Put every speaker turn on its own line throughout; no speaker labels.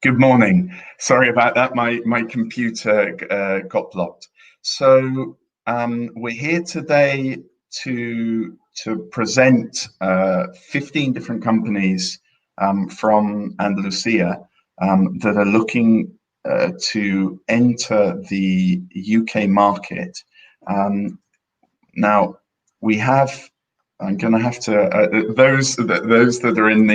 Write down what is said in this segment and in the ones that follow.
Good morning. Sorry about that. My computer got blocked. So we're here today to present 15 different companies from Andalusia that are looking to enter the UK market. Now we have. I'm going to have to those that are in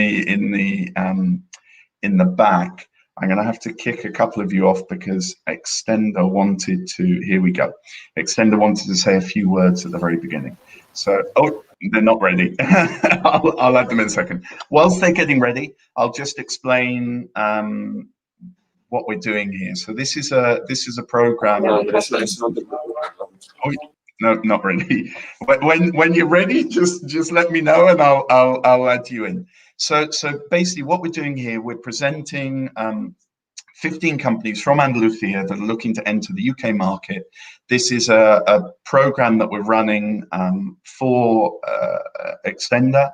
the back. I'm going to have to kick a couple of you off because Extenda wanted to. Here we go. Extenda wanted to say a few words at the very beginning. So, oh, they're not ready. I'll add them in a second. Whilst they're getting ready, I'll just explain what we're doing here. So this is a program. Oh, no, not ready. When you're ready, just let me know and I'll add you in. So basically what we're doing here, we're presenting 15 companies from Andalusia that are looking to enter the UK market. This is a program that we're running for Extenda,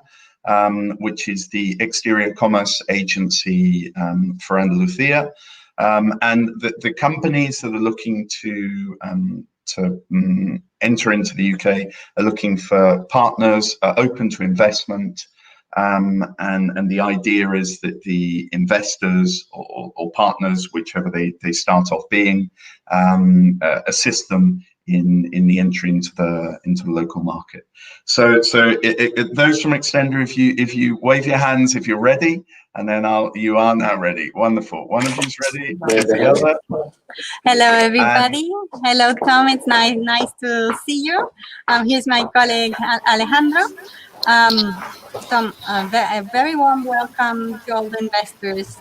which is the exterior commerce agency for Andalusia. And the companies that are looking to enter into the UK are looking for partners, open to investment, and the idea is that the investors or partners, whichever they start off being, assist them in the entry into the local market. So those from Extenda, if you wave your hands if you're ready, and then you are now ready. Wonderful. One of you's ready. The other.
Hello, everybody. Hello, Tom. It's nice to see you. Here's my colleague Alejandro. A very warm welcome to all the investors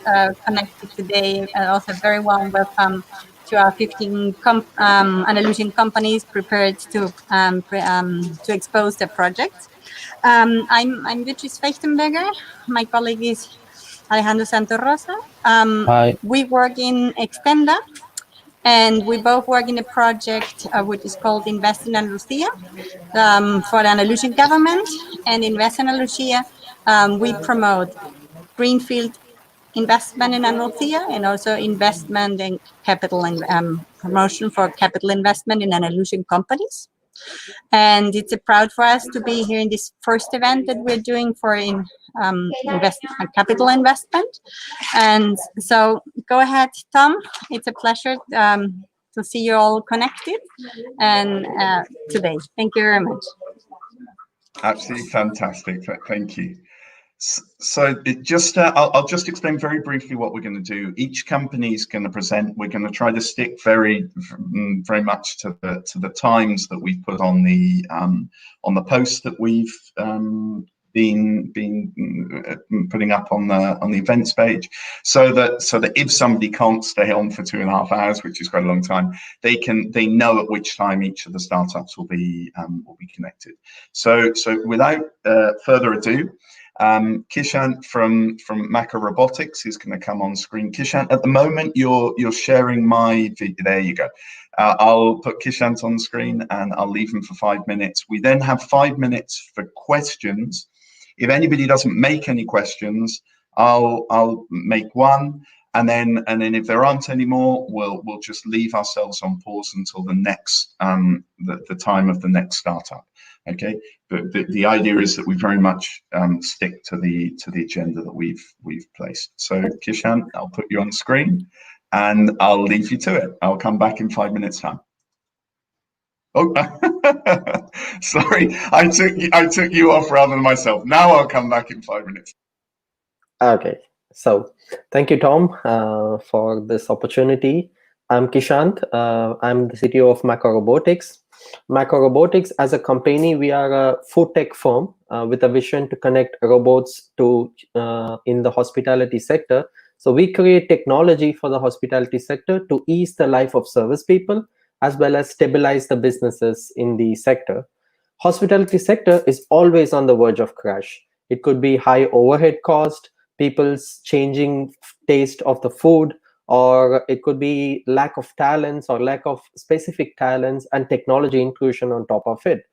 connected today, and also a very warm welcome to our 15 Andalusian companies prepared to expose the project. I'm Beatrice Fechtenberger. My colleague is Alejandro Santos Rosa.
Hi.
We work in Extenda, and we both work in a project which is called Invest in Andalusia for the Andalusian government. And Invest in Andalusia, we promote greenfield investment in Andalusia and also investment in capital and promotion for capital investment in Andalusian companies. And it's a proud for us to be here in this first event that we're doing for capital investment. And so go ahead, Tom. It's a pleasure to see you all connected and today. Thank you very much.
Absolutely fantastic. Thank you. So I'll just explain very briefly what we're going to do. Each company is going to present. We're going to try to stick very much to the times that we've put on the post that we've been putting up on the events page, so that if somebody can't stay on for 2.5 hours, which is quite a long time, they know at which time each of the startups will be connected. So without further ado, Kishant from Mako Robotics is going to come on screen. Kishant, at the moment you're sharing my video. There you go. I'll put Kishant on screen and I'll leave him for 5 minutes. We then have 5 minutes for questions. If anybody doesn't make any questions, I'll make one, and then if there aren't any more, we'll just leave ourselves on pause until the next the time of the next startup. Okay, but the idea is that we very much stick to the agenda that we've placed. So Kishant, I'll put you on screen and I'll leave you to it. I'll come back in 5 minutes time. Oh, sorry, I took you off rather than myself. Now I'll come back in 5 minutes.
Okay, so thank you, Tom, for this opportunity. I'm Kishant. I'm the CTO of Mako Robotics. Mako Robotics, as a company, we are a food tech firm with a vision to connect robots to in the hospitality sector. So we create technology for the hospitality sector to ease the life of service people, as well as stabilize the businesses in the sector. Hospitality sector is always on the verge of crash. It could be high overhead cost, people's changing taste of the food, or it could be lack of talents or lack of specific talents and technology inclusion on top of it.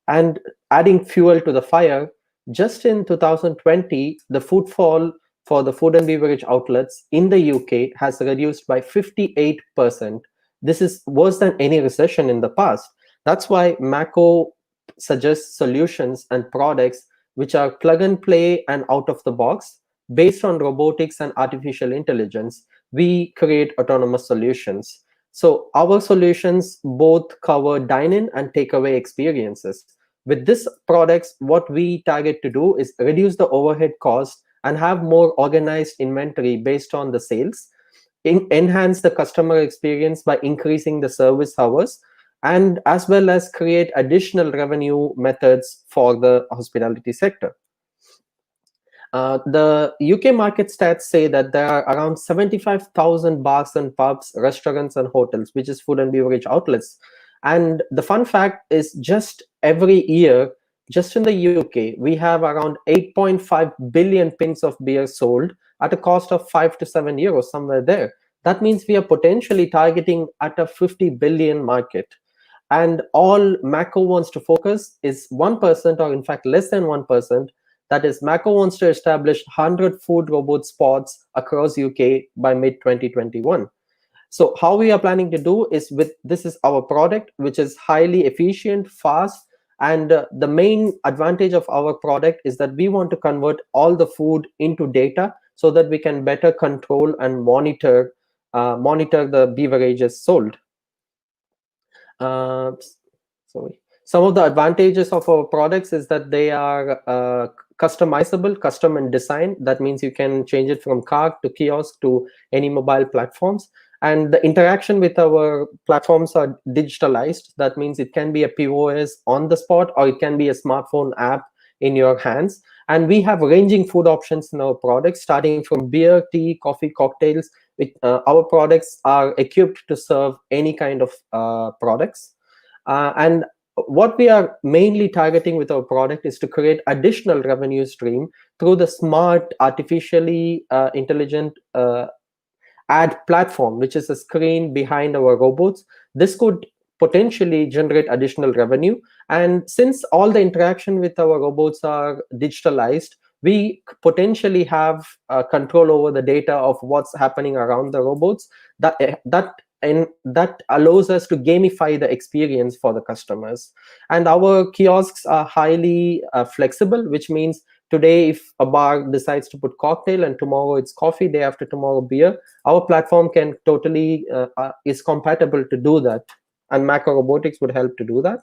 And adding fuel to the fire, just in 2020, the footfall for the food and beverage outlets in the UK has reduced by 58%. This is worse than any recession in the past. That's why Mako suggests solutions and products which are plug and play and out of the box. Based on robotics and artificial intelligence, we create autonomous solutions. So our solutions both cover dine-in and takeaway experiences. With this products, what we target to do is reduce the overhead cost and have more organized inventory based on the sales, enhance the customer experience by increasing the service hours, and as well as create additional revenue methods for the hospitality sector. The UK market stats say that there are around 75,000 bars and pubs, restaurants and hotels, which is food and beverage outlets. And the fun fact is just every year, just in the UK, we have around 8.5 billion pints of beer sold at a cost of 5 to 7 euros, somewhere there. That means we are potentially targeting at a 50 billion market. And all Mako wants to focus is 1%, or in fact less than 1%. That is, Mako wants to establish 100 food robot spots across UK by mid-2021. So how we are planning to do is this is our product, which is highly efficient, fast, and the main advantage of our product is that we want to convert all the food into data so that we can better control and monitor the beverages sold. Some of the advantages of our products is that they are customizable, custom in design. That means you can change it from cart to kiosk to any mobile platforms. And the interaction with our platforms are digitalized. That means it can be a POS on the spot, or it can be a smartphone app in your hands. And we have ranging food options in our products, starting from beer, tea, coffee, cocktails. Our products are equipped to serve any kind of products. And what we are mainly targeting with our product is to create additional revenue stream through the smart, artificially intelligent ad platform, which is a screen behind our robots. This could potentially generate additional revenue. And since all the interaction with our robots are digitalized, we potentially have control over the data of what's happening around the robots. That allows us to gamify the experience for the customers. And our kiosks are highly flexible, which means today if a bar decides to put cocktail and tomorrow it's coffee, day after tomorrow beer, our platform can totally is compatible to do that, and Mako Robotics would help to do that.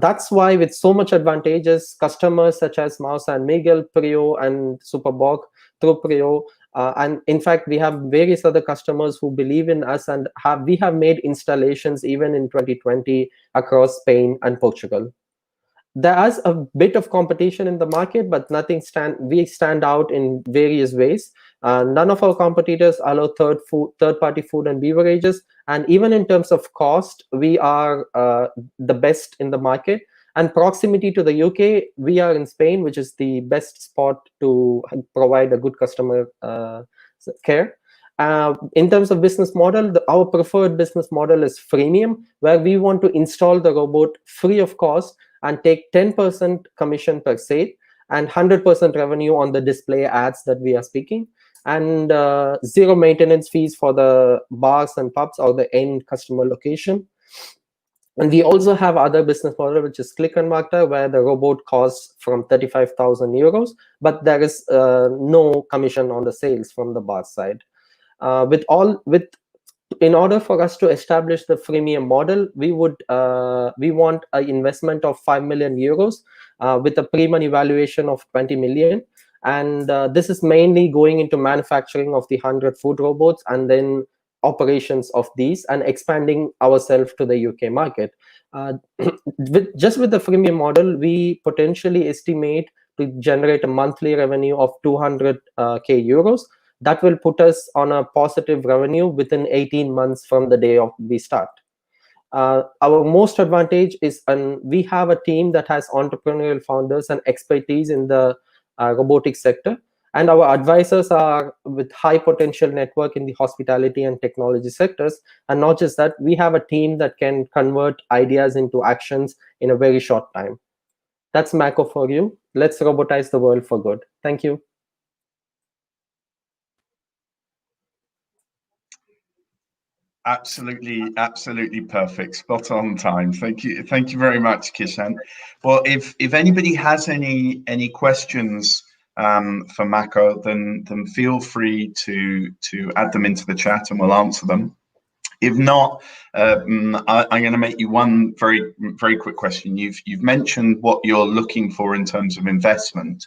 That's why with so much advantages, customers such as Mouse and Miguel, Prio and Superboc through Prio, and in fact we have various other customers who believe in us, and we have made installations even in 2020 across Spain and Portugal. There is a bit of competition in the market, but we stand out in various ways. None of our competitors allow third-party food and beverages, and even in terms of cost, we are the best in the market. And proximity to the UK, we are in Spain, which is the best spot to provide a good customer care. In terms of business model, our preferred business model is freemium, where we want to install the robot free of cost and take 10% commission per sale and 100% revenue on the display ads that we are speaking, and zero maintenance fees for the bars and pubs or the end customer location. And we also have other business model, which is click and mortar, where the robot costs from 35,000 euros, but there is no commission on the sales from the bar side. In order for us to establish the freemium model, we want an investment of 5 million euros with a pre-money valuation of 20 million. And this is mainly going into manufacturing of the 100 food robots and then operations of these and expanding ourselves to the UK market. Just with the freemium model, we potentially estimate to generate a monthly revenue of 200k euros. That will put us on a positive revenue within 18 months from the day we start. Our most advantage is, we have a team that has entrepreneurial founders and expertise in the robotics sector. And our advisors are with high potential network in the hospitality and technology sectors. And not just that, we have a team that can convert ideas into actions in a very short time. That's Mako for you. Let's robotize the world for good. Thank you.
Absolutely perfect. Spot on time. Thank you very much, Kishan. Well, if anybody has any questions for Mako, then feel free to add them into the chat and we'll answer them. If not, I'm going to make you one very quick question. You've mentioned what you're looking for in terms of investment,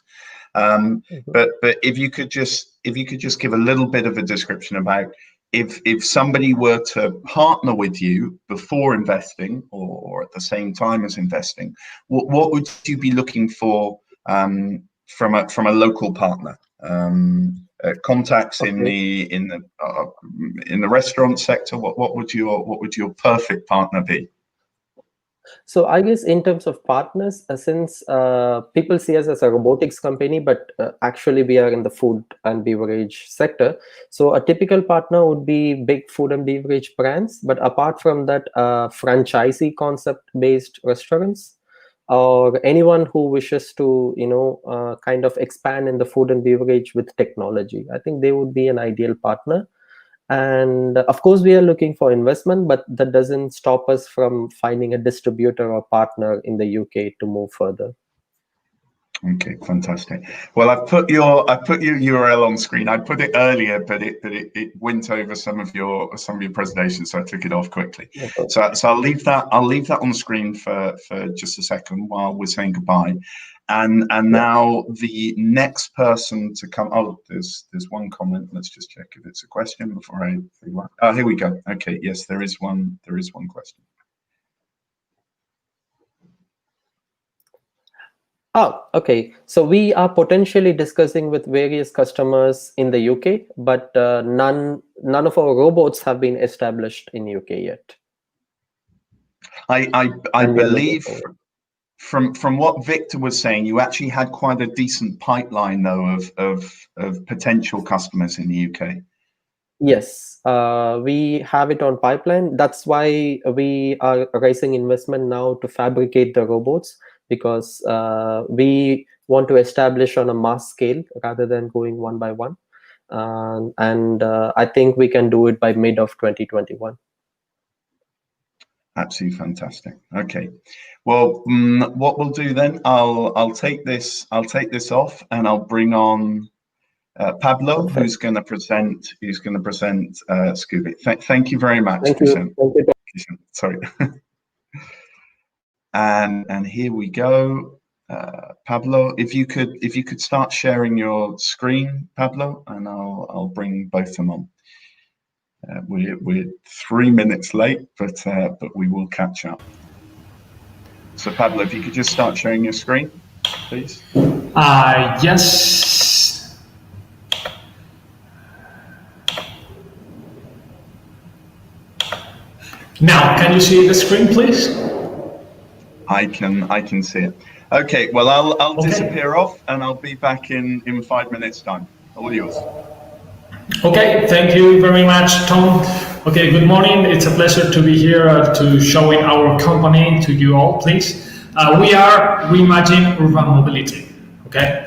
but if you could just give a little bit of a description about if somebody were to partner with you before investing or at the same time as investing, what would you be looking for from a local partner? Contacts in the restaurant sector. What would your perfect partner be?
So I guess in terms of partners, since people see us as a robotics company, but actually we are in the food and beverage sector. So a typical partner would be big food and beverage brands. But apart from that, franchisee concept based restaurants, or anyone who wishes to, kind of expand in the food and beverage with technology. I think they would be an ideal partner. And of course, we are looking for investment, but that doesn't stop us from finding a distributor or partner in the UK to move further.
Okay, fantastic. Well, I've put your URL on screen. I put it earlier, but it went over some of your presentations, so I took it off quickly. Okay. So I'll leave that on screen for just a second while we're saying goodbye. And now the next person to come. Oh, there's one comment. Let's just check if it's a question before I. Oh, here we go. Okay, yes, there is one question.
Oh, okay. So we are potentially discussing with various customers in the UK, but none of our robots have been established in UK yet.
I believe from what Victor was saying, you actually had quite a decent pipeline though of potential customers in the UK.
Yes, we have it on pipeline. That's why we are raising investment now to fabricate the robots, because we want to establish on a mass scale rather than going one by one. And I think we can do it by mid of 2021.
Absolutely fantastic. Okay, well, what we'll do then, I'll take this off and I'll bring on Pablo, who's going to present Scooby. Thank you very much.
Thank you.
Sorry. And here we go, Pablo. If you could start sharing your screen, Pablo, and I'll bring both of them on. We're 3 minutes late, but we will catch up. So Pablo, if you could just start sharing your screen, please.
Yes. Now, can you see the screen, please?
I can see it. Okay, well, I'll disappear off and I'll be back in 5 minutes time. All yours.
Okay, thank you very much, Tom. Okay, good morning. It's a pleasure to be here to showing our company to you all, please. We are Reimagine Urban Mobility, okay?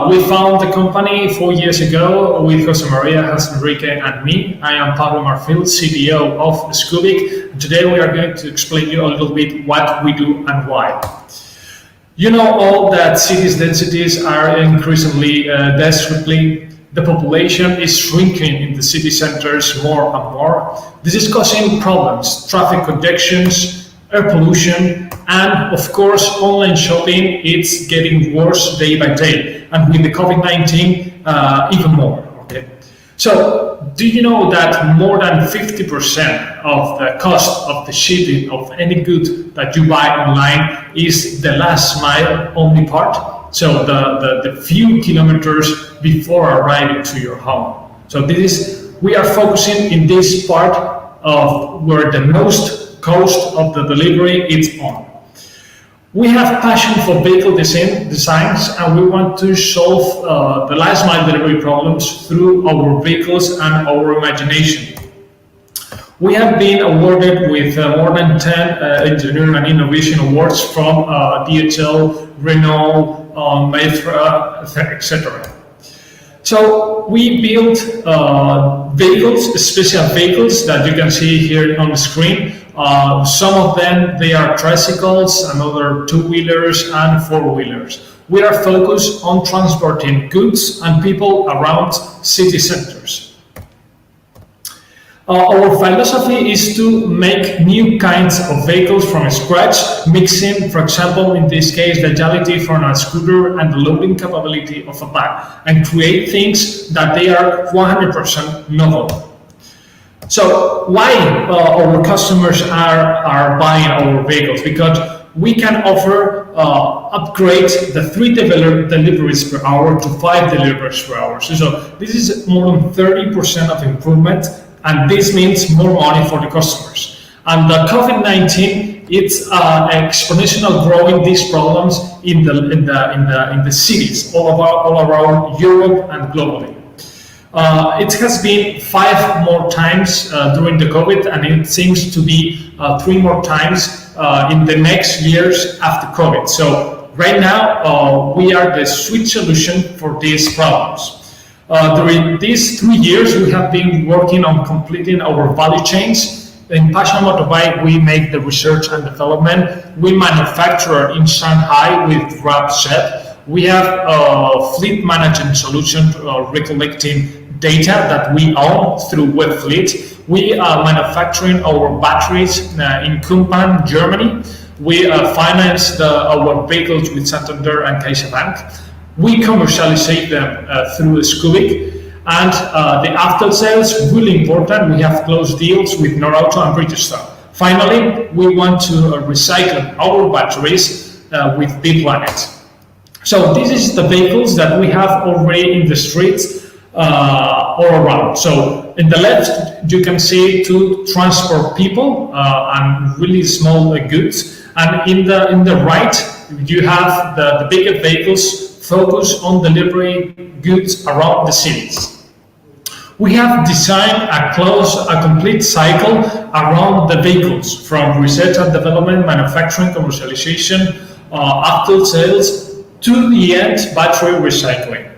We found the company 4 years ago with Jose Maria, Enrique, and me. I am Pablo Marfil, CTO of Scoobic. Today we are going to explain you a little bit what we do and why. You know all that cities' densities are increasingly desperately. The population is shrinking in the city centers more and more. This is causing problems, traffic congestions, air pollution, and of course, online shopping. It's getting worse day by day, and with the COVID-19, even more. Okay. So, do you know that more than 50% of the cost of the shipping of any good that you buy online is the last mile only part? So the few kilometers before arriving to your home. So we are focusing in this part of where the most cost of the delivery is on. We have passion for vehicle designs, and we want to solve the last mile delivery problems through our vehicles and our imagination. We have been awarded with more than 10 engineering and innovation awards from DHL, Renault, Matra, etc. So we built vehicles, special vehicles that you can see here on the screen. Some of them, they are tricycles, another two-wheelers and four-wheelers. We are focused on transporting goods and people around city centers. Our philosophy is to make new kinds of vehicles from scratch, mixing, for example, in this case, the agility from a scooter and the loading capability of a bike, and create things that they are 100% novel. So why our customers are buying our vehicles? Because we can offer upgrade the 3 deliveries per hour to 5 deliveries per hour. So this is more than 30% of improvement, and this means more money for the customers. And the COVID-19, it's exponential growing these problems in the cities all around Europe and globally. It has been 5 more times during the COVID, and it seems to be 3 more times in the next years after COVID. So right now, we are the sweet solution for these problems. During these 3 years, we have been working on completing our value chains. In Passion Motorbike, we make the research and development. We manufacture in Shanghai with Grab Shed. We have a fleet management solution recollecting data that we own through Webfleet. We are manufacturing our batteries in Kumpan, Germany. We finance our vehicles with Santander and CaixaBank. We commercialize them through Scoobic. And the after sales, really important. We have closed deals with Norauto and Bridgestone. Finally, we want to recycle our batteries with B-Planet. So this is the vehicles that we have already in the streets all around. So in the left, you can see to transport people and really small goods. And in the right, you have the bigger vehicles focused on delivering goods around the cities. We have designed a complete cycle around the vehicles, from research and development, manufacturing, commercialization, after sales, to the end battery recycling.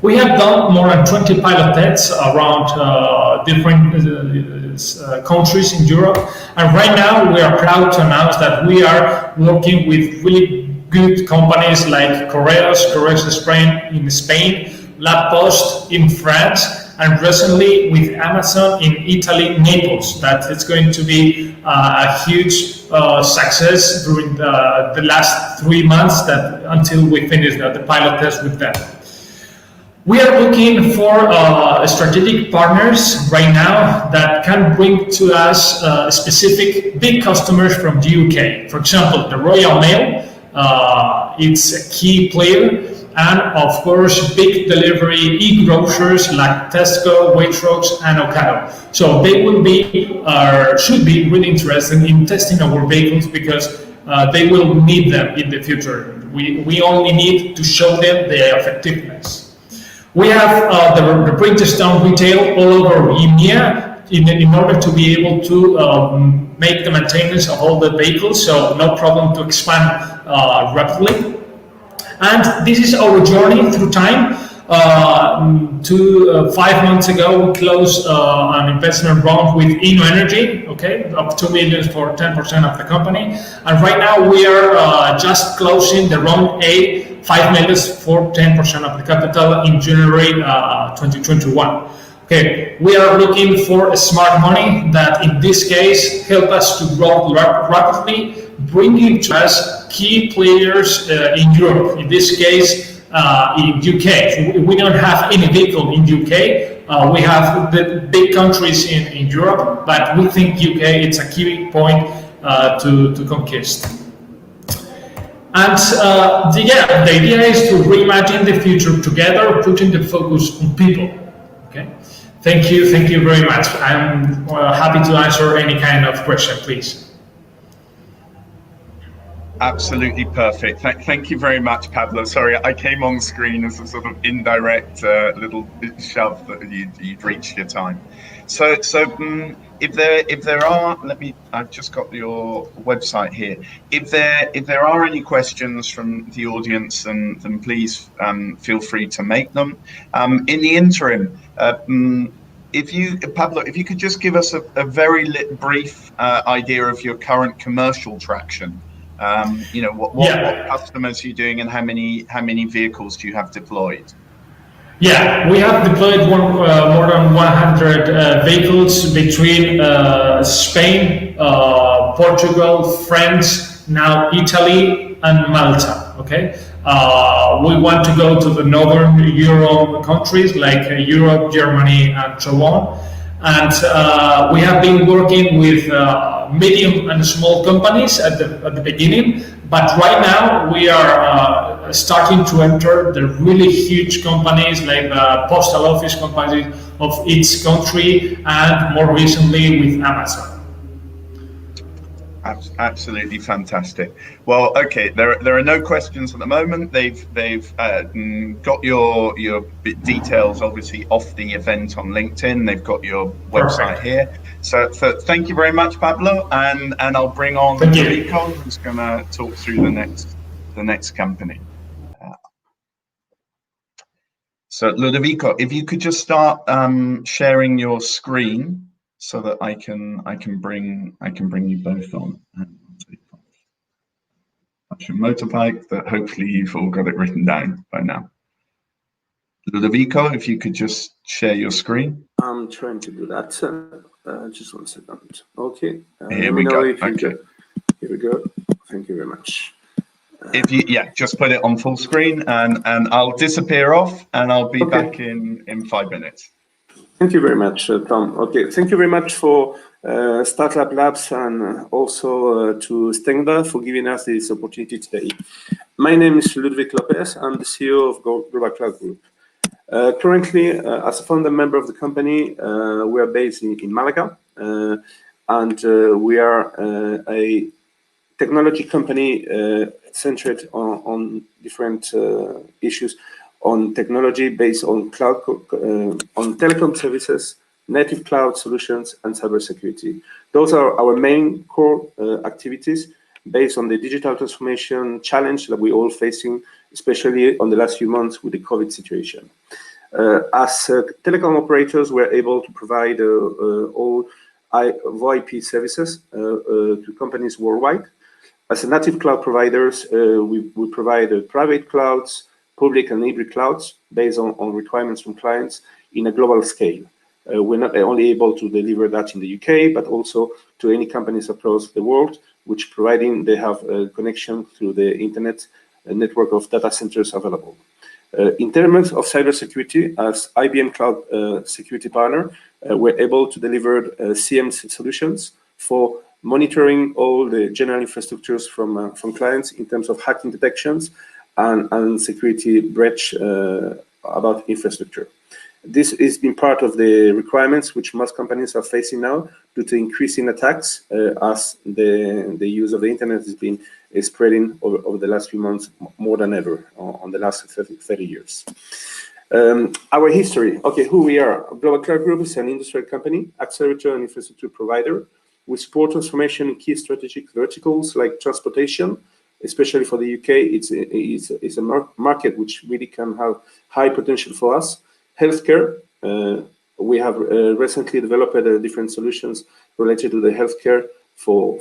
We have done more than 20 pilot tests around different countries in Europe, and right now we are proud to announce that we are working with really good companies like Correos in Spain, La Poste in France, and recently with Amazon in Italy, Naples. That it's going to be a huge success during the last 3 months until we finish the pilot test with them. We are looking for strategic partners right now that can bring to us specific big customers from the UK. For example, the Royal Mail, it's a key player. And of course, big delivery e-grocers like Tesco, Waitrose, and Ocado. So they will be, should be really interested in testing our vehicles because they will need them in the future. We only need to show them their effectiveness. We have the Bridgestone retail all over EMEA in order to be able to make the maintenance of all the vehicles, so no problem to expand rapidly. And this is our journey through time. 5 months ago, we closed an investment round with Inno Energy, okay, up 2 million for 10% of the company. And right now we are just closing the round A, 5 million for 10% of the capital in January 2021. Okay, we are looking for a smart money that in this case help us to grow rapidly, bringing to us key players in Europe, in this case in UK. We don't have any vehicle in UK. We have the big countries in Europe, but we think UK it's a key point to conquest. And the idea is to reimagine the future together, putting the focus on people. Okay, thank you very much. I'm happy to answer any kind of question, please.
Absolutely perfect. Thank you very much, Pablo. Sorry, I came on screen as a sort of indirect little shove that you'd reached your time. So if there are, I've just got your website here. If there are any questions from the audience, then please feel free to make them. In the interim, Pablo, if you could just give us a very brief idea of your current commercial traction. What customers are you doing, and how many vehicles do you have deployed?
Yeah, we have deployed more than 100 vehicles between Spain, Portugal, France, now Italy, and Malta. Okay, we want to go to the northern Europe countries like Europe, Germany, and so on. And we have been working with medium and small companies at the beginning, but right now we are starting to enter the really huge companies like the postal office companies of each country, and more recently with Amazon.
Absolutely fantastic. Well, okay, there are no questions at the moment. They've got your details obviously off the event on LinkedIn. They've got your website here. So thank you very much, Pablo, and I'll bring on Ludovico, who's going to talk through the next company. So Ludovico, if you could just start sharing your screen, so that I can bring you both on. That's your motorbike, that hopefully you've all got it written down by now. Ludovico, if you could just share your screen.
I'm trying to do that. Just 1 second. Okay.
Here we go. Okay.
Here we go. Thank you very much.
If you just put it on full screen, and I'll disappear off, and I'll be back in 5 minutes.
Thank you very much, Tom. Okay, thank you very much for Startup Labs, and also to Extenda for giving us this opportunity today. My name is Ludwig Lopez. I'm the CEO of Global Cloud Group. Currently, as a founder member of the company, we are based in Malaga, and we are a technology company centered on different issues on technology based on cloud, on telecom services, native cloud solutions, and cybersecurity. Those are our main core activities based on the digital transformation challenge that we're all facing, especially on the last few months with the COVID situation. As telecom operators, we're able to provide all VoIP services to companies worldwide. As a native cloud providers, we provide private clouds, public and hybrid clouds based on requirements from clients in a global scale. We're not only able to deliver that in the UK, but also to any companies across the world, which providing they have a connection through the internet network of data centers available. In terms of cybersecurity, as IBM Cloud Security Partner, we're able to deliver CM solutions for monitoring all the general infrastructures from clients in terms of hacking detections and security breach about infrastructure. This has been part of the requirements which most companies are facing now due to increasing attacks as the use of the internet has been spreading over the last few months more than ever on the last 30 years. Our history, okay, who we are. Global Cloud Group is an industrial company, accelerator and infrastructure provider. We support transformation in key strategic verticals like transportation, especially for the UK. It's a market which really can have high potential for us. Healthcare, we have recently developed different solutions related to the healthcare for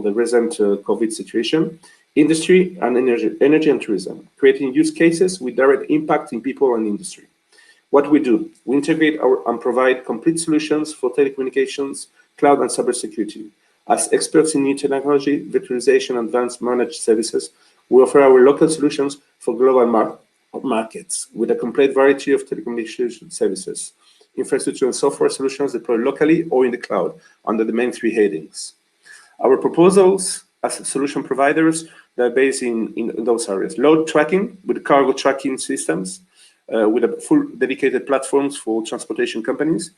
the recent COVID situation. Industry and energy and tourism, creating use cases with direct impact in people and industry. What we do, we integrate and provide complete solutions for telecommunications, cloud and cybersecurity. As experts in new technology, virtualization, and advanced managed services, we offer our local solutions for global markets with a complete variety of telecommunication services, infrastructure and software solutions deployed locally or in the cloud under the main 3 headings. Our proposals as solution providers, they're based in those areas. Load tracking with cargo tracking systems, with a full dedicated platforms for transportation companies.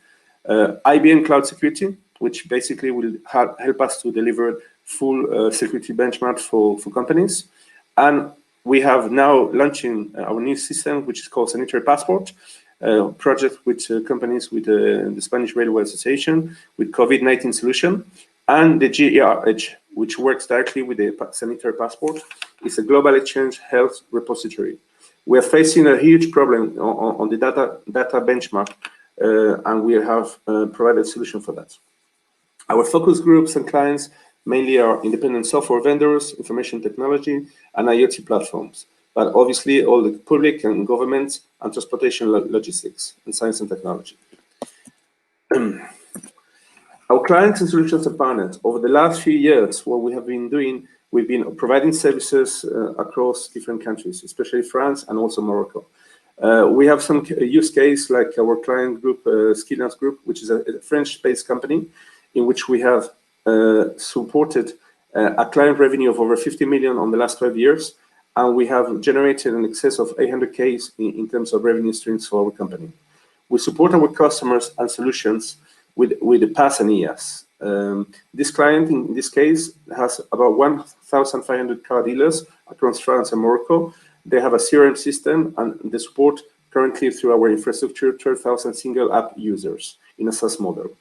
IBM Cloud Security, which basically will help us to deliver full security benchmark for companies. And we have now launching our new system, which is called Sanitary Passport, project with companies with the Spanish Railway Association, with COVID-19 solution, and the GERH, which works directly with the Sanitary Passport. It's a global exchange health repository. We are facing a huge problem on the data benchmark, and we have provided a solution for that. Our focus groups and clients mainly are independent software vendors, information technology, and IoT platforms, but obviously all the public and government and transportation, logistics, and science and technology. Our clients and solutions and partners, over the last few years, what we have been doing, we've been providing services across different countries, especially France and also Morocco. We have some use case like our client group, Skillance Group, which is a French-based company in which we have supported a client revenue of over 50 million on the last 12 years. And we have generated an excess of 800K in terms of revenue streams for our company. We support our customers and solutions with the PaaS and IaaS. This client, in this case, has about 1,500 car dealers across France and Morocco. They have a CRM system, and they support currently through our infrastructure 12,000 single app users in a SaaS model.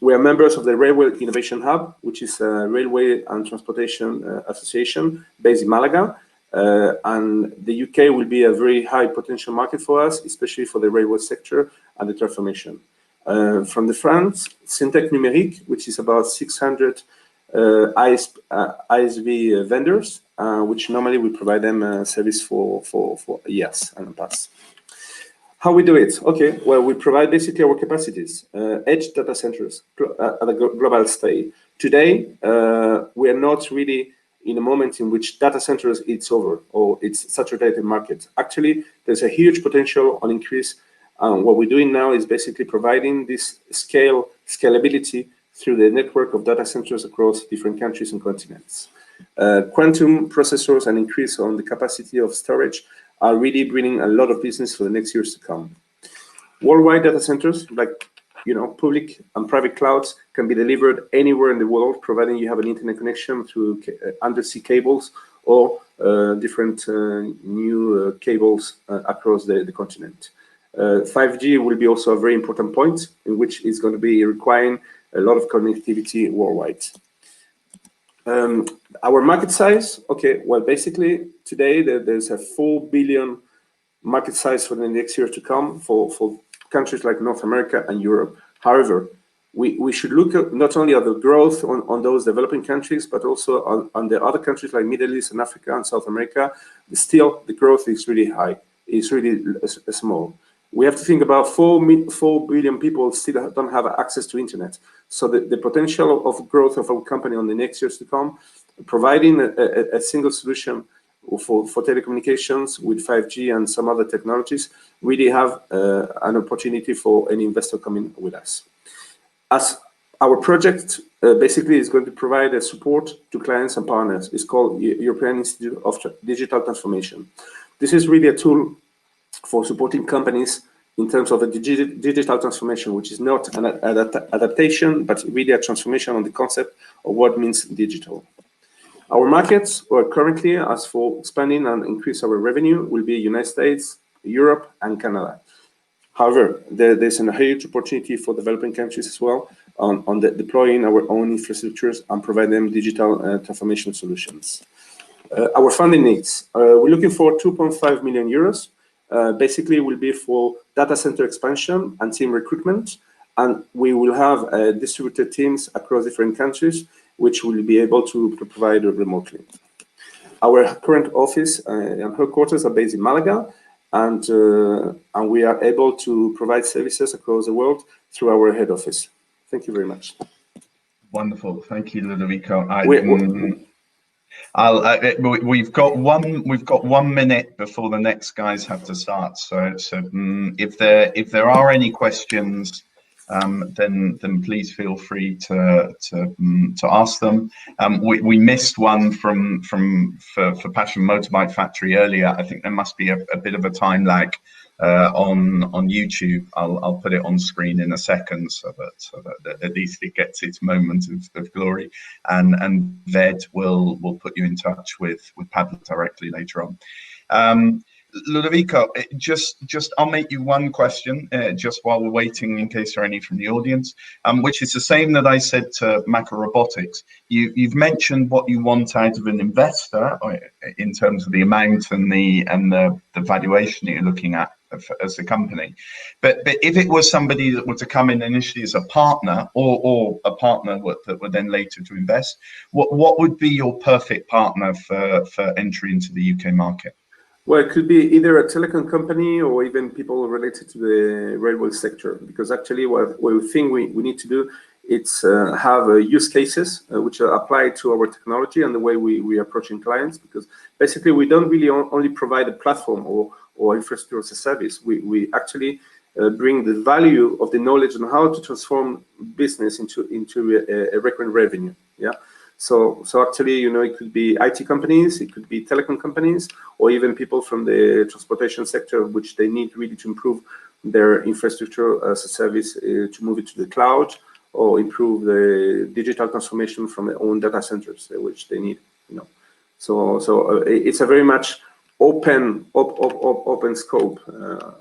We are members of the Railway Innovation Hub, which is a railway and transportation association based in Malaga. And the UK will be a very high potential market for us, especially for the railway sector and the transformation. From the France, Syntec Numérique, which is about 600 ISV vendors, which normally we provide them service for IaaS and PaaS. How we do it? Okay, well, we provide basically our capacities, edge data centers at a global scale. Today, we are not really in a moment in which data centers it's over or it's saturated market. Actually, there's a huge potential on increase. What we're doing now is basically providing this scalability through the network of data centers across different countries and continents. Quantum processors and increase on the capacity of storage are really bringing a lot of business for the next years to come. Worldwide data centers, like public and private clouds, can be delivered anywhere in the world, providing you have an internet connection through undersea cables or different new cables across the continent. 5G will be also a very important point in which is going to be requiring a lot of connectivity worldwide. Our market size, okay, well, basically today there's a 4 billion market size for the next year to come for countries like North America and Europe. However, we should look at not only at the growth on those developing countries, but also on the other countries like Middle East and Africa and South America. Still, the growth is really high. It's really small. We have to think about 4 billion people still don't have access to internet. So the potential of growth of our company on the next years to come, providing a single solution for telecommunications with 5G and some other technologies, really have an opportunity for any investor coming with us. As our project basically is going to provide a support to clients and partners. It's called European Institute of Digital Transformation. This is really a tool for supporting companies in terms of a digital transformation, which is not an adaptation, but really a transformation on the concept of what means digital. Our markets are currently, as for expanding and increase our revenue, will be United States, Europe, and Canada. However, there's a huge opportunity for developing countries as well on deploying our own infrastructures and provide them digital transformation solutions. Our funding needs, we're looking for 2.5 million euros. Basically, will be for data center expansion and team recruitment, and we will have distributed teams across different countries, which will be able to provide remotely. Our current office and headquarters are based in Malaga, and we are able to provide services across the world through our head office. Thank you very much.
Wonderful, thank you, Ludovico. We've got 1 minute before the next guys have to start. So if there are any questions, then please feel free to ask them. We missed one for Passion Motorbike Factory earlier. I think there must be a bit of a time lag on YouTube. I'll put it on screen in a second so that at least it gets its moment of glory. And Ved will put you in touch with Pablo directly later on. Ludovico, I'll make you one question just while we're waiting in case there are any from the audience, which is the same that I said to Macro Robotics. You've mentioned what you want out of an investor in terms of the amount and the valuation that you're looking at as a company. But if it was somebody that were to come in initially as a partner or a partner that were then later to invest, what would be your perfect partner for entry into the UK market?
Well, it could be either a telecom company or even people related to the railway sector, because actually what we think we need to do is have use cases which are applied to our technology and the way we are approaching clients, because basically we don't really only provide a platform or infrastructure as a service. We actually bring the value of the knowledge on how to transform business into a recurrent revenue. Yeah. So actually, you know, it could be IT companies, it could be telecom companies, or even people from the transportation sector, which they need really to improve their infrastructure as a service to move it to the cloud, or improve the digital transformation from their own data centers, which they need, you know. So it's a very much open scope.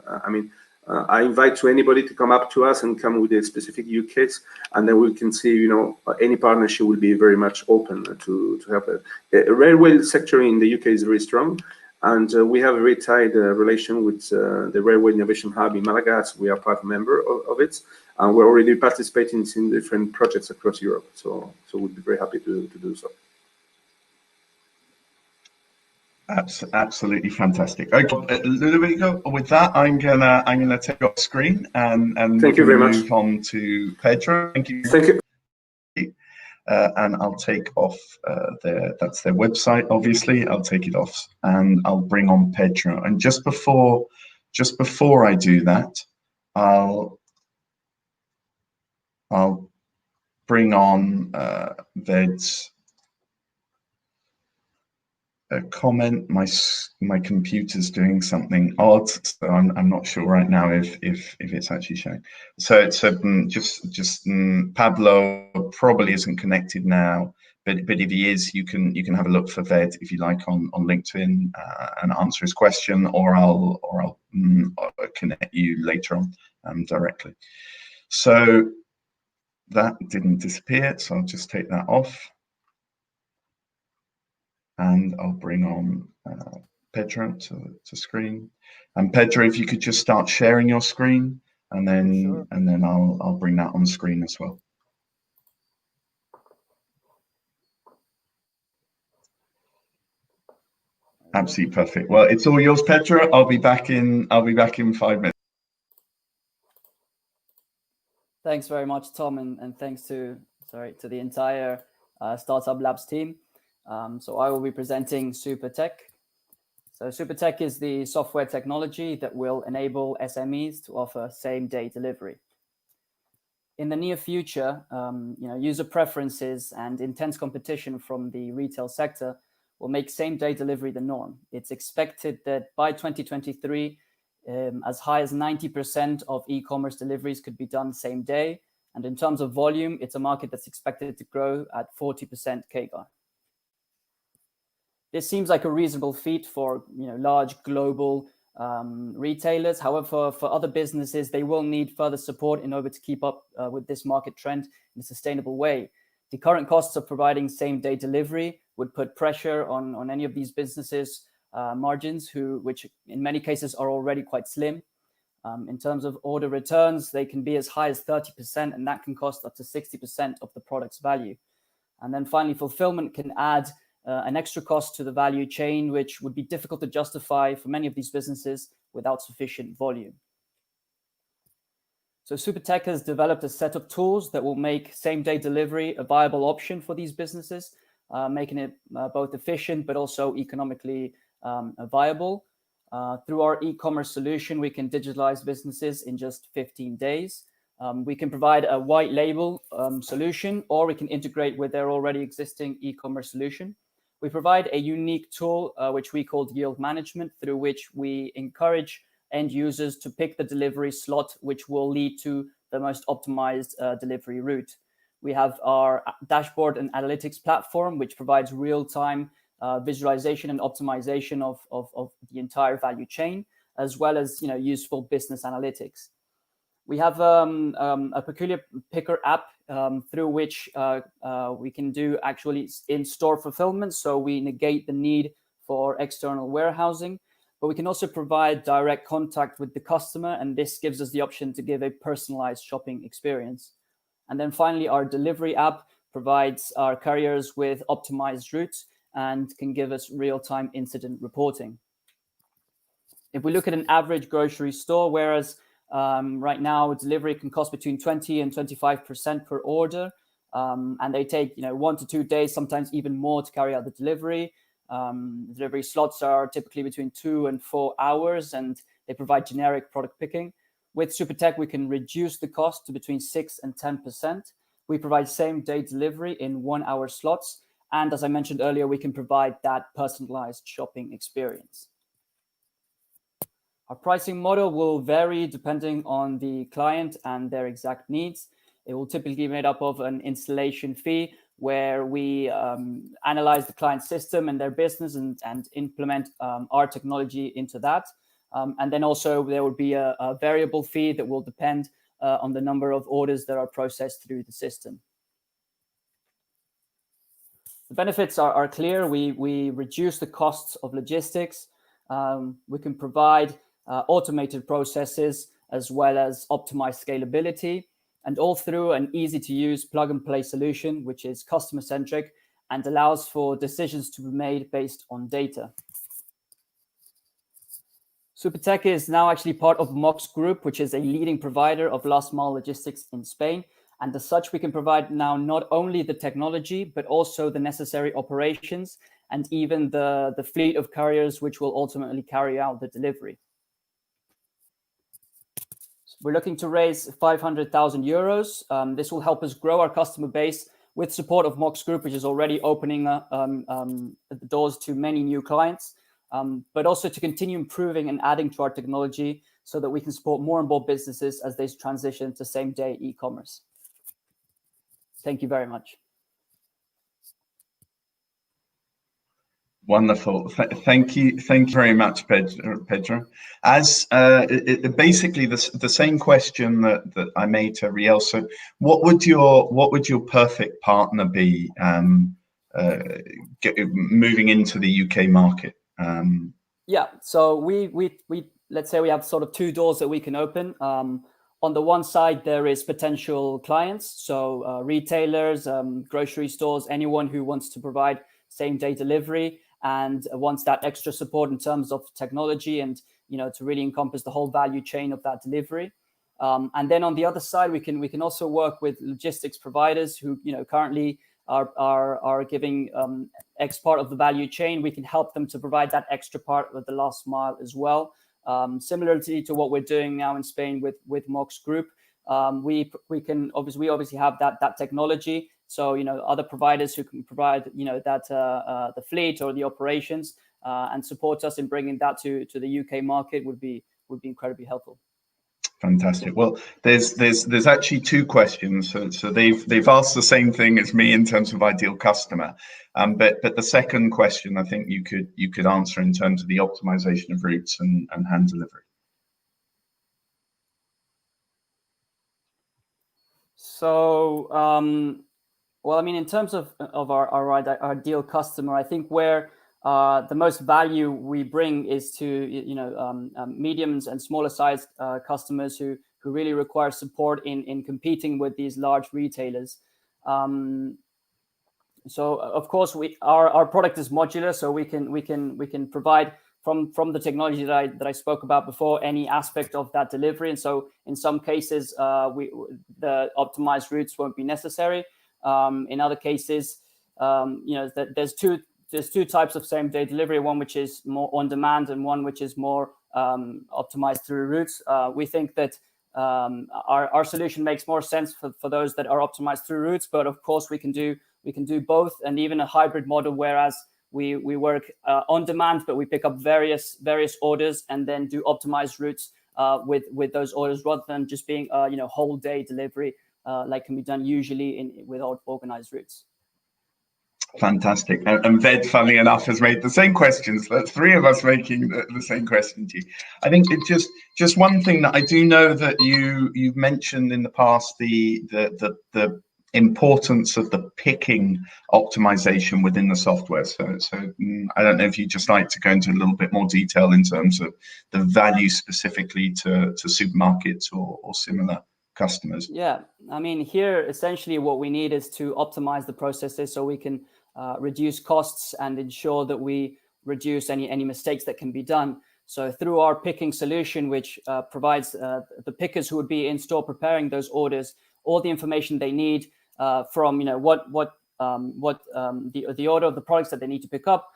I mean, I invite to anybody to come up to us and come with a specific use case, and then we can see, you know, any partnership will be very much open to help it. The railway sector in the UK is very strong, and we have a very tight relation with the Railway Innovation Hub in Malaga, as we are part member of it, and we're already participating in different projects across Europe. So we'd be very happy to do so.
Absolutely fantastic. Okay, Ludovico, with that, I'm gonna take off screen and
thank you very much.
Move on to Pedro. Thank you.
Thank you.
And I'll take off that's their website. Obviously, I'll take it off and I'll bring on Pedro. And just before I do that, I'll bring on Ved's a comment. My computer's doing something odd, so I'm not sure right now if it's actually showing. So it's just Pablo probably isn't connected now, but if he is, you can have a look for Ved if you like on LinkedIn and answer his question, or I'll connect you later on directly. So that didn't disappear, so I'll just take that off. And I'll bring on Pedro to screen. And Pedro, if you could just start sharing your screen, and then sure. And then I'll bring that on screen as well. Absolutely perfect. Well, it's all yours, Pedro. I'll be back in 5 minutes.
Thanks very much, Tom, and thanks to the entire Startup Labs team. So I will be presenting SuperTech. So SuperTech is the software technology that will enable SMEs to offer same-day delivery. In the near future, user preferences and intense competition from the retail sector will make same-day delivery the norm. It's expected that by 2023, as high as 90% of e-commerce deliveries could be done same day. And in terms of volume, it's a market that's expected to grow at 40% CAGR. This seems like a reasonable feat for large global retailers. However, for other businesses, they will need further support in order to keep up with this market trend in a sustainable way. The current costs of providing same-day delivery would put pressure on any of these businesses' margins, which in many cases are already quite slim. In terms of order returns, they can be as high as 30%, and that can cost up to 60% of the product's value. And then finally, fulfillment can add an extra cost to the value chain, which would be difficult to justify for many of these businesses without sufficient volume. So SuperTech has developed a set of tools that will make same-day delivery a viable option for these businesses, making it both efficient but also economically viable. Through our e-commerce solution, we can digitalize businesses in just 15 days. We can provide a white label solution, or we can integrate with their already existing e-commerce solution. We provide a unique tool, which we call yield management, through which we encourage end users to pick the delivery slot, which will lead to the most optimized delivery route. We have our dashboard and analytics platform, which provides real-time visualization and optimization of the entire value chain, as well as useful business analytics. We have a peculiar picker app through which we can do actually in-store fulfillment. So we negate the need for external warehousing, but we can also provide direct contact with the customer. And this gives us the option to give a personalized shopping experience. And then finally, our delivery app provides our couriers with optimized routes and can give us real-time incident reporting. If we look at an average grocery store, whereas right now delivery can cost between 20 and 25% per order, and they take 1 to 2 days, sometimes even more, to carry out the delivery. Delivery slots are typically between 2 and 4 hours, and they provide generic product picking. With SuperTech, we can reduce the cost to between 6 and 10%. We provide same-day delivery in 1-hour slots. And as I mentioned earlier, we can provide that personalized shopping experience. Our pricing model will vary depending on the client and their exact needs. It will typically be made up of an installation fee where we analyze the client's system and their business and implement our technology into that. And then also there would be a variable fee that will depend on the number of orders that are processed through the system. The benefits are clear. We reduce the costs of logistics. We can provide automated processes as well as optimized scalability, and all through an easy-to-use plug-and-play solution, which is customer-centric and allows for decisions to be made based on data. SuperTech is now actually part of Mox Group, which is a leading provider of last-mile logistics in Spain. And as such, we can provide now not only the technology, but also the necessary operations and even the fleet of couriers, which will ultimately carry out the delivery. We're looking to raise 500,000 euros. This will help us grow our customer base with support of Mox Group, which is already opening the doors to many new clients, but also to continue improving and adding to our technology so that we can support more and more businesses as they transition to same-day e-commerce. Thank you very much.
Wonderful. Thank you very much, Pedro. As basically the same question that I made to Riel. So, what would your perfect partner be moving into the UK market?
Yeah. So we let's say we have sort of 2 doors that we can open. On the one side, there is potential clients, so retailers, grocery stores, anyone who wants to provide same-day delivery and wants that extra support in terms of technology and to really encompass the whole value chain of that delivery. And then on the other side, we can also work with logistics providers who currently are giving X part of the value chain. We can help them to provide that extra part with the last mile as well. Similarly to what we're doing now in Spain with Mox Group, we obviously have that technology. So other providers who can provide that the fleet or the operations and support us in bringing that to the UK market would be incredibly helpful.
Fantastic. Well, there's actually 2 questions. So they've asked the same thing as me in terms of ideal customer, but the second question I think you could answer in terms of the optimization of routes and hand delivery.
So well, I mean, in terms of our ideal customer, I think where the most value we bring is to mediums and smaller sized customers who really require support in competing with these large retailers. So of course our product is modular, so we can provide from the technology that I spoke about before any aspect of that delivery. And so in some cases the optimized routes won't be necessary. In other cases, there's two types of same-day delivery, one which is more on demand and one which is more optimized through routes. We think that our solution makes more sense for those that are optimized through routes, but of course we can do both, and even a hybrid model, whereas we work on demand, but we pick up various orders and then do optimized routes with those orders, rather than just being whole day delivery like can be done usually with organized routes.
Fantastic. And Ved, funnily enough, has made the same questions. That's three of us making the same question to you. I think it just one thing that I do know that you've mentioned in the past, the importance of the picking optimization within the software. So I don't know if you'd just like to go into a little bit more detail in terms of the value specifically to supermarkets or similar customers.
Yeah, I mean, here essentially what we need is to optimize the processes so we can reduce costs and ensure that we reduce any mistakes that can be done. So through our picking solution, which provides the pickers who would be in store preparing those orders all the information they need from the order of the products that they need to pick up,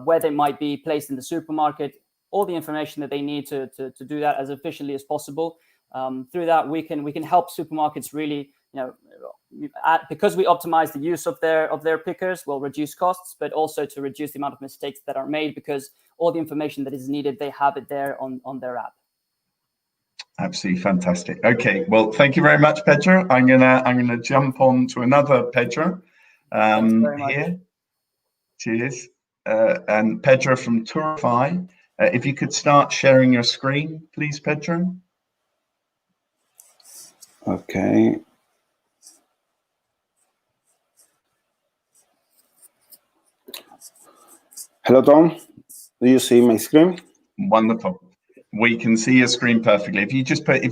where they might be placed in the supermarket, all the information that they need to do that as efficiently as possible. Through that, we can help supermarkets really, because we optimize the use of their pickers, will reduce costs, but also to reduce the amount of mistakes that are made, because all the information that is needed, they have it there on their app.
Absolutely fantastic. Okay, well, thank you very much, Pedro. I'm gonna jump on to another Pedro here. Cheers. And Pedro from Turify. If you could start sharing your screen, please, Pedro.
Okay. Hello, Tom. Do you see my screen?
Wonderful. We can see your screen perfectly. If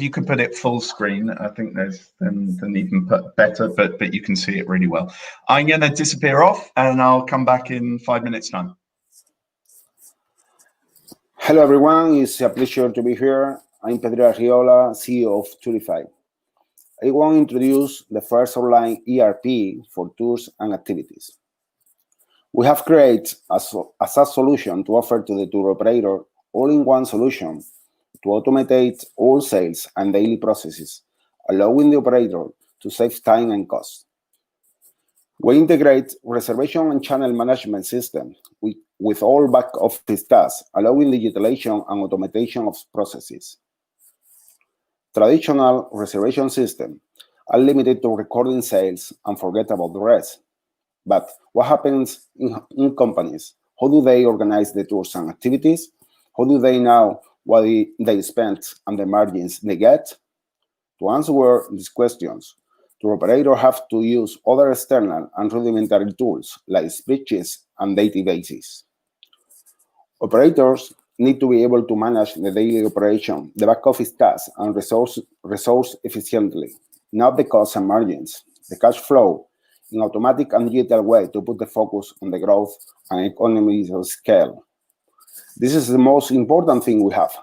you could put it full screen, I think there's then even better, but you can see it really well. I'm going to disappear off and I'll come back in 5 minutes time.
Hello, everyone. It's a pleasure to be here. I'm Pedro Arriola, CEO of Turify. I want to introduce the first online ERP for tours and activities. We have created a SaaS solution to offer to the tour operator all-in-one solution to automate all sales and daily processes, allowing the operator to save time and cost. We integrate reservation and channel management system with all back-office tasks, allowing digitalization and automation of processes. Traditional reservation system are limited to recording sales and forget about the rest. But what happens in companies? How do they organize the tours and activities? How do they know what they spend and the margins they get? To answer these questions, the operator have to use other external and rudimentary tools like spreadsheets and databases. Operators need to be able to manage the daily operation, the back office tasks, and resource efficiently, not the costs and margins, the cash flow, in automatic and digital way to put the focus on the growth and economies of scale. This is the most important thing we have.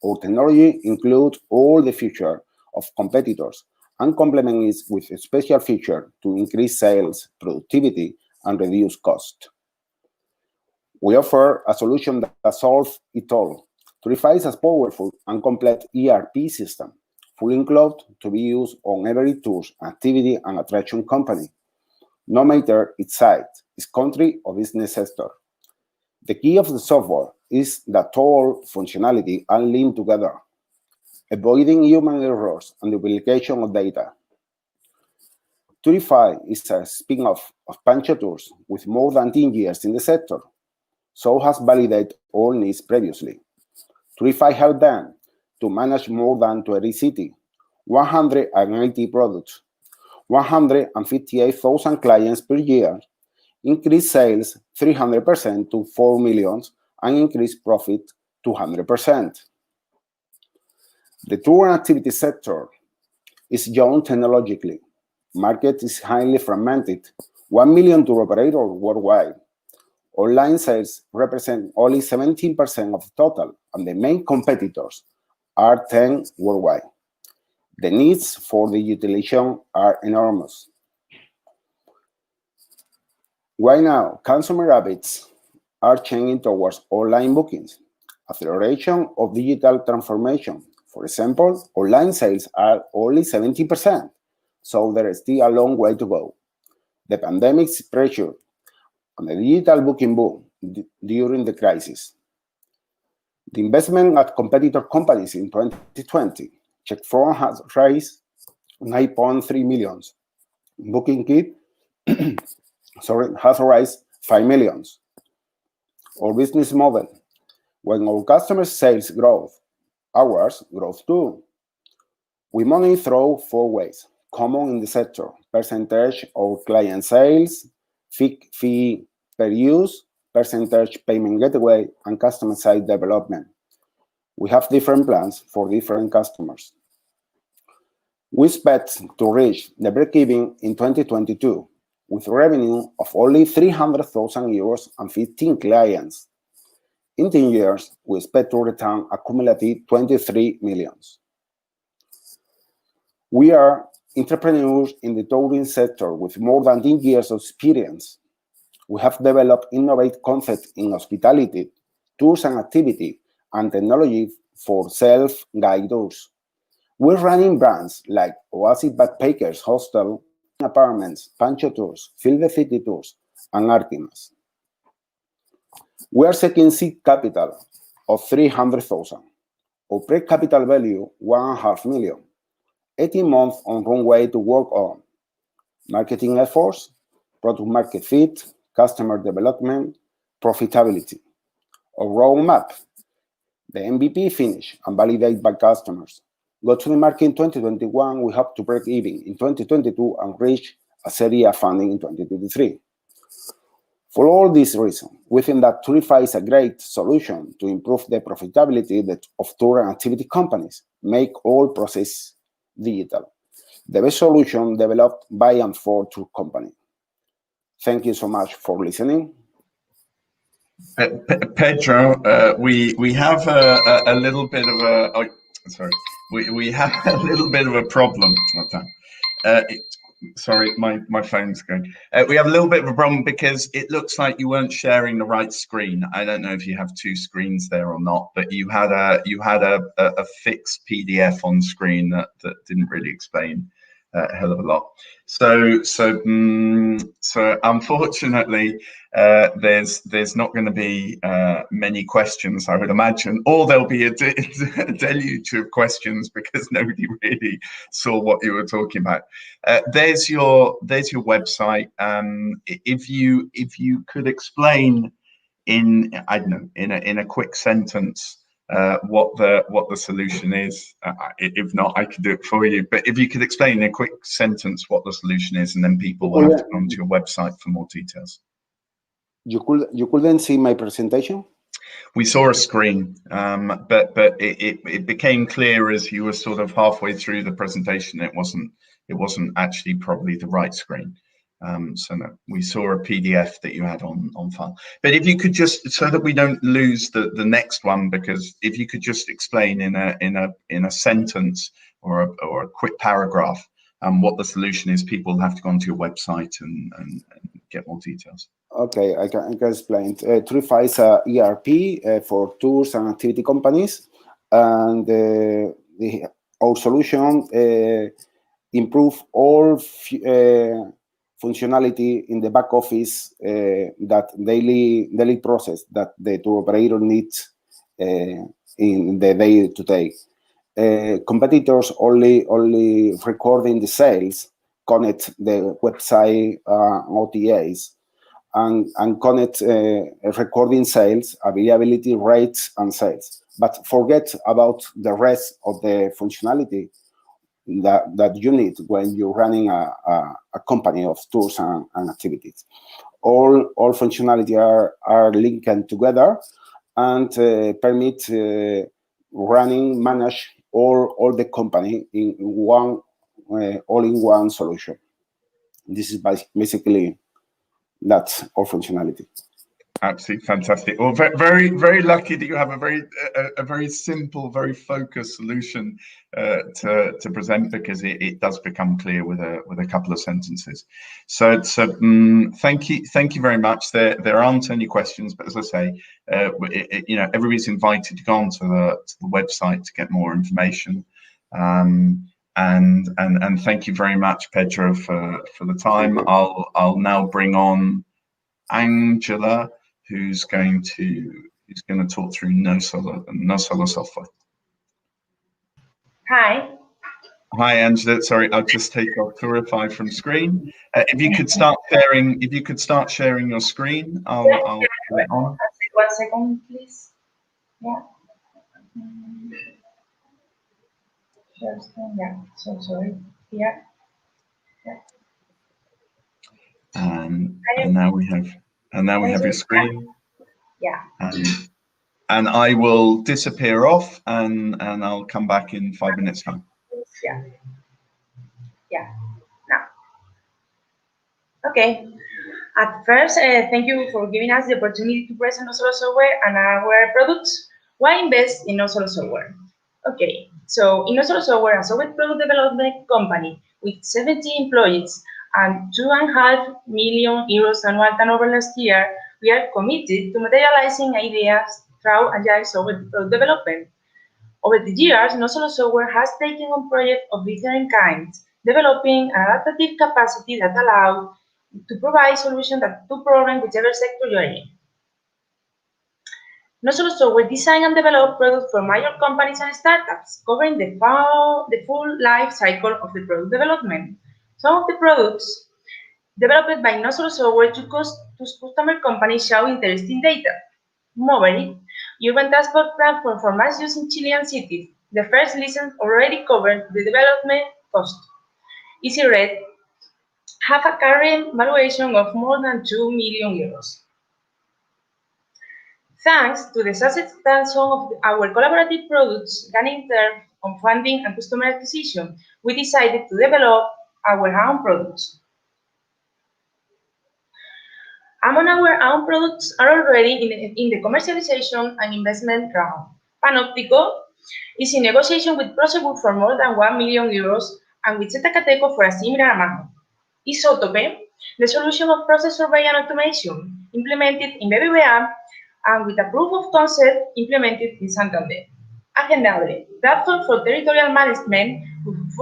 Our technology includes all the features of competitors and complements it with a special feature to increase sales, productivity, and reduce cost. We offer a solution that solves it all. Turify is a powerful and complete ERP system, fully enclosed to be used on every tour, activity, and attraction company, no matter its site, its country, or business sector. The key of the software is that all functionality are linked together, avoiding human errors and duplication of data. Turify is a spin-off of Pancho Tours with more than 10 years in the sector, so has validated all needs previously. Turify helped them to manage more than 20 cities, 180 products, 158,000 clients per year, increase sales 300% to 4 million, and increase profit 200%. The tour and activity sector is young technologically. Market is highly fragmented, 1 million tour operators worldwide. Online sales represent only 17% of the total, and the main competitors are 10 worldwide. The needs for the utilization are enormous. Right now, consumer habits are changing towards online bookings, acceleration of digital transformation. For example, online sales are only 70%, so there is still a long way to go. The pandemic's pressure and the digital booking boom during the crisis. The investment at competitor companies in 2020, Checkfront has raised 9.3 million. Booking Kit has raised 5 million. Our business model: when our customers' sales growth, ours growth too. We money through 4 ways, common in the sector: percentage of client sales, fee per use, percentage payment gateway, and customer side development. We have different plans for different customers. We expect to reach the break-even in 2022 with revenue of only 300,000 euros and 15 clients. In 10 years, we expect to return a cumulative 23 million. We are entrepreneurs in the tourism sector with more than 10 years of experience. We have developed innovative concepts in hospitality, tours and activity, and technology for self-guided tours. We're running brands like Oasis Backpackers Hostel, Apartments, Pancho Tours, Field the City Tours, and Artemis. We are seeking seed capital of 300,000, or pre-capital value 1.5 million, 18 months on runway to work on marketing efforts, product market fit, customer development, profitability. Our roadmap: the MVP finish and validate by customers. Go to the market in 2021, we hope to break even in 2022 and reach a Series A funding in 2023. For all these reasons, we think that Tourify is a great solution to improve the profitability of tour and activity companies, make all process digital. The best solution developed by and for tour company. Thank you so much for listening.
Pedro, we have a little bit of a, oh, sorry, we have a little bit of a problem. Sorry, my phone's going. We have a little bit of a problem because it looks like you weren't sharing the right screen. I don't know if you have 2 screens there or not, but you had a fixed PDF on screen that didn't really explain a hell of a lot. So unfortunately, there's not going to be many questions, I would imagine, or there'll be a deluge of questions because nobody really saw what you were talking about. There's your website. If you could explain in, I don't know, in a quick sentence what the solution is. If not, I could do it for you. But if you could explain in a quick sentence what the solution is, and then people will have to come to your website for more details.
You couldn't see my presentation?
We saw a screen, but it became clear as you were sort of halfway through the presentation. It wasn't actually probably the right screen. So no, we saw a PDF that you had on file. But if you could just, so that we don't lose the next one, because if you could just explain in a sentence or a quick paragraph what the solution is, people have to go onto your website and get more details.
Okay, I can explain. Tourify is a ERP for tours and activity companies, and our solution improve all functionality in the back office, that daily process that the tour operator needs in the day-to-day. Competitors only recording the sales, connect the website OTAs, and connect recording sales, availability rates, and sales, but forget about the rest of the functionality that you need when you're running a company of tours and activities. All functionality are linked together and permit manage all the company in one all-in-one solution. This is basically that's our functionality.
Absolutely fantastic. Well, very, very lucky that you have a very simple, very focused solution to present, because it does become clear with a couple of sentences. So thank you very much. There aren't any questions, but as I say, everybody's invited to go onto the website to get more information. And thank you very much, Pedro, for the time. I'll now bring on Angela, who's going to talk through no solar software.
Hi.
Hi, Angela. Sorry, I'll just take off Purify from screen. If you could start sharing your screen, I'll put it on.
1 second, please. Yeah. Just, yeah. So sorry. Yeah. Yeah.
And now we have your screen.
Yeah.
And I will disappear off, and I'll come back in 5 minutes time.
Yeah. Yeah. Now. Okay. At first, thank you for giving us the opportunity to present no-solo software and our products. Why invest in no-solo software? Okay, so in no-solo software, a software product development company with 70 employees and 2.5 million euros annual turnover last year, we are committed to materializing ideas through agile software product development. Over the years, no-solo software has taken on projects of different kinds, developing an adaptive capacity that allows to provide solutions to problems whichever sector you are in. No-solo software design and develop products for major companies and startups, covering the full life cycle of the product development. Some of the products developed by no-solo software to customer companies show interesting data. Mobility, urban transport platform for mass use in Chilean cities. The first listen already covered the development cost. EasyRed have a current valuation of more than 2 million euros. Thanks to the success that some of our collaborative products gain in terms of funding and customer acquisition, we decided to develop our own products. Among our own products are already in the commercialization and investment round. Panoptico is in negotiation with Prosegur for more than 1 million euros and with Zetacateco for a similar amount. Isotope, the solution of process survey and automation, implemented in BBVA and with a proof of concept implemented in Santander. Agendable, platform for territorial management, whose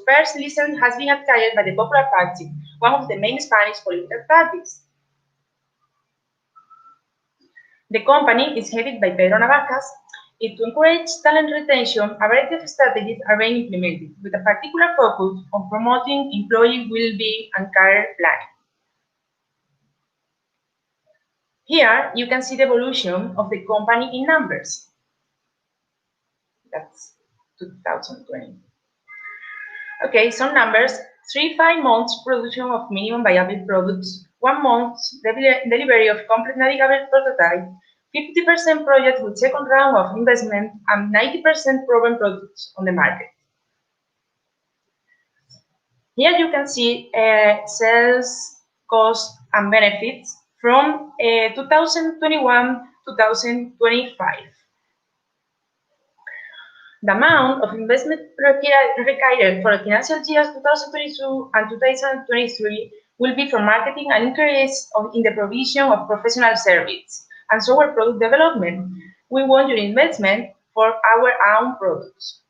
first license has been acquired by the Popular Party, one of the main Spanish political parties. The company is headed by Pedro Navajas. To encourage talent retention, a variety of strategies are being implemented, with a particular focus on promoting employee well-being and career planning. Here, you can see the evolution of the company in numbers. That's 2020. Okay, some numbers. 5 months production of minimum viable products, 1 month delivery of complete navigable prototype, 50% project with second round of investment, and 90% proven products on the market. Here you can see sales, cost, and benefits from 2021-2025. The amount of investment required for the financial years 2022 and 2023 will be for marketing and increase in the provision of professional service and software product development. We want your investment for our own products.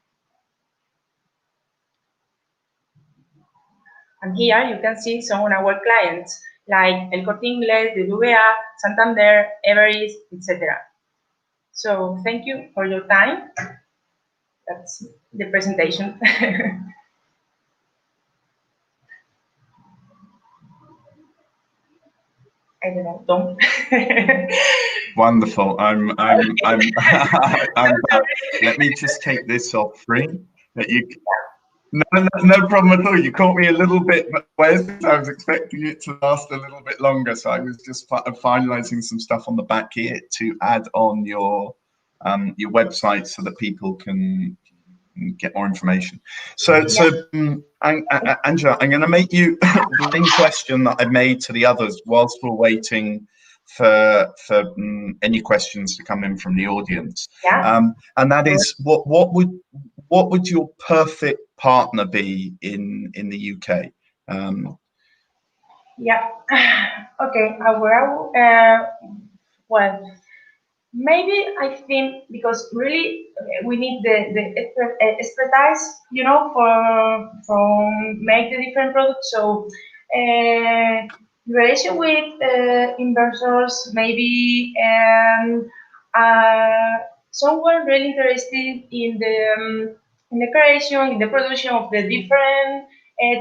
And here you can see some of our clients like El Corte Inglés, BBVA, Santander, Everest, etc. So thank you for your time. That's the presentation. I don't know, Tom.
Wonderful. Let me just take this off screen. No problem at all. You caught me a little bit, but I was expecting it to last a little bit longer, so I was just finalizing some stuff on the back here to add on your website so that people can get more information. So Angela, I'm going to make you the same question that I made to the others whilst we're waiting for any questions to come in from the audience.
Yeah.
And that is, what would your perfect partner be in the UK?
Yeah. Okay. Well, maybe I think because really we need the expertise, for make the different products. So relation with investors, maybe someone really interested in the creation, in the production of the different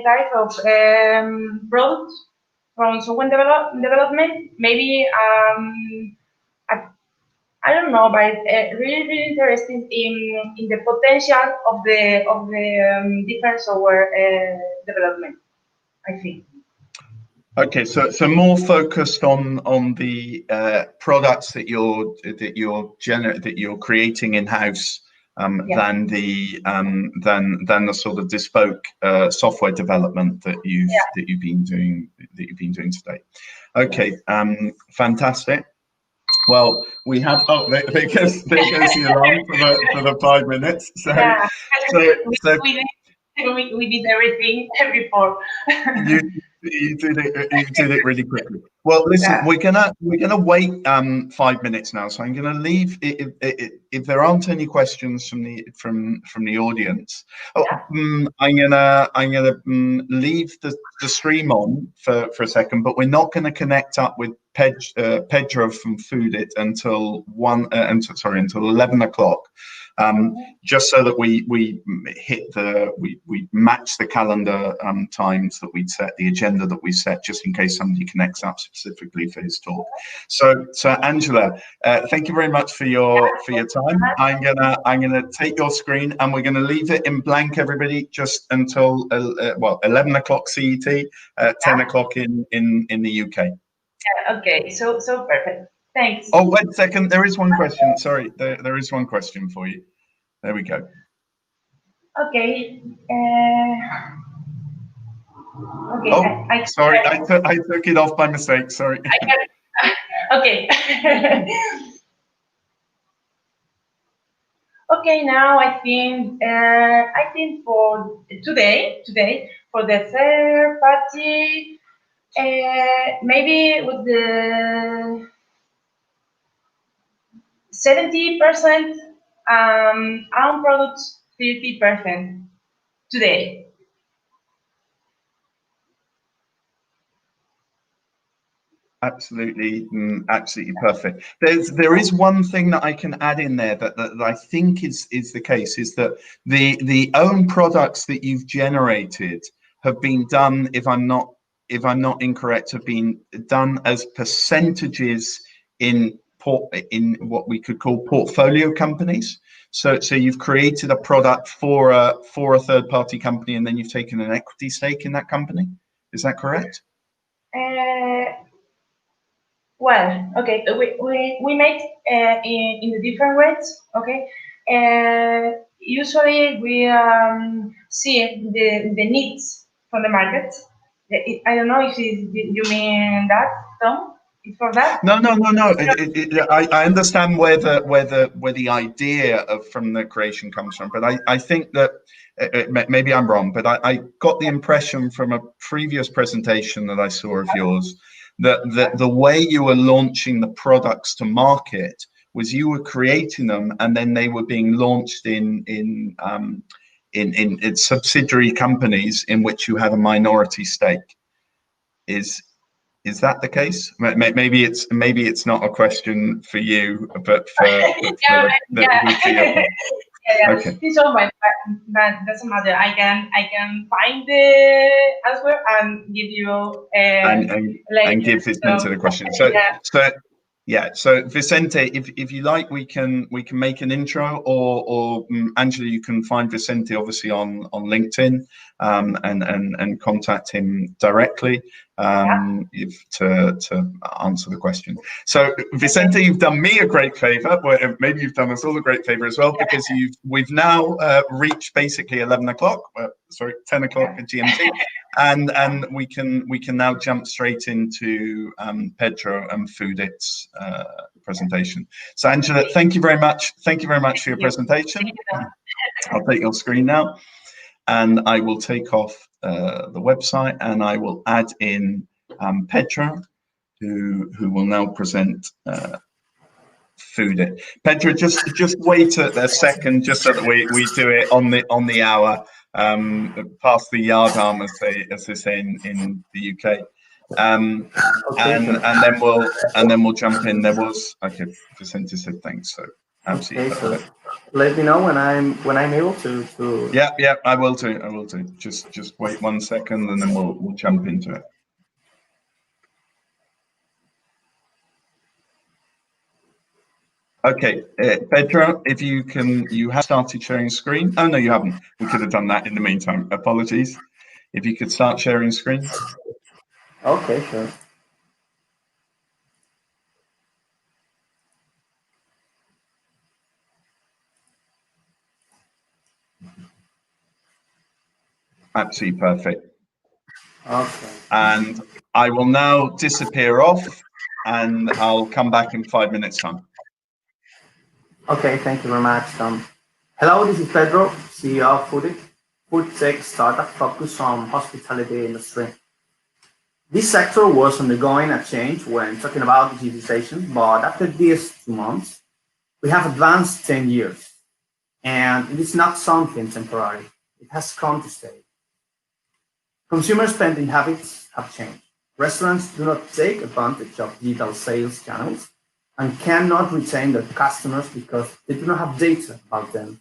type of products from software development. Maybe I don't know, but really interested in the potential of the different software development, I think.
Okay, so more focused on the products that you're creating in house than the sort of bespoke software development that you've been doing today. Okay, fantastic. Well, we have there goes the alarm for the 5 minutes. So,
yeah,
so
we did everything before.
You did it really quickly. Well, listen, we're gonna wait 5 minutes now, so I'm gonna leave if there aren't any questions from the audience. I'm gonna leave the stream on for a second, but we're not going to connect up with Pedro from Foodit until 11 o'clock. Just so that we match the calendar times that we'd set, the agenda that we set, just in case somebody connects up specifically for his talk. So Angela, thank you very much for your time. I'm gonna take your screen and we're gonna leave it in blank, everybody, just until 11 o'clock CET, 10 o'clock in the UK.
Yeah, okay, so perfect. Thanks.
Oh, wait a second. There is one question. Sorry, there is one question for you. There we go.
Okay. Okay.
Oh, sorry. I took it off by mistake. Sorry.
Okay. Okay. Now I think for today for the third party, maybe with the 70% own products, 30% today.
Absolutely perfect. There is one thing that I can add in there that I think is the case, is that the own products that you've generated have been done, if I'm not incorrect, have been done as percentages in what we could call portfolio companies. So you've created a product for a third party company, and then you've taken an equity stake in that company. Is that correct?
Well, okay, we make in the different ways. Okay, usually we see the needs from the market. I don't know if you mean that, Tom. It's for that?
No. I understand where the idea from the creation comes from, but I think that maybe I'm wrong, but I got the impression from a previous presentation that I saw of yours that the way you were launching the products to market was you were creating them and then they were being launched in subsidiary companies in which you had a minority stake. Is that the case? Maybe it's not a question for you, but for
Yeah.
Okay.
So that doesn't matter. I can find the answer and give you
and give this into the question. So Vicente, if you like, we can make an intro, or Angela, you can find Vicente obviously on LinkedIn and contact him directly to answer the question. So Vicente, you've done me a great favor. Well, maybe you've done us all a great favor as well, because we've now reached basically 11 o'clock. 10 o'clock at GMT, and we can now jump straight into Pedro and Foodit's presentation. So Angela, thank you very much. Thank you very much for your presentation. I'll take your screen now, and I will take off the website, and I will add in Pedro, who will now present Foodit. Pedro, just wait a second, just so that we do it on the hour, past the yard arm, as they say in the UK. and then we'll jump in. There was Vicente said thanks, so absolutely perfect.
So let me know when I'm able to.
Yeah, I will do. Just wait 1 second, and then we'll jump into it. Okay, Pedro, if you have started sharing screen. Oh no, you haven't. We could have done that in the meantime. Apologies. If you could start sharing screen.
Okay, sure.
Absolutely perfect.
Okay.
And I will now disappear off, and I'll come back in 5 minutes' time.
Okay, thank you very much, Tom. Hello, this is Pedro, CEO of food tech startup focused on hospitality industry. This sector was undergoing a change when talking about digitization, but after these 2 months, we have advanced 10 years, and it is not something temporary. It has come to stay. Consumer spending habits have changed. Restaurants do not take advantage of digital sales channels and cannot retain their customers because they do not have data about them.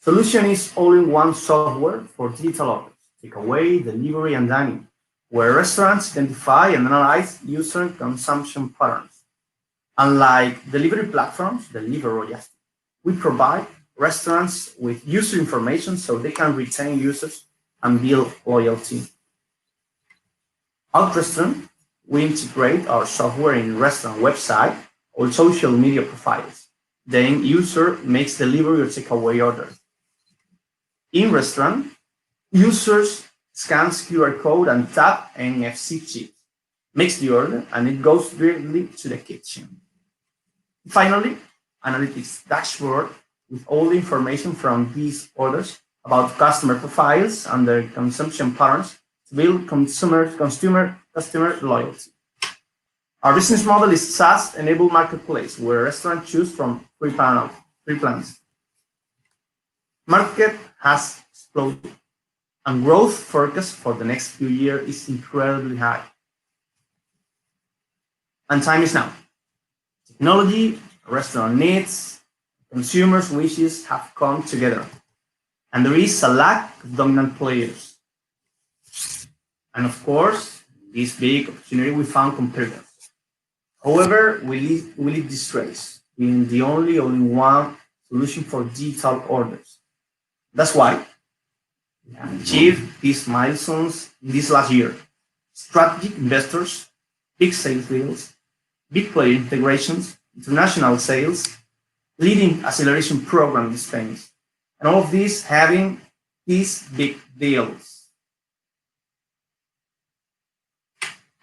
Solution is all-in-one software for digital orders, takeaway, delivery, and dining, where restaurants identify and analyze user consumption patterns. Unlike delivery platforms, Deliveroo, we provide restaurants with user information so they can retain users and build loyalty. At restaurant, we integrate our software in restaurant website or social media profiles. Then user makes delivery or takeaway order. In restaurant, users scans QR code and tap NFC chip, makes the order, and it goes directly to the kitchen. Finally, analytics dashboard with all the information from these orders about customer profiles and their consumption patterns to build customer loyalty. Our business model is SaaS-enabled marketplace where restaurants choose from free plans. Market has exploded, and growth forecast for the next few years is incredibly high. And time is now. Technology, restaurant needs, consumers' wishes have come together, and there is a lack of dominant players. And of course, this big opportunity we found competitors. However, we lead this race, being the only all-in-one solution for digital orders. That's why we have achieved these milestones in this last year. Strategic investors, big sales deals, big player integrations, international sales, leading acceleration program in Spain, and all of these having these big deals.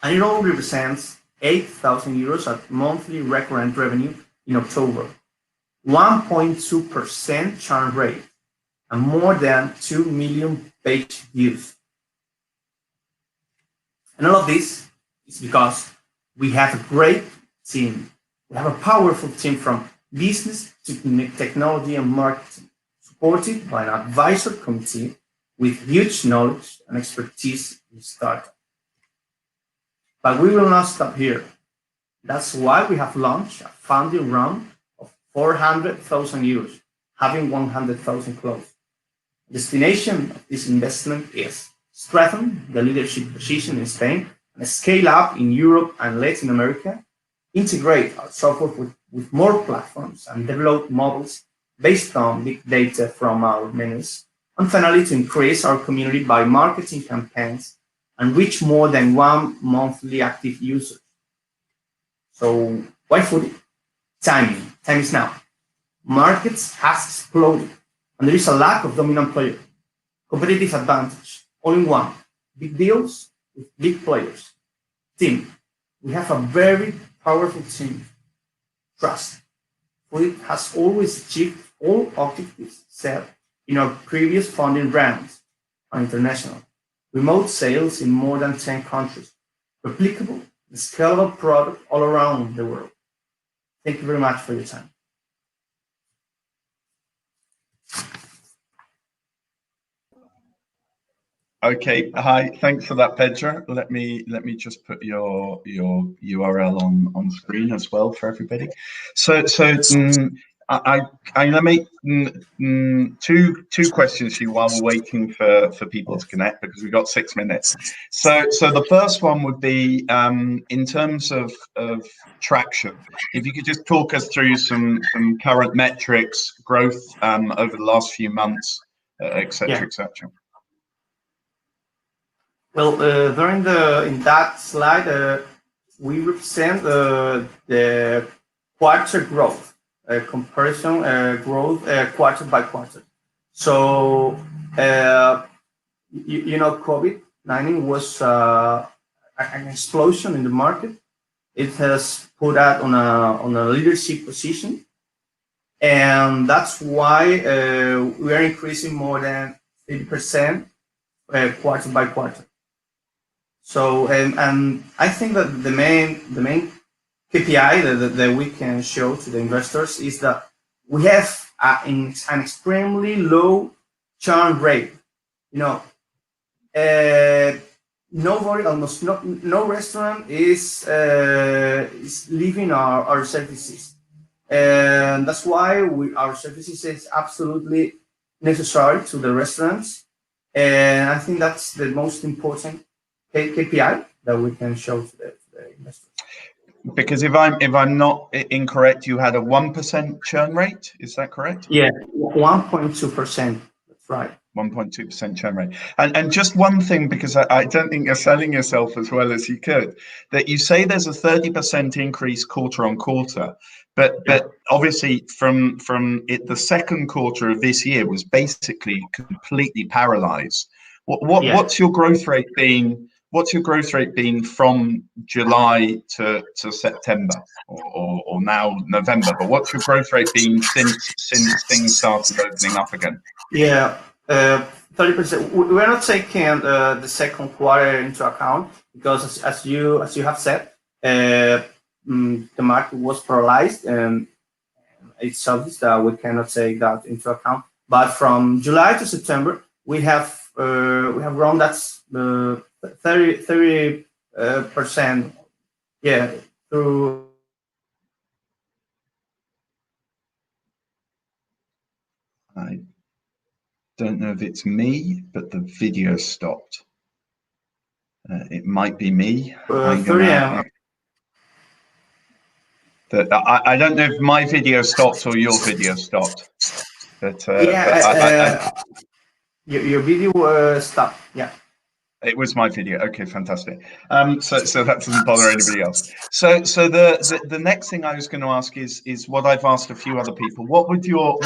And it all represents 8,000 euros at monthly recurrent revenue in October, 1.2% churn rate, and more than 2 million page views. And all of this is because we have a great team. We have a powerful team from business to technology and marketing, supported by an advisory committee with huge knowledge and expertise in startup. But we will not stop here. That's why we have launched a funding round of 400,000 euros, having 100,000 closed. The destination of this investment is strengthen the leadership position in Spain and scale up in Europe and Latin America, integrate our software with more platforms and develop models based on big data from our menus, and finally to increase our community by marketing campaigns and reach more than 1 monthly active users. So why foodie? Time is now. Markets has exploded, and there is a lack of dominant player. Competitive advantage, all in one. Big deals with big players. Team, we have a very powerful team. Trust. Foodie has always achieved all objectives set in our previous funding rounds and international. Remote sales in more than 10 countries. Replicable and scalable product all around the world. Thank you very much for your time.
Okay, hi. Thanks for that, Pedro. Let me just put your URL on screen as well for everybody. I'm gonna make two questions to you while we're waiting for people to connect, because we've got 6 minutes. So the first one would be in terms of traction. If you could just talk us through some current metrics, growth over the last few months, etc., etc.
Well, in that slide, we represent the quarter growth, comparison growth quarter by quarter. So, you know, COVID-19 was an explosion in the market. It has put us on a leadership position, and that's why we are increasing more than 80% quarter by quarter. So, and I think that the main KPI that we can show to the investors is that we have an extremely low churn rate. You know, almost no restaurant is leaving our services, and that's why our services is absolutely necessary to the restaurants, and I think that's the most important KPI that we can show to the investors.
Because if I'm not incorrect, you had a 1% churn rate. Is that correct?
Yeah, 1.2%. That's right.
1.2% churn rate. And just one thing, because I don't think you're selling yourself as well as you could, that you say there's a 30% increase quarter on quarter, but obviously from the second quarter of this year was basically completely paralyzed. What's your growth rate been? What's your growth rate been from July to September or now November? But what's your growth rate been since things started opening up again?
Yeah, 30%. We're not taking the second quarter into account because, as you have said, the market was paralyzed, and it's obvious that we cannot take that into account. But from July to September, we have grown. That's 30%. Yeah, through.
I don't know if it's me, but the video stopped. It might be me. I don't know if my video stopped or your video stopped. But
your video stopped. Yeah.
It was my video. Okay, fantastic. So that doesn't bother anybody else. So the next thing I was going to ask is what I've asked a few other people. What would your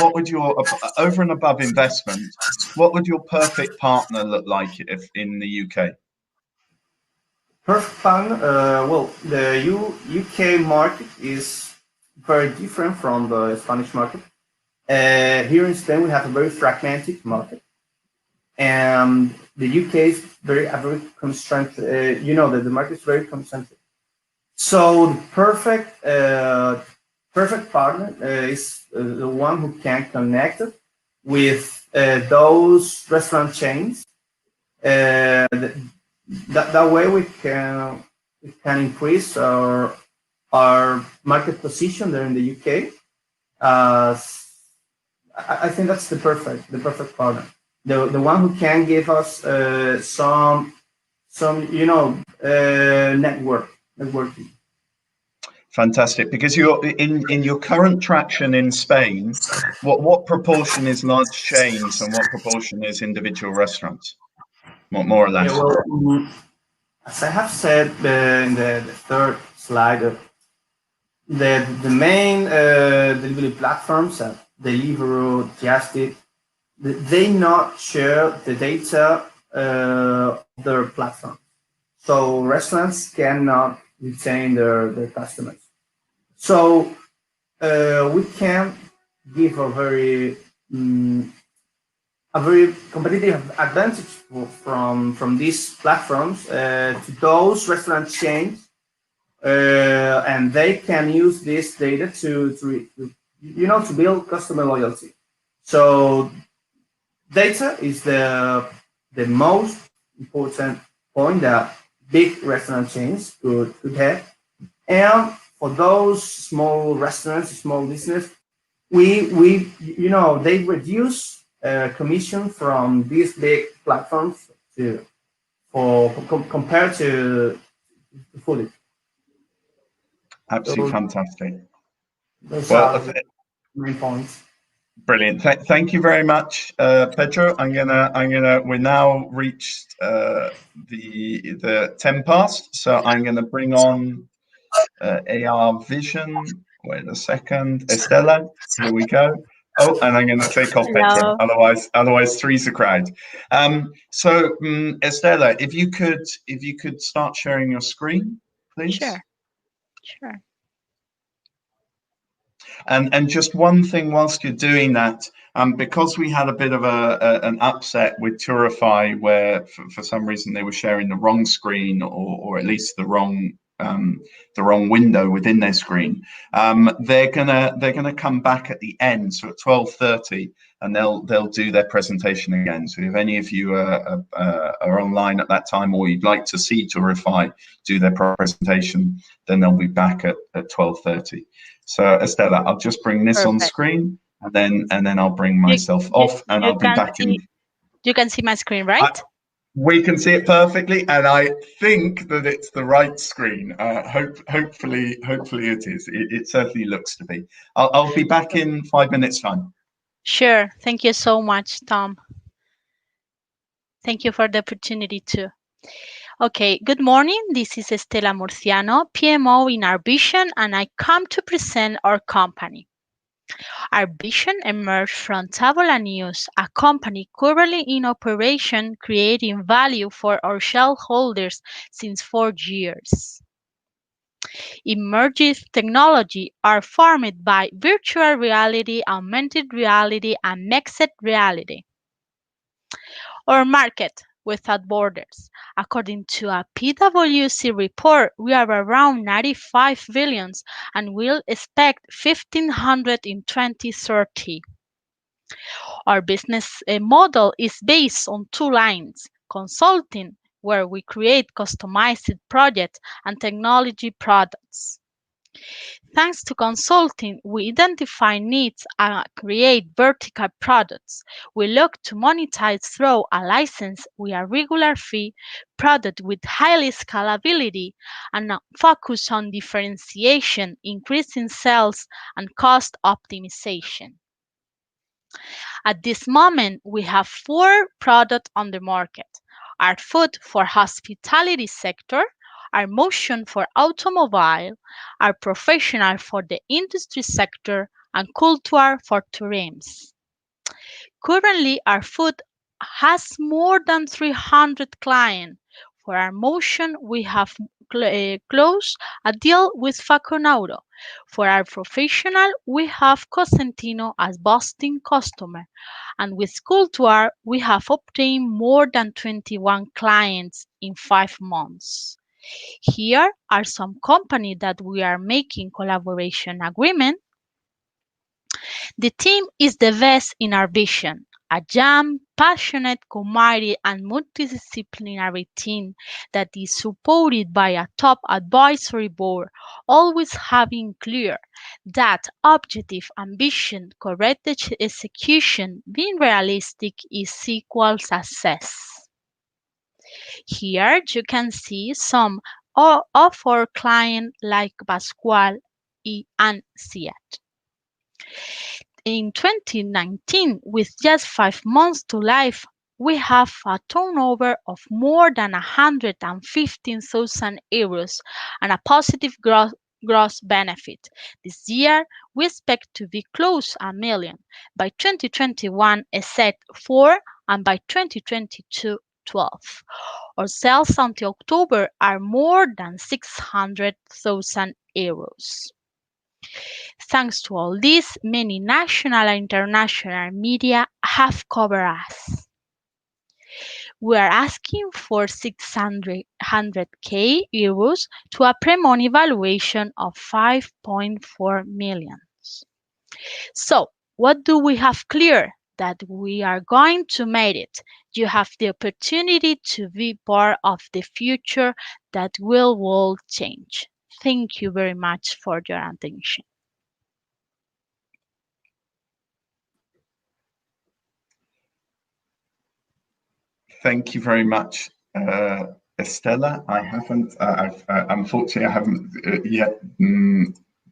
over and above investment, what would your perfect partner look like if in the UK?
Perfect partner. Well, the UK market is very different from the Spanish market. Here in Spain, we have a very fragmented market, and the UK is very concentrated. You know that the market is very concentrated. So the perfect partner is the one who can connect with those restaurant chains. That way we can increase our market position there in the UK. I think that's the perfect partner. The one who can give us some networking.
Fantastic, because you're in your current traction in Spain. What proportion is large chains and what proportion is individual restaurants? More or less.
Yeah, well, as I have said in the third slide, the main delivery platforms, Deliveroo, Just Eat, they not share the data of their platform, so restaurants cannot retain their customers. So we can give a very competitive advantage from these platforms to those restaurant chains, and they can use this data to build customer loyalty. So data is the most important point that big restaurant chains could have. And for those small restaurants, small business, we you know, they reduce commission from these big platforms compared to food.
Absolutely
So
fantastic.
those
Well,
are the main points.
brilliant. Thank you very much, Pedro. We're now reached the 10 past, so I'm gonna bring on AR Vision. Wait a second, Estela. Here we go. Oh, and I'm going to take off Pedro. Otherwise, three's a crowd. Estela, if you could start sharing your screen, please.
Sure.
And just one thing whilst you're doing that, because we had a bit of an upset with Turify, where for some reason they were sharing the wrong screen, or at least the wrong window within their screen. They're gonna come back at the end, so at 12:30, and they'll do their presentation again. So if any of you are online at that time, or you'd like to see Turify do their presentation, then they'll be back at 12:30. So Estela, I'll just bring this on screen, and then I'll bring myself off, and I'll be back in.
You can see my screen, right?
We can see it perfectly, and I think that it's the right screen. Hopefully it is. It certainly looks to be. I'll be back in 5 minutes' time.
Sure. Thank you so much, Tom. Thank you for the opportunity too. Okay, good morning. This is Estela Murciano, PMO in Our Vision, and I come to present our company. Our Vision emerged from Tabula News, a company currently in operation creating value for our shareholders since 4 years. Emerging technology are formed by virtual reality, augmented reality, and mixed reality. Our market without borders. According to a PwC report, we are around 95 billion and will expect 1,500 in 2030. Our business model is based on 2 lines: consulting, where we create customized projects, and technology products. Thanks to consulting, we identify needs and create vertical products. We look to monetize through a license with a regular fee, product with highly scalability, and focus on differentiation, increasing sales, and cost optimization. At this moment, we have 4 products on the market: our food for hospitality sector, our motion for automobile, our professional for the industry sector, and culture for tourism. Currently, our food has more than 300 clients. For our motion, we have closed a deal with Faconauto. For our professional, we have Cosentino as Boston customer. And with culture, we have obtained more than 21 clients in 5 months. Here are some companies that we are making collaboration agreement. The team is the best in our vision, a young, passionate, committed, and multidisciplinary team that is supported by a top advisory board, always having clear that objective, ambition, correct execution, being realistic is equal success. Here you can see some of our clients like Pascual and Seat. In 2019, with just 5 months to life, we have a turnover of more than 115,000 euros and a positive gross benefit. This year, we expect to be close to 1 million. By 2021, a set 4, and by 2022, 12. Our sales until October are more than 600,000 euros. Thanks to all this, many national and international media have covered us. We are asking for 600k euros to a pre-money valuation of 5.4 million. So, what do we have clear? that we are going to make it. You have the opportunity to be part of the future that will change. Thank you very much for your attention.
Thank you very much, Estela. Unfortunately, I haven't yet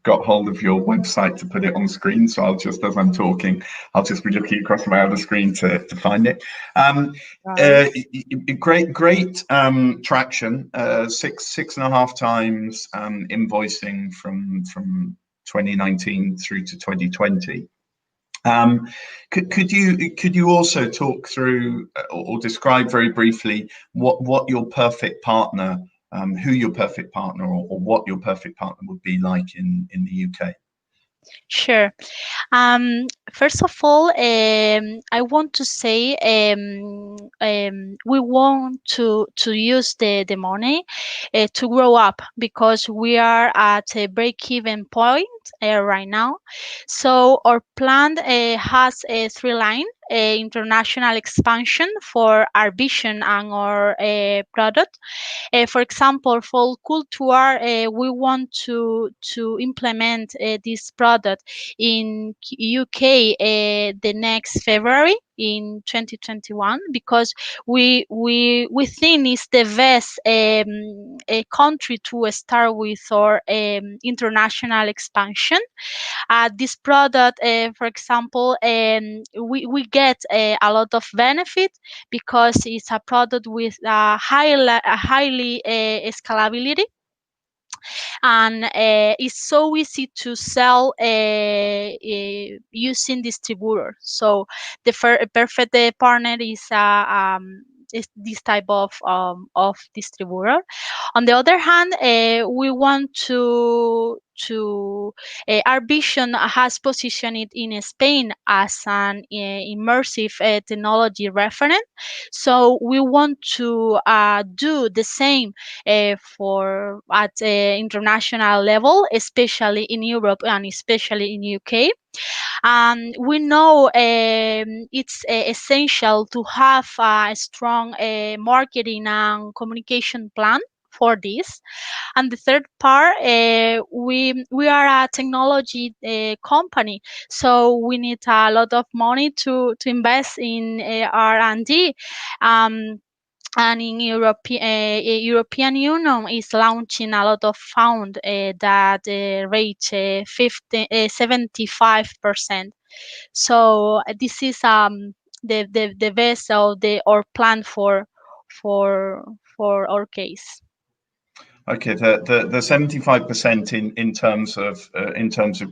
got hold of your website to put it on screen. So as I'm talking, I'll just be looking across my other screen to find it. Great traction, 6.5 times invoicing from 2019 through to 2020. Could you also talk through or describe very briefly what your perfect partner, who your perfect partner or what your perfect partner would be like in the UK?
Sure. First of all, I want to say we want to use the money to grow up, because we are at a break-even point right now. So our plan has 3 lines. International expansion for our vision and our product. For example, for culture, we want to implement this product in UK the next February in 2021, because we think it's the best country to start with our international expansion. This product, for example, we get a lot of benefit, because it's a product with highly scalability, and it's so easy to sell using distributor. So the perfect partner is this type of distributor. On the other hand, we want to our vision has positioned it in Spain as an immersive technology referent. So we want to do the same for at international level, especially in Europe and especially in UK. We know it's essential to have a strong marketing and communication plan for this. And the third part, we are a technology company, so we need a lot of money to invest in R&D. And in European Union is launching a lot of fund that reach 75%. So this is the best of our plan for our case.
Okay, the 75% in terms of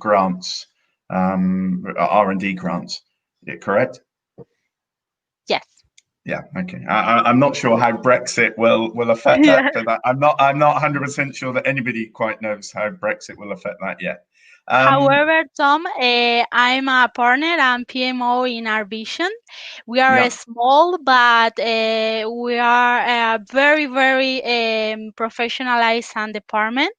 grants, R&D grants, correct?
Yes.
Yeah. Okay. I'm not sure how Brexit will affect that, but I'm not 100% sure that anybody quite knows how Brexit will affect that yet.
However, Tom, I'm a partner and PMO in our vision. We are small, but we are very, very professionalized and department.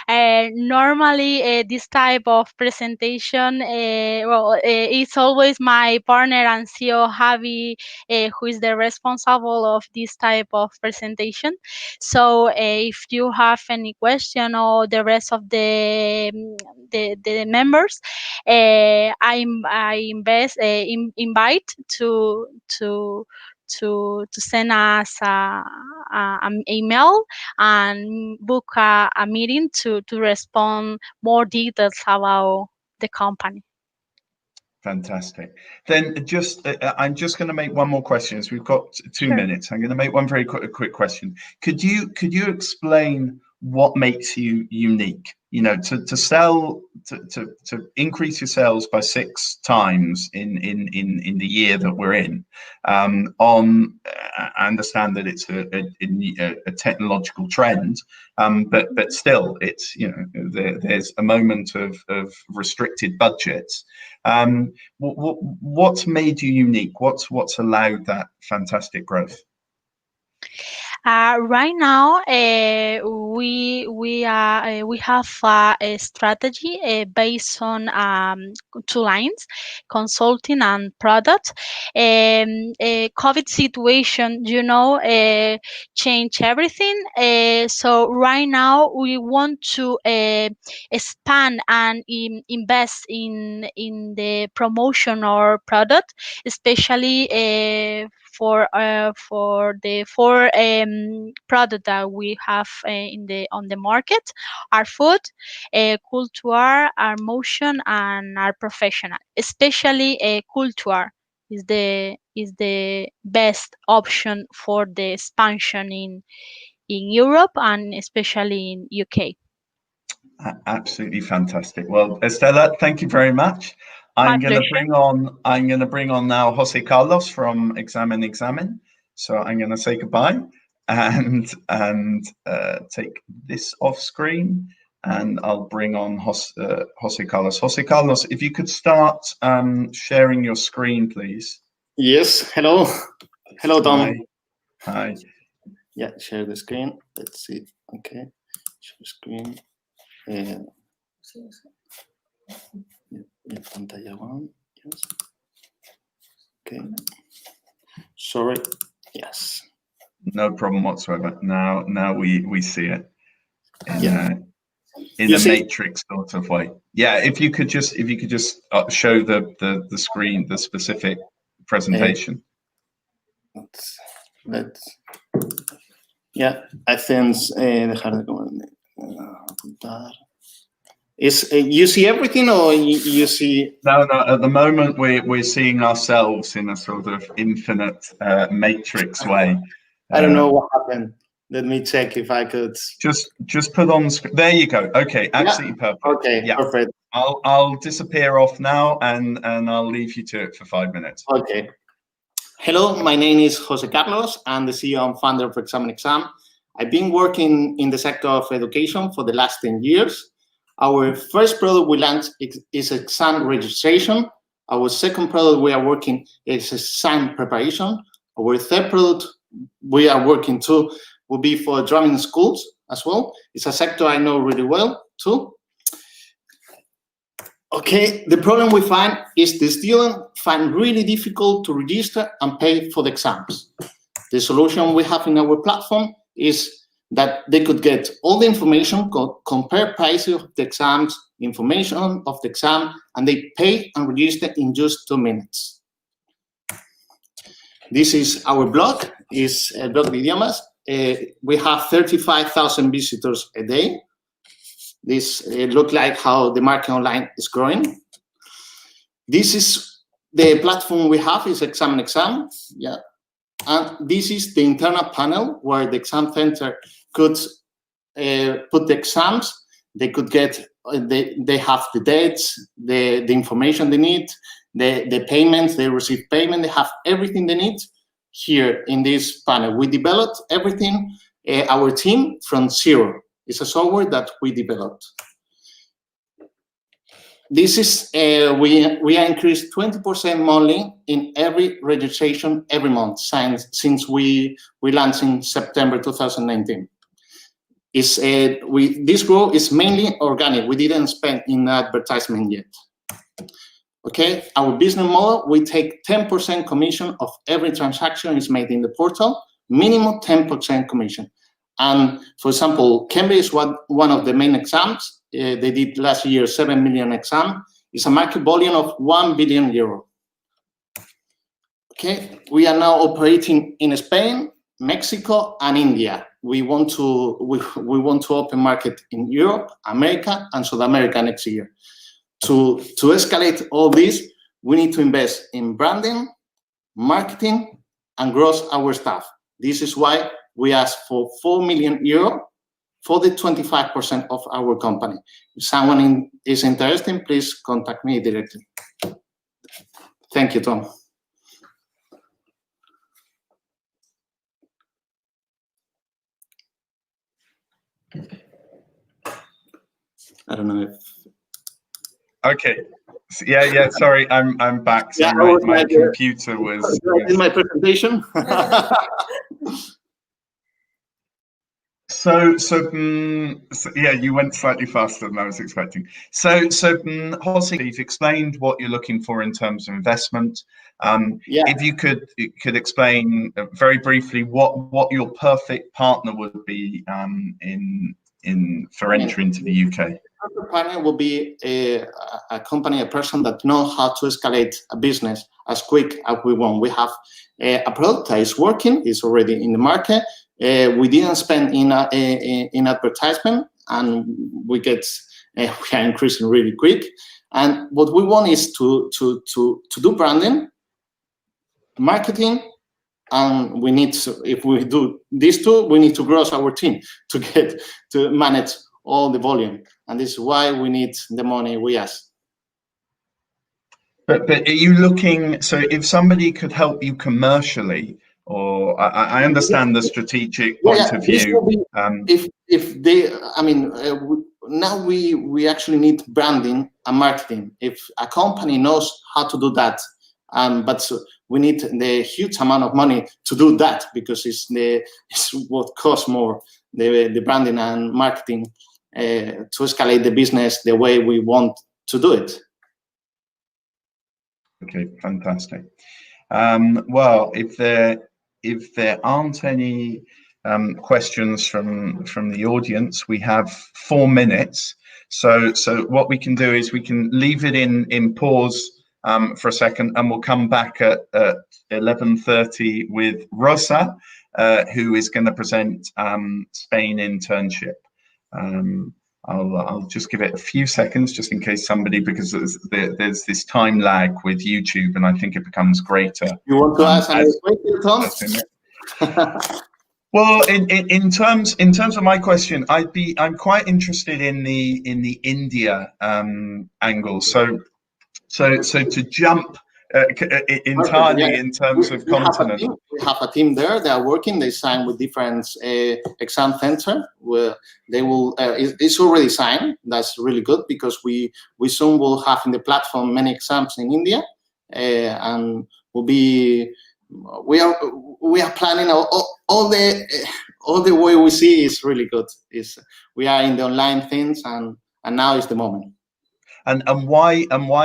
Normally, this type of presentation, it's always my partner and CEO, Javi, who is the responsible of this type of presentation. So if you have any question or the rest of the members, I invite to send us an email and book a meeting to respond more details about the company.
Fantastic. Then I'm just going to make one more question. So we've got 2 minutes. I'm going to make one very quick question. Could you explain what makes you unique? You know, to sell, to increase your sales by 6 times in the year that we're in. I understand that it's a technological trend, but still, it's, you know, there's a moment of restricted budgets. What's made you unique? What's allowed that fantastic growth?
Right now, we have a strategy based on two lines: consulting and product. COVID situation, change everything. So right now we want to expand and invest in the promotion or product, especially for the four product that we have on the market: our food, culture, our motion, and our professional. Especially culture is the best option for the expansion in Europe and especially in UK.
Absolutely fantastic. Well, Estela, thank you very much.
My
I'm going to
pleasure.
bring on now Jose Carlos from Examen. So I'm going to say goodbye and take this off screen, and I'll bring on Jose Carlos. Jose Carlos, if you could start sharing your screen, please.
Yes. Hello. Hello, Tom.
Hi.
Yeah, share the screen. Let's see. Okay. Share screen. Pantalla one. Yes. Okay. Sorry. Yes.
No problem whatsoever. Now we see it in
You
a
see?
matrix sort of way. Yeah. If you could just show the screen, the specific presentation.
Let's. Yeah, I think dejar de apuntar. You see everything, or you see?
No. At the moment, we're seeing ourselves in a sort of infinite matrix way.
I don't know what happened. Let me check if I could.
Just put on screen. There you go. Okay, absolutely perfect.
Okay,
yeah.
Perfect.
I'll disappear off now, and I'll leave you to it for 5 minutes.
Okay. Hello, my name is Jose Carlos. I'm the CEO and founder of Exam. I've been working in the sector of education for the last 10 years. Our first product we launched is exam registration. Our second product we are working is exam preparation. Our third product we are working to will be for driving schools as well. It's a sector I know really well too. Okay, the problem we find is the students find really difficult to register and pay for the exams. The solution we have in our platform is that they could get all the information, compare prices of the exams, information of the exam, and they pay and register in just 2 minutes. This is our blog, is a blog de idiomas. We have 35,000 visitors a day. This looks like how the market online is growing. This is the platform we have, is Exam. Yeah. And this is the internal panel where the exam center could put the exams. They could get, they have the dates, the information they need, the payments, they receive payment, they have everything they need here in this panel. We developed everything, our team, from zero. It's a software that we developed. This is, we increased 20% monthly in every registration every month since we launched in September 2019. This growth is mainly organic. We didn't spend in advertisement yet. Okay, our business model, we take 10% commission of every transaction is made in the portal, minimum 10% commission. And for example, Cambridge is one of the main exams. They did last year 7 million exam. It's a market volume of 1 billion euro. Okay, we are now operating in Spain, Mexico, and India. We want to open market in Europe, America, and South America next year. To escalate all this, we need to invest in branding, marketing, and grow our staff. This is why we asked for 4 million euro for the 25% of our company. If someone is interested, please contact me directly. Thank you, Tom. I don't know if.
Okay. Yeah. Sorry, I'm back. So
yeah,
my computer was.
In my presentation.
So yeah, you went slightly faster than I was expecting. So Jose, you've explained what you're looking for in terms of investment. If you could explain very briefly what your perfect partner would be for entry into the UK.
Perfect partner will be a company, a person that knows how to escalate a business as quick as we want. We have a product that is working, is already in the market. We didn't spend in advertisement, and we are increasing really quick. And what we want is to do branding, marketing, and we need to, if we do these two, we need to grow our team to manage all the volume, and this is why we need the money we ask.
But are you looking? So if somebody could help you commercially, or I understand the strategic point of view.
If they, I mean, now we actually need branding and marketing. If a company knows how to do that, but we need the huge amount of money to do that, because it's what costs more, the branding and marketing to escalate the business the way we want to do it.
Okay, fantastic. Well, if there aren't any questions from the audience, we have 4 minutes. So what we can do is we can leave it in pause for a second, and we'll come back at 11:30 with Rosa, who is going to present Spain internship. I'll just give it a few seconds just in case somebody, because there's this time lag with YouTube, and I think it becomes greater.
You want to ask any question, Tom?
Well, in terms of my question, I'm quite interested in the India angle. So to jump entirely in terms of continent.
We have a team there. They are working. They sign with different exam center. Where they will. It's already signed. That's really good, because we soon will have in the platform many exams in India, and will be. We are planning all the way we see is really good. We are in the online things, and now is the moment.
And why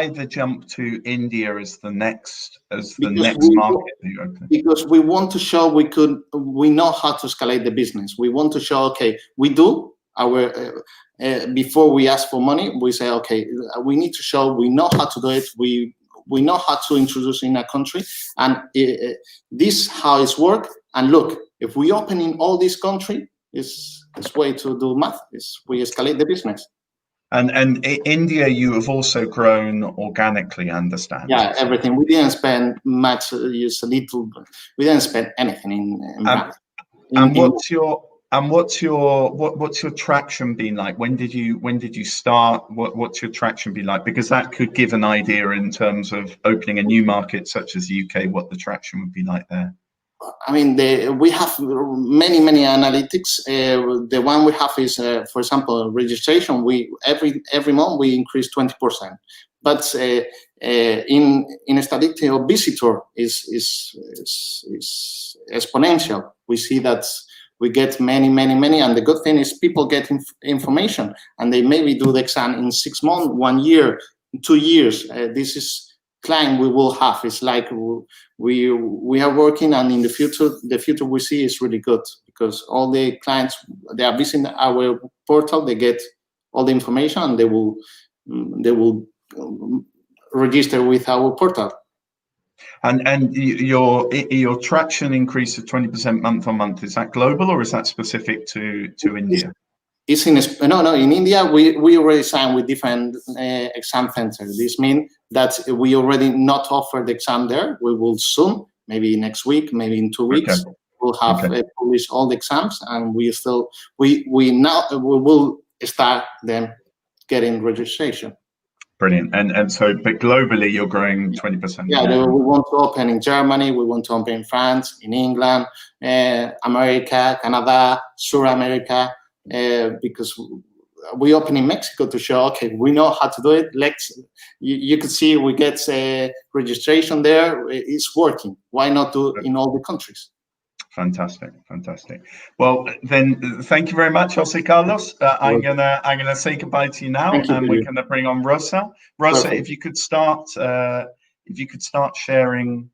the jump to India as the next market that you open?
Because we want to show we know how to escalate the business. We want to show, okay, we do our before we ask for money, we say, okay, we need to show we know how to do it. We know how to introduce in a country, and this how it's work. And look, if we open in all this country, it's way to do math. We escalate the business.
And India, you have also grown organically, I understand.
Yeah, everything. We didn't spend much, just a little. We didn't spend anything in
what's your traction been like? When did you start? What's your traction been like? Because that could give an idea in terms of opening a new market such as the UK, what the traction would be like there.
I mean, we have many analytics. The one we have is, for example, registration. We every month we increase 20%, but in statistics of visitor is exponential. We see that we get many, and the good thing is people get information, and they maybe do the exam in 6 months, 1 year, 2 years. This is client we will have. It's like we are working, and in the future we see is really good, because all the clients, they are visiting our portal, they get all the information, and they will register with our portal.
And your traction increase of 20% month on month, is that global or is that specific to India?
It's in India. We already signed with different exam centers. This means that we already not offer the exam there. We will soon, maybe next week, maybe in 2 weeks, we'll have published all the exams, and we will start them getting registration.
Brilliant. And so, but globally, you're growing 20%.
Yeah, we want to open in Germany. We want to open in France, in England, America, Canada, South America. Because we open in Mexico to show, okay, we know how to do it. You could see we get registration there. It's working. Why not do it in all the countries?
Fantastic, fantastic. Well, then, thank you very much, Jose Carlos. I'm gonna say goodbye to you now, and we're gonna bring on Rosa. Rosa,
Perfect.
if you could start sharing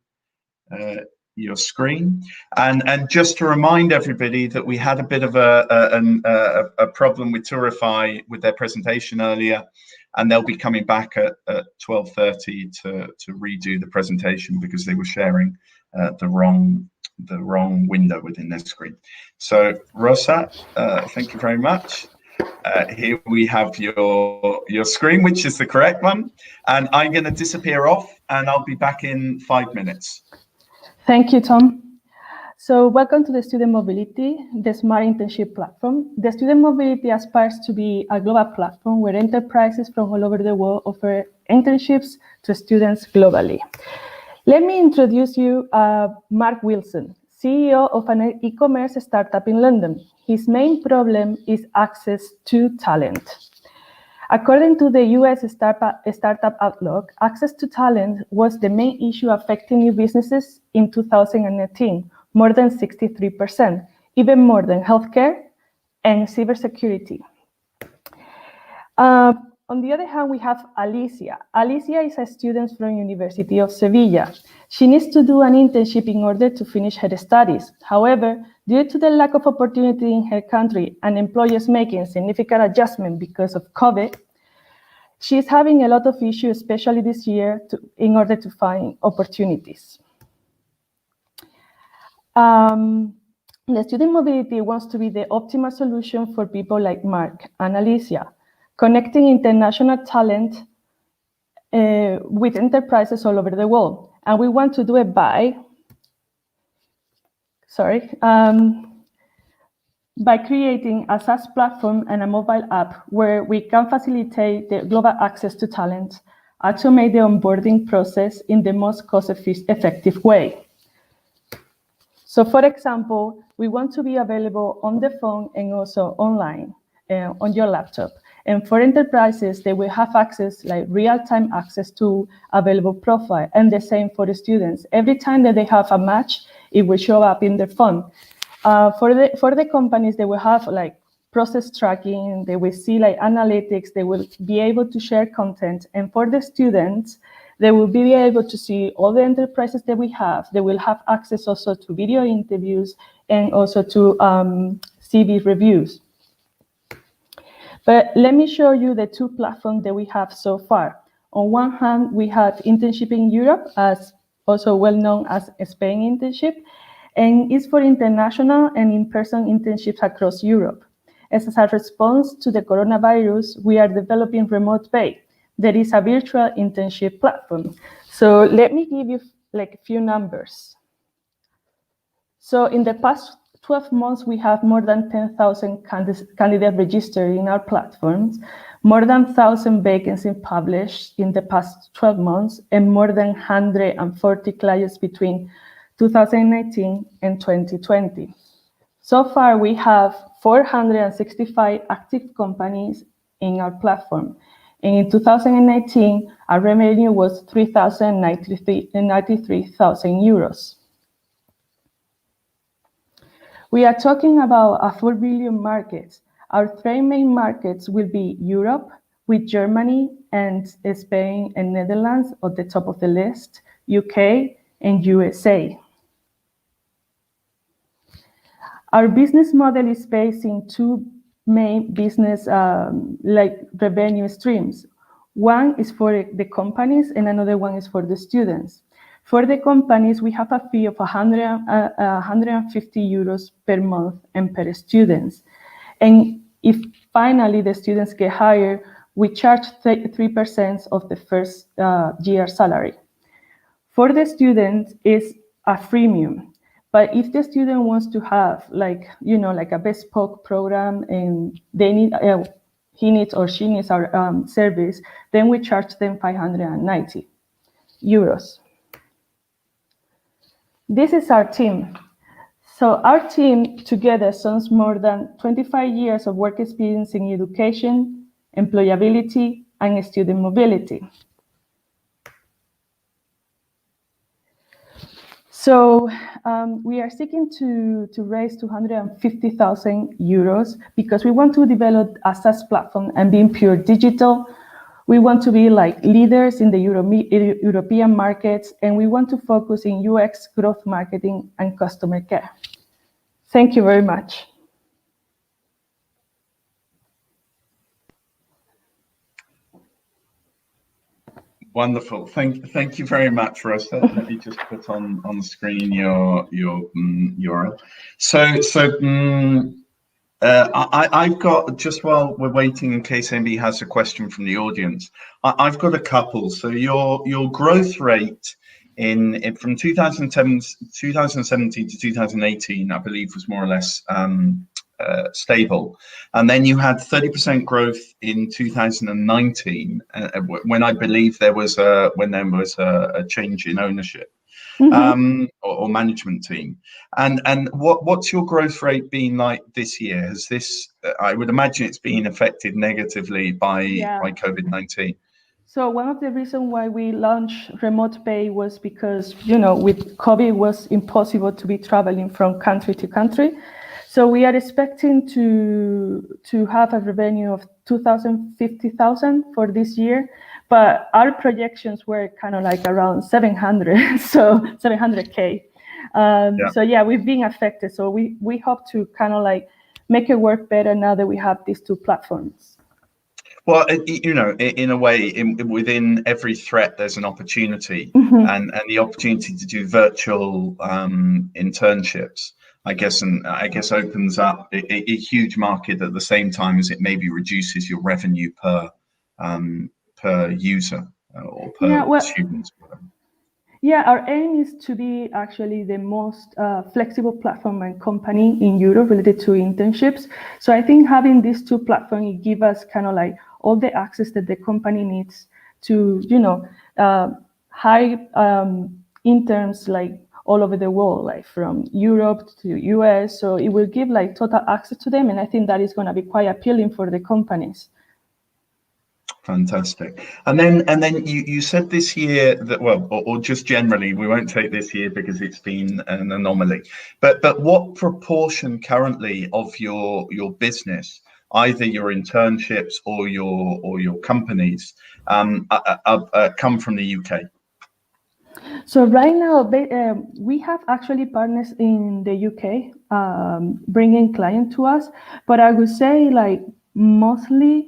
your screen, and just to remind everybody that we had a bit of a problem with Turify with their presentation earlier, and they'll be coming back at 12:30 to redo the presentation because they were sharing the wrong window within their screen. So Rosa, thank you very much. Here we have your screen, which is the correct one, and I'm going to disappear off, and I'll be back in 5 minutes.
Thank you, Tom. So welcome to the Student Mobility, the Smart Internship Platform. The Student Mobility aspires to be a global platform where enterprises from all over the world offer internships to students globally. Let me introduce you Mark Wilson, CEO of an e-commerce startup in London. His main problem is access to talent. According to the US Startup Outlook, access to talent was the main issue affecting new businesses in 2018, more than 63%, even more than healthcare and cybersecurity. On the other hand, we have Alicia. Alicia is a student from University of Sevilla. She needs to do an internship in order to finish her studies. However, due to the lack of opportunity in her country and employers making significant adjustment because of COVID, she's having a lot of issues, especially this year, in order to find opportunities. The Student Mobility wants to be the optimal solution for people like Mark and Alicia, connecting international talent with enterprises all over the world. And we want to do it by creating a SaaS platform and a mobile app where we can facilitate the global access to talent, automate the onboarding process in the most cost-effective way. So for example, we want to be available on the phone and also online on your laptop. And for enterprises, they will have access, like real-time access to available profile, and the same for the students. Every time that they have a match, it will show up in their phone. For the companies, they will have like process tracking, they will see like analytics, they will be able to share content. And for the students, they will be able to see all the enterprises that we have. They will have access also to video interviews and also to CV reviews. But let me show you the two platforms that we have so far. On one hand, we have Internship in Europe, as also well known as Spain Internship, and it's for international and in-person internships across Europe. As a response to the coronavirus, we are developing Remote Bay. That is a virtual internship platform. So let me give you like a few numbers. So in the past 12 months, we have more than 10,000 candidates registered in our platforms, more than 1,000 vacancies published in the past 12 months, and more than 140 clients between 2019 and 2020. So far, we have 465 active companies in our platform. And in 2018, our revenue was 3,093,000 euros. We are talking about a 4 billion market. Our three main markets will be Europe, with Germany and Spain and Netherlands at the top of the list, UK and USA. Our business model is based in two main business revenue streams. One is for the companies and another one is for the students. For the companies, we have a fee of 150 euros per month and per student. And if finally the students get hired, we charge 3% of the first year salary. For the students, it's a freemium. But if the student wants to have like a bespoke program and they need, he needs or she needs our service, then we charge them 590 euros. This is our team. So our team together sums more than 25 years of work experience in education, employability, and student mobility. So we are seeking to raise 250,000 euros because we want to develop a SaaS platform and being pure digital. We want to be like leaders in the European markets, and we want to focus in UX, growth marketing, and customer care. Thank you very much.
Wonderful. Thank you very much, Rosa. Let me just put on the screen your URL. I've got, just while we're waiting in case anybody has a question from the audience, I've got a couple. So your growth rate in from 2017 to 2018, I believe, was more or less stable, and then you had 30% growth in 2019 when I believe there was a change in ownership. Or management team, and what's your growth rate been like this year? Has this, I would imagine it's been affected negatively by COVID-19.
So one of the reasons why we launched Remote Pay was because, you know, with COVID it was impossible to be traveling from country to country. So we are expecting to have a revenue of 250,000 for this year, but our projections were kind of like around 700, so 700K. So yeah, we've been affected. So we hope to kind of like make it work better now that we have these two platforms.
Well, you know, in a way, within every threat, there's an opportunity, and the opportunity to do virtual internships, I guess opens up a huge market at the same time as it maybe reduces your revenue per user or per student.
Yeah, our aim is to be actually the most flexible platform and company in Europe related to internships. So I think having these two platforms, it gives us kind of like all the access that the company needs to, you know, hire interns like all over the world, like from Europe to US. So it will give like total access to them. And I think that is going to be quite appealing for the companies.
Fantastic. And then you said this year that, well, or just generally, we won't take this year because it's been an anomaly, but what proportion currently of your business, either your internships or your companies, come from the UK?
So right now, we have actually partners in the UK bringing clients to us, but I would say like mostly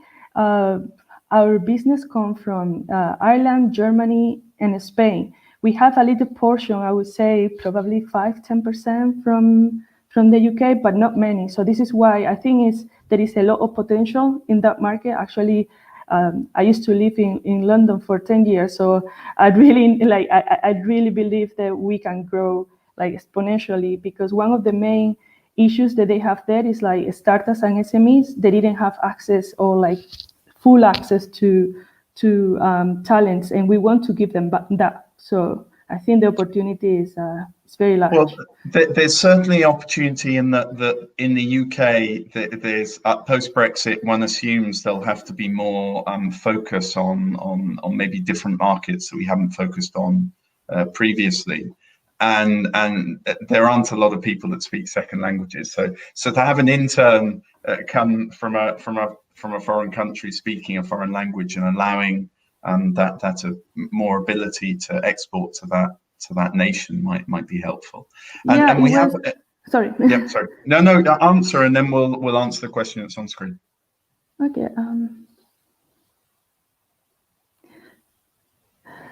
our business comes from Ireland, Germany, and Spain. We have a little portion, I would say probably 5-10% from the UK, but not many. So this is why I think there is a lot of potential in that market. Actually, I used to live in London for 10 years, so I really believe that we can grow like exponentially, because one of the main issues that they have there is like startups and SMEs. They didn't have access or like full access to talents, and we want to give them that. So I think the opportunity is very large.
Well, there's certainly opportunity in that in the UK, there's post-Brexit, one assumes there'll have to be more focus on maybe different markets that we haven't focused on previously. And there aren't a lot of people that speak second languages. So to have an intern come from a foreign country speaking a foreign language and allowing that more ability to export to that nation might be helpful. And we have.
Sorry.
Yeah, sorry. No, answer, and then we'll answer the question that's on screen.
Okay.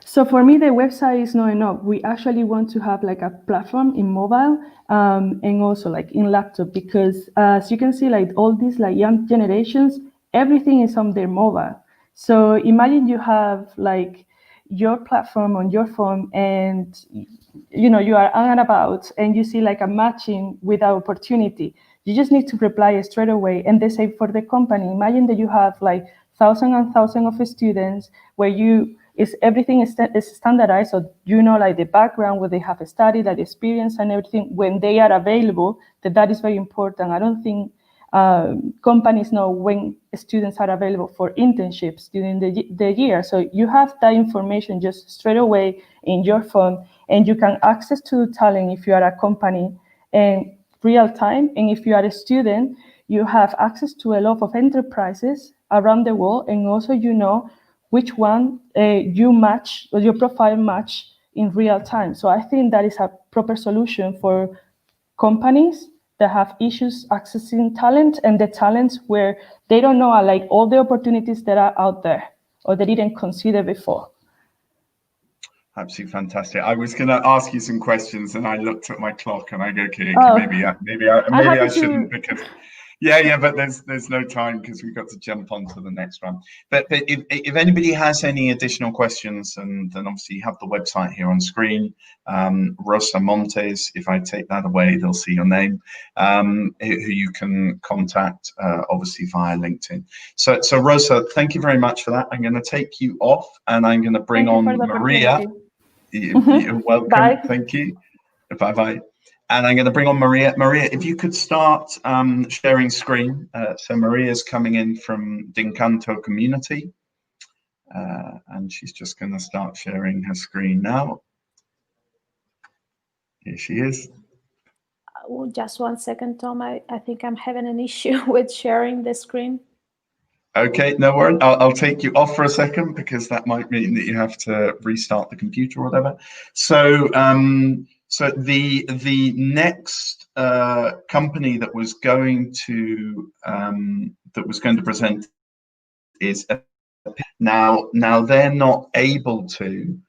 So for me, the website is not enough. We actually want to have like a platform in mobile and also like in laptop, because as you can see, like all these like young generations, everything is on their mobile. So imagine you have like your platform on your phone, and you know you are on and about, and you see like a matching with an opportunity. You just need to reply straight away. And they say for the company, imagine that you have like thousands and thousands of students where everything is standardized, so you know like the background, where they have studied, that experience and everything when they are available. That is very important. I don't think companies know when students are available for internships during the year. So you have that information just straight away in your phone, and you can access to talent if you are a company in real time. And if you are a student, you have access to a lot of enterprises around the world, and also you know which one you match, or your profile match in real time. So I think that is a proper solution for companies that have issues accessing talent, and the talents where they don't know like all the opportunities that are out there or they didn't consider before.
Absolutely fantastic. I was going to ask you some questions, and I looked at my clock, and I go, okay,
Oh,
maybe I shouldn't, because but there's no time because we've got to jump on to the next one. But if anybody has any additional questions, and then obviously you have the website here on screen, Rosa Montes. If I take that away, they'll see your name, who you can contact, obviously via LinkedIn. So Rosa, thank you very much for that. I'm going to take you off, and I'm going to bring on Maria. You're welcome.
Bye.
Thank you. Bye. And I'm going to bring on Maria. Maria, if you could start sharing screen. So Maria's coming in from Dincanto community. And she's just going to start sharing her screen now. Here she is.
Just 1 second, Tom. I think I'm having an issue with sharing the screen.
Okay, no worries. I'll take you off for a second, because that might mean that you have to restart the computer or whatever. So, so the next company that was going to present is now they're not able to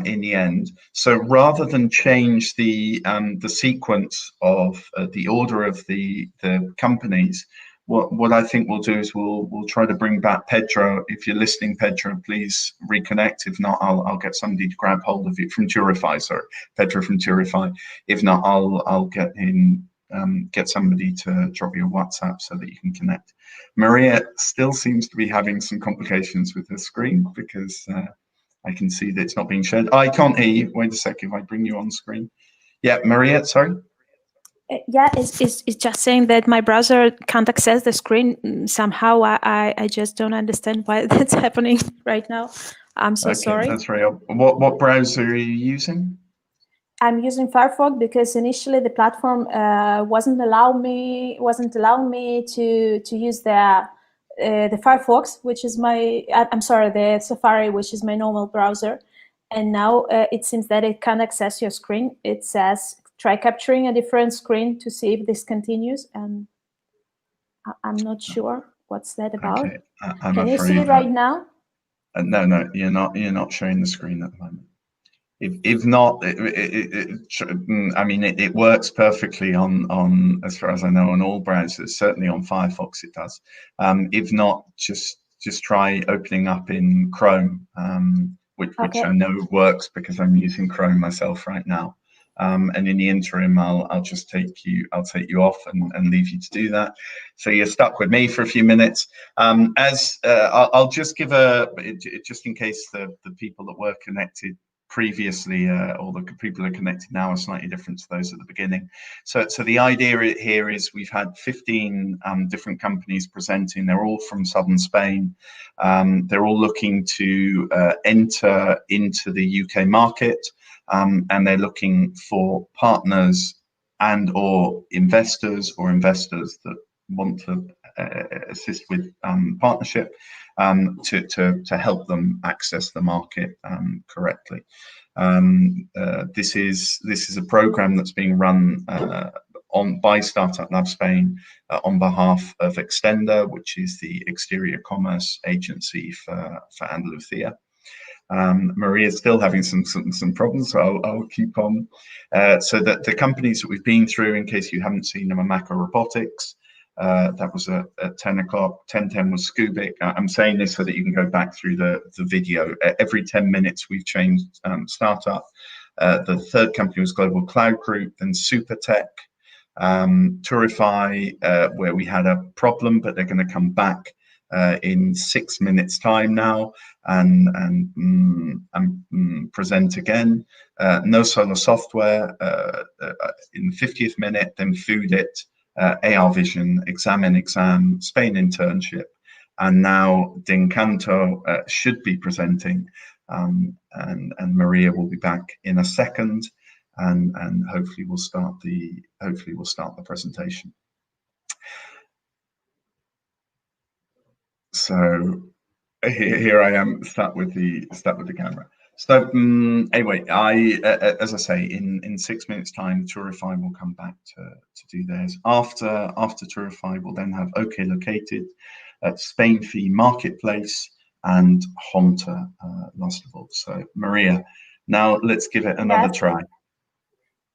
in the end. So rather than change the sequence of the order of the companies, what I think we'll do is we'll try to bring back Pedro. If you're listening, Pedro, please reconnect. If not, I'll get somebody to grab hold of you from Turify. Sorry, Pedro from Turify. If not, I'll get somebody to drop you a WhatsApp so that you can connect. Maria still seems to be having some complications with her screen, because I can see that it's not being shared. I can't hear you. Wait a second. If I bring you on screen. Yeah, Maria, sorry.
Yeah, it's just saying that my browser can't access the screen somehow. I just don't understand why that's happening right now. I'm so sorry.
That's very odd. What browser are you using?
I'm using Firefox because initially the platform wasn't allowing me to use the Firefox, which is the Safari, which is my normal browser. And now it seems that it can't access your screen. It says try capturing a different screen to see if this continues, and I'm not sure what's that about.
Okay,
Can you see it right now?
No, you're not showing the screen at the moment. If not, I mean, it works perfectly on, as far as I know, on all browsers. Certainly on Firefox it does. If not, just try opening up in Chrome, which I know works because I'm using Chrome myself right now. And in the interim, I'll take you off and leave you to do that. So you're stuck with me for a few minutes. I'll just give just in case the people that were connected previously, or the people that are connected now, are slightly different to those at the beginning. So the idea here is we've had 15 different companies presenting. They're all from southern Spain. They're all looking to enter into the UK market. And they're looking for partners and or investors that want to assist with partnership to help them access the market correctly. This is a program that's being run by Startup Lab Spain on behalf of Extenda, which is the exterior commerce agency for Andalusia. Maria's still having some problems, so I'll keep on. So that the companies that we've been through, in case you haven't seen them, are Macro Robotics. That was at 10 o'clock. 10:10 was Scoobic. I'm saying this so that you can go back through the video. Every 10 minutes we've changed startup. The third company was Global Cloud Group, then SuperTech, Turify, where we had a problem, but they're going to come back in 6 minutes time now and present again. No Solar Software in the 50th minute, then Foodit, AR Vision, Exam in Exam, Spain internship, and now D'Encanto should be presenting, and Maria will be back in a second, and hopefully we'll start the presentation. So here I am, sat with the camera. So anyway, as I say, in 6 minutes time, Turify will come back to do theirs. After Turify, we'll then have OK Located, Spain Fee Marketplace, and Honta, last of all. So Maria, now let's give it another try.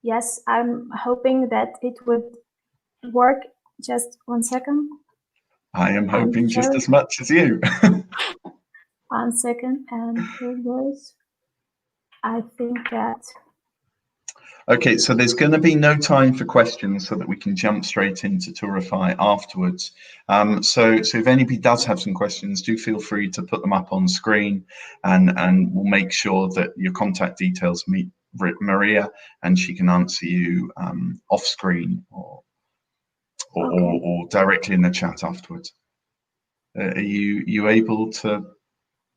Yes, I'm hoping that it would work. Just 1 second.
I am hoping just as much as you.
1 second, and here goes. I think that.
Okay, so there's going to be no time for questions so that we can jump straight into Turify afterwards. So if anybody does have some questions, do feel free to put them up on screen, and we'll make sure that your contact details meet Maria, and she can answer you off screen or directly in the chat afterwards. Are you able to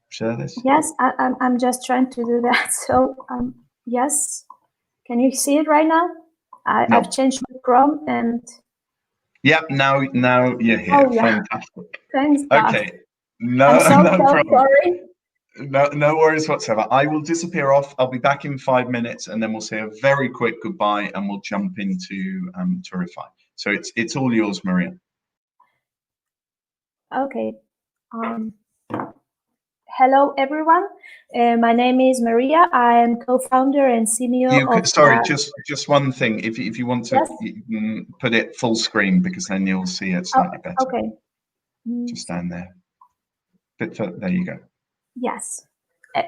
share this?
Yes, I'm just trying to do that. So yes, can you see it right now? I've changed my Chrome and.
Yep, now you're here.
Oh, yeah.
Fantastic.
Thanks, God.
Okay, no problem.
Sorry.
No worries whatsoever. I will disappear off. I'll be back in 5 minutes, and then we'll say a very quick goodbye, and we'll jump into Turify. So it's all yours, Maria.
Okay. Hello, everyone. My name is Maria. I am co-founder and CEO of.
Sorry, just one thing. If you want to,
yes?
you can put it full screen, because then you'll see it slightly better.
Okay.
Just stand there. There you go.
Yes.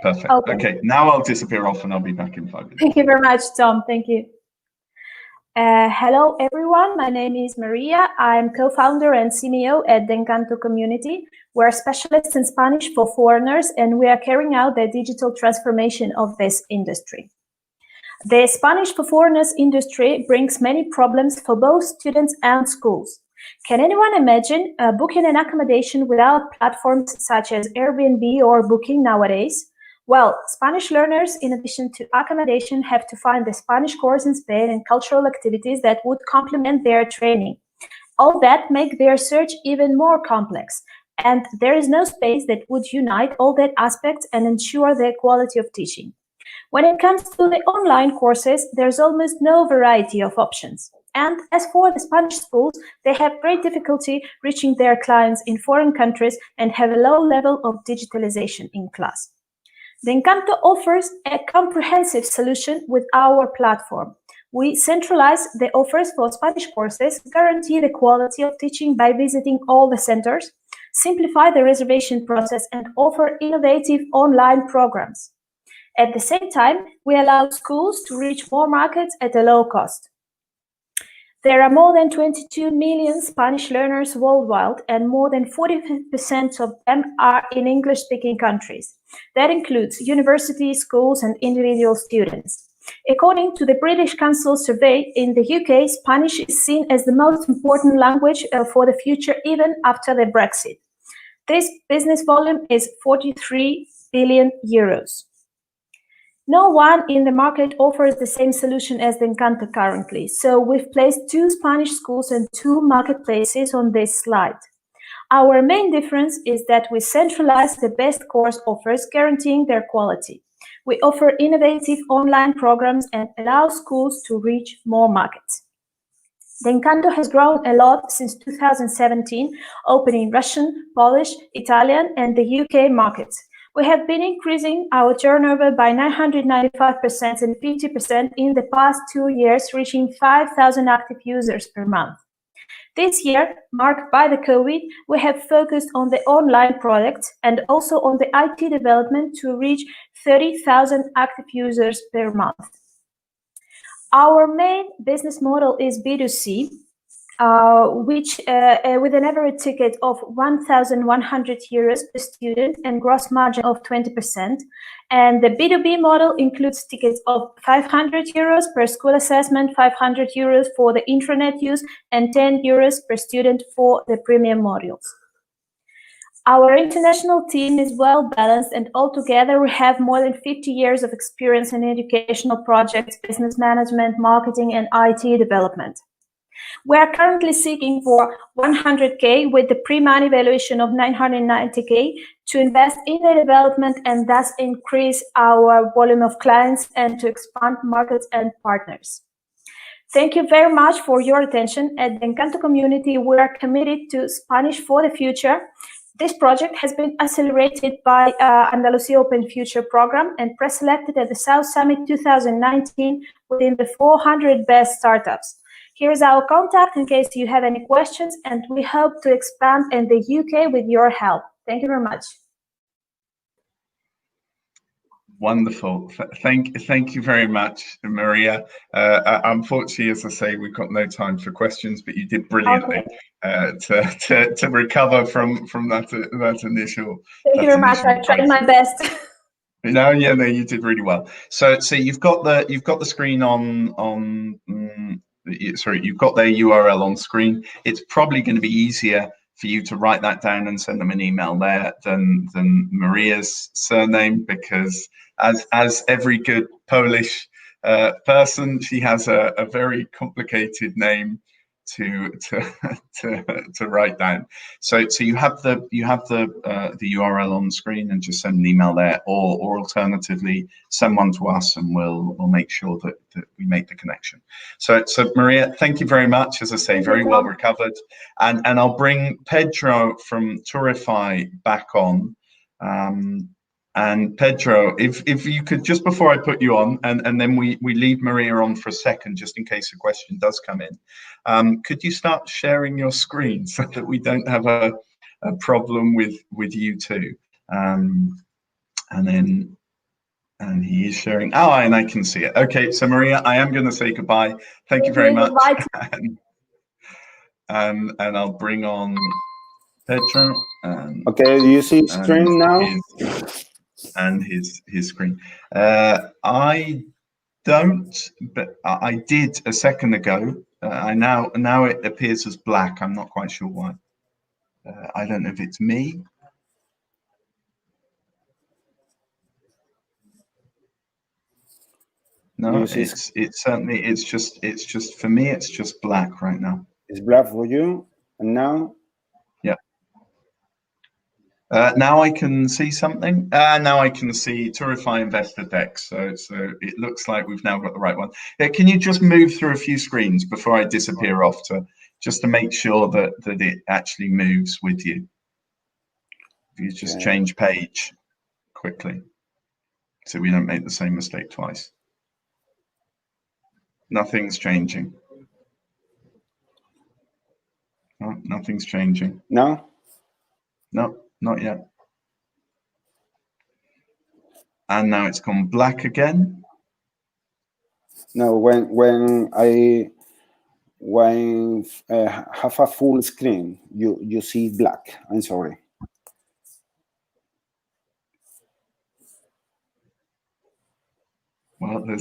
Perfect. Okay, now I'll disappear off, and I'll be back in 5 minutes.
Thank you very much, Tom. Thank you. Hello, everyone. My name is Maria. I'm co-founder and CEO at D'Encanto Community. We're specialists in Spanish for foreigners, and we are carrying out the digital transformation of this industry. The Spanish for foreigners industry brings many problems for both students and schools. Can anyone imagine booking an accommodation without platforms such as Airbnb or Booking nowadays? Well, Spanish learners, in addition to accommodation, have to find the Spanish course in Spain and cultural activities that would complement their training. All that make their search even more complex, and there is no space that would unite all that aspects and ensure the quality of teaching. When it comes to the online courses, there's almost no variety of options. And as for the Spanish schools, they have great difficulty reaching their clients in foreign countries and have a low level of digitalization in class. D'Encanto offers a comprehensive solution with our platform. We centralize the offers for Spanish courses, guarantee the quality of teaching by visiting all the centers, simplify the reservation process, and offer innovative online programs. At the same time, we allow schools to reach more markets at a low cost. There are more than 22 million Spanish learners worldwide, and more than 40% of them are in English-speaking countries. That includes universities, schools, and individual students. According to the British Council survey, in the UK, Spanish is seen as the most important language for the future, even after the Brexit. This business volume is 43 billion euros. No one in the market offers the same solution as D'Encanto currently, so we've placed 2 Spanish schools and 2 marketplaces on this slide. Our main difference is that we centralize the best course offers, guaranteeing their quality. We offer innovative online programs and allow schools to reach more markets. D'Encanto has grown a lot since 2017, opening Russian, Polish, Italian, and the UK markets. We have been increasing our turnover by 995% and 50% in the past 2 years, reaching 5,000 active users per month. This year, marked by the COVID, we have focused on the online products and also on the IT development to reach 30,000 active users per month. Our main business model is B2C. which with an average ticket of 1,100 euros per student and gross margin of 20%. And the B2B model includes tickets of 500 euros per school assessment, 500 euros for the intranet use, and 10 euros per student for the premium modules. Our international team is well balanced, and altogether we have more than 50 years of experience in educational projects, business management, marketing, and IT development. We are currently seeking for 100K with the pre-money valuation of 990K to invest in the development and thus increase our volume of clients and to expand markets and partners. Thank you very much for your attention. At the Encanto community, we are committed to Spanish for the future. This project has been accelerated by Andalusia Open Future program and pre-selected at the South Summit 2019 within the 400 best startups. Here's our contact in case you have any questions, and we hope to expand in the UK with your help. Thank you very much.
Wonderful. Thank you very much, Maria. Unfortunately, as I say, we've got no time for questions, but you did brilliantly to recover from that initial.
Thank you very much. I tried my best.
No, you did really well. So you've got the screen on. Sorry, you've got their URL on screen. It's probably going to be easier for you to write that down and send them an email there than Maria's surname, because as every good Polish person, she has a very complicated name to write down. So you have the URL on the screen, and just send an email there, or alternatively send one to us, and we'll make sure that we make the connection. So Maria, thank you very much. As I say, very well recovered, and I'll bring Pedro from Turify back on. And Pedro, if you could, just before I put you on, and then we leave Maria on for a second, just in case a question does come in, could you start sharing your screen so that we don't have a problem with you two? And he is sharing. Oh, and I can see it. Okay, so Maria, I am going to say goodbye. Thank you very much. And I'll bring on Pedro.
Okay, do you see screen now?
And his screen. I don't, but I did a second ago. Now it appears as black. I'm not quite sure why. I don't know if it's me. No, it's certainly, it's just for me, it's just black right now.
It's black for you, and now?
Yeah. Now I can see something. Now I can see Turify Investor Deck. So it looks like we've now got the right one. Can you just move through a few screens before I disappear off, just to make sure that it actually moves with you? If you just change page quickly, so we don't make the same mistake twice. Nothing's changing. No, nothing's changing.
No?
No, not yet. And now it's gone black again.
No, when I have a full screen, you see black. I'm sorry.
Well, there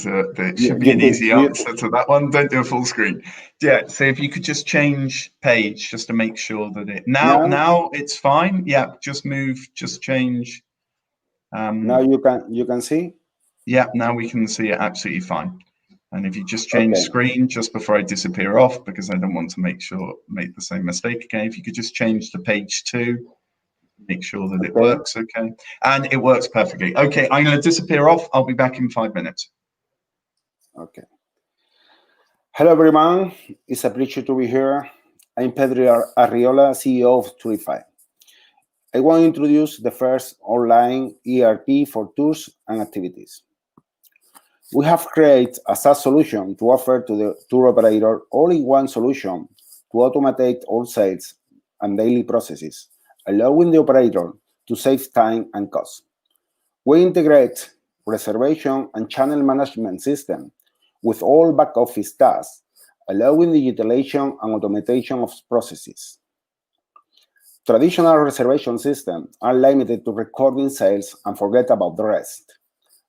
should be an easy answer to that one. Don't do a full screen. Yeah, so if you could just change page just to make sure that it now it's fine. Yeah, just move, just change.
Now you can see?
Yeah, now we can see it absolutely fine. And if you just change screen just before I disappear off, because I don't want to make the same mistake again. If you could just change to page 2. Make sure that it works, okay? And it works perfectly. Okay, I'm going to disappear off. I'll be back in 5 minutes.
Okay. Hello, everyone. It's a pleasure to be here. I'm Pedro Arriola, CEO of Turify. I want to introduce the first online ERP for tours and activities. We have created a SaaS solution to offer to the tour operator all-in-one solution to automate all sales and daily processes, allowing the operator to save time and cost. We integrate reservation and channel management system with all back office tasks, allowing digitalization and automation of processes. Traditional reservation systems are limited to recording sales and forget about the rest.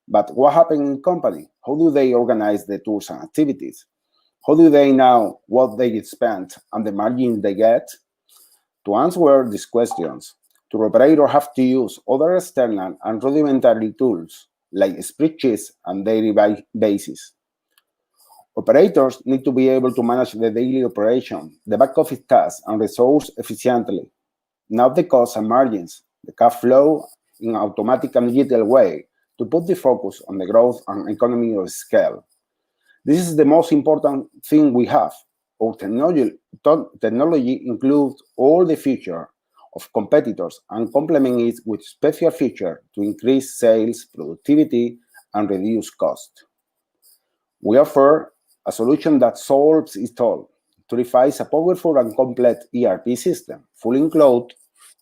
But what happens in company? How do they organize the tours and activities? How do they know what they spend and the margin they get? To answer these questions, the operator have to use other external and rudimentary tools like spreadsheets and daily basis. Operators need to be able to manage the daily operation, the back office tasks, and resource efficiently. Not the costs and margins, the cash flow in an automatic and digital way to put the focus on the growth and economy of scale. This is the most important thing we have. Our technology includes all the features of competitors and complement it with special features to increase sales, productivity, and reduce cost. We offer a solution that solves it all. TIC is a powerful and complete ERP system, fully in cloud,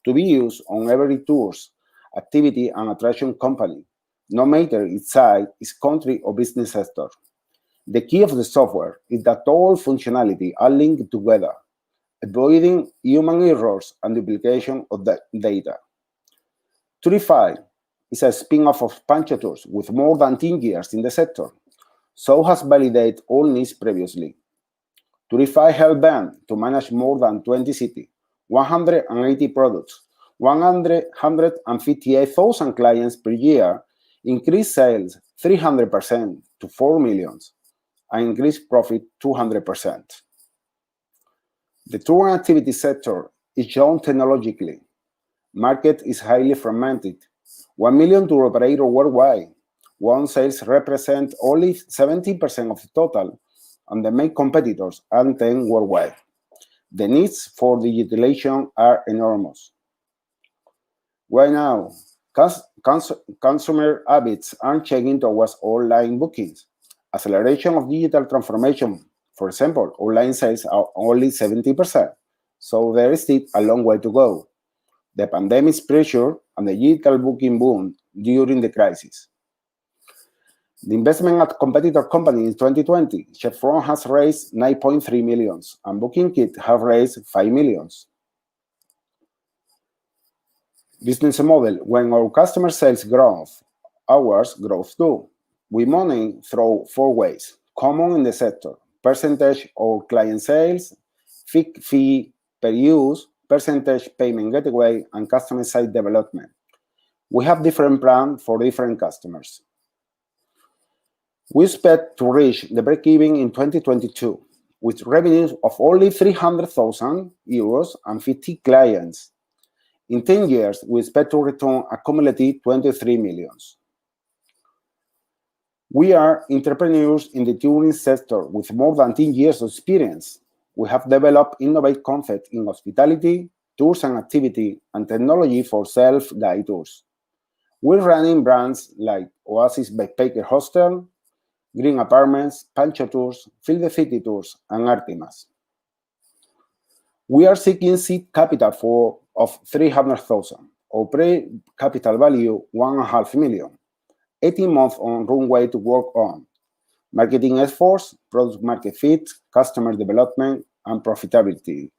to be used on every tours, activity, and attraction company, no matter its size, its country, or business sector. The key of the software is that all functionality are linked together, avoiding human errors and duplication of the data. TIC is a spin-off of Pancho with more than 10 years in the sector, so has validated all needs previously. TIC helped them to manage more than 20 cities, 180 products, 158,000 clients per year, increase sales 300% to 4 million, and increase profit 200%. The tour and activity sector is young technologically. Market is highly fragmented. 1 million tour operators worldwide. One sales represent only 17% of the total, and the main competitors are 10 worldwide. The needs for digitalization are enormous. Right now, consumer habits are changing towards online bookings. Acceleration of digital transformation, for example, online sales are only 70%, so there is still a long way to go. The pandemic's pressure and the digital booking boom during the crisis. The investment at competitor company in 2020, Chevron has raised 9.3 million, and BookingKit have raised 5 million. Business model: when our customer sales growth, ours grows too. We money through 4 ways, common in the sector: percentage of client sales, fee per use, percentage payment gateway, and customer site development. We have different plans for different customers. We expect to reach the break-even in 2022 with revenues of only 300,000 euros and 50 clients. In 10 years, we expect to return a cumulative 23 million. We are entrepreneurs in the touring sector with more than 10 years of experience. We have developed innovative concepts in hospitality, tours and activity, and technology for self-guided tours. We're running brands like Oasis Backpacker Hostel, Green Apartments, Pancho Tours, Field the City Tours, and Artemas. We are seeking seed capital of 300,000, or pre-capital value 1.5 million. 18 months on runway to work on marketing efforts, product market fit, customer development, and profitability.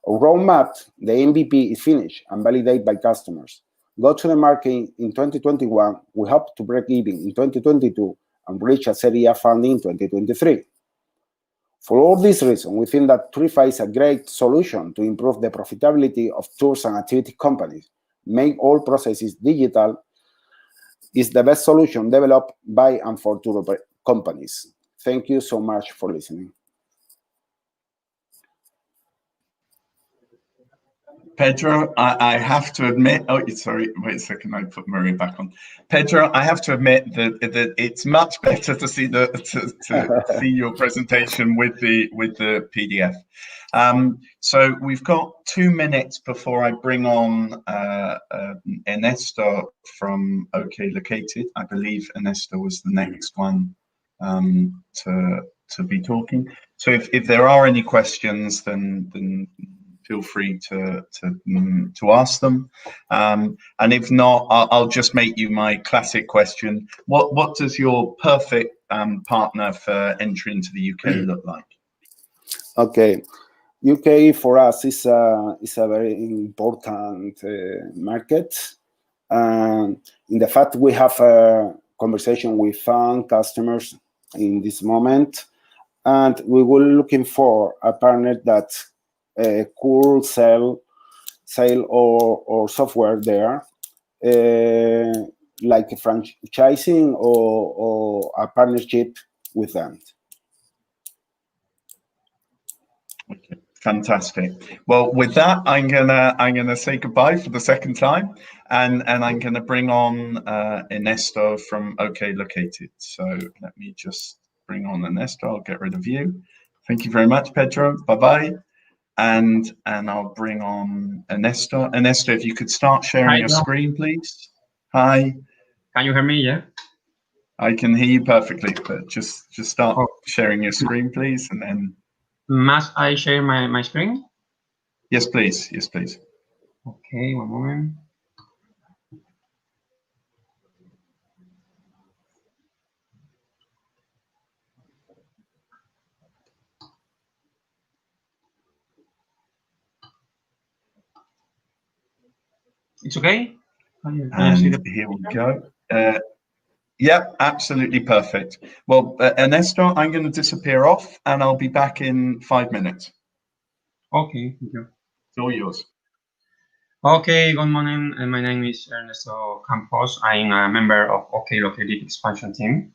Our roadmap, the MVP, is finished and validated by customers. Go to the market in 2021. We hope to break even in 2022 and reach a Series A funding in 2023. For all these reasons, we think that TIC is a great solution to improve the profitability of tours and activity companies. Make all processes digital is the best solution developed by and for tour companies. Thank you so much for listening.
Pedro, I have to admit, oh, sorry, wait a second, I put Maria back on. Pedro, I have to admit that it's much better to see see your presentation with the PDF. So we've got 2 minutes before I bring on Ernesto from OK Located. I believe Ernesto was the next one to be talking. So if there are any questions, then feel free to ask them, and if not, I'll just make you my classic question. What does your perfect partner for entry into the UK look like?
Okay. UK for us is a very important market. In the fact we have a conversation with fund customers in this moment, and we were looking for a partner that could sell or software there, like a franchising or a partnership with them.
Okay, fantastic. Well, with that, I'm gonna say goodbye for the second time, and I'm gonna bring on Ernesto from OK Located. So let me just bring on Ernesto. I'll get rid of you. Thank you very much, Pedro. Bye bye. And I'll bring on Ernesto. Ernesto, if you could start sharing your screen, please. Hi.
Can you hear me? Yeah.
I can hear you perfectly, but just start sharing your screen, please, and then.
Must I share my screen?
Yes, please. Yes, please.
Okay, one moment. It's okay? Can you see the...
Here we go. Yep, absolutely perfect. Well, Ernesto, I'm going to disappear off, and I'll be back in 5 minutes.
Okay, thank you.
It's all yours.
Okay, good morning. My name is Ernesto Campos. I'm a member of OK Located expansion team.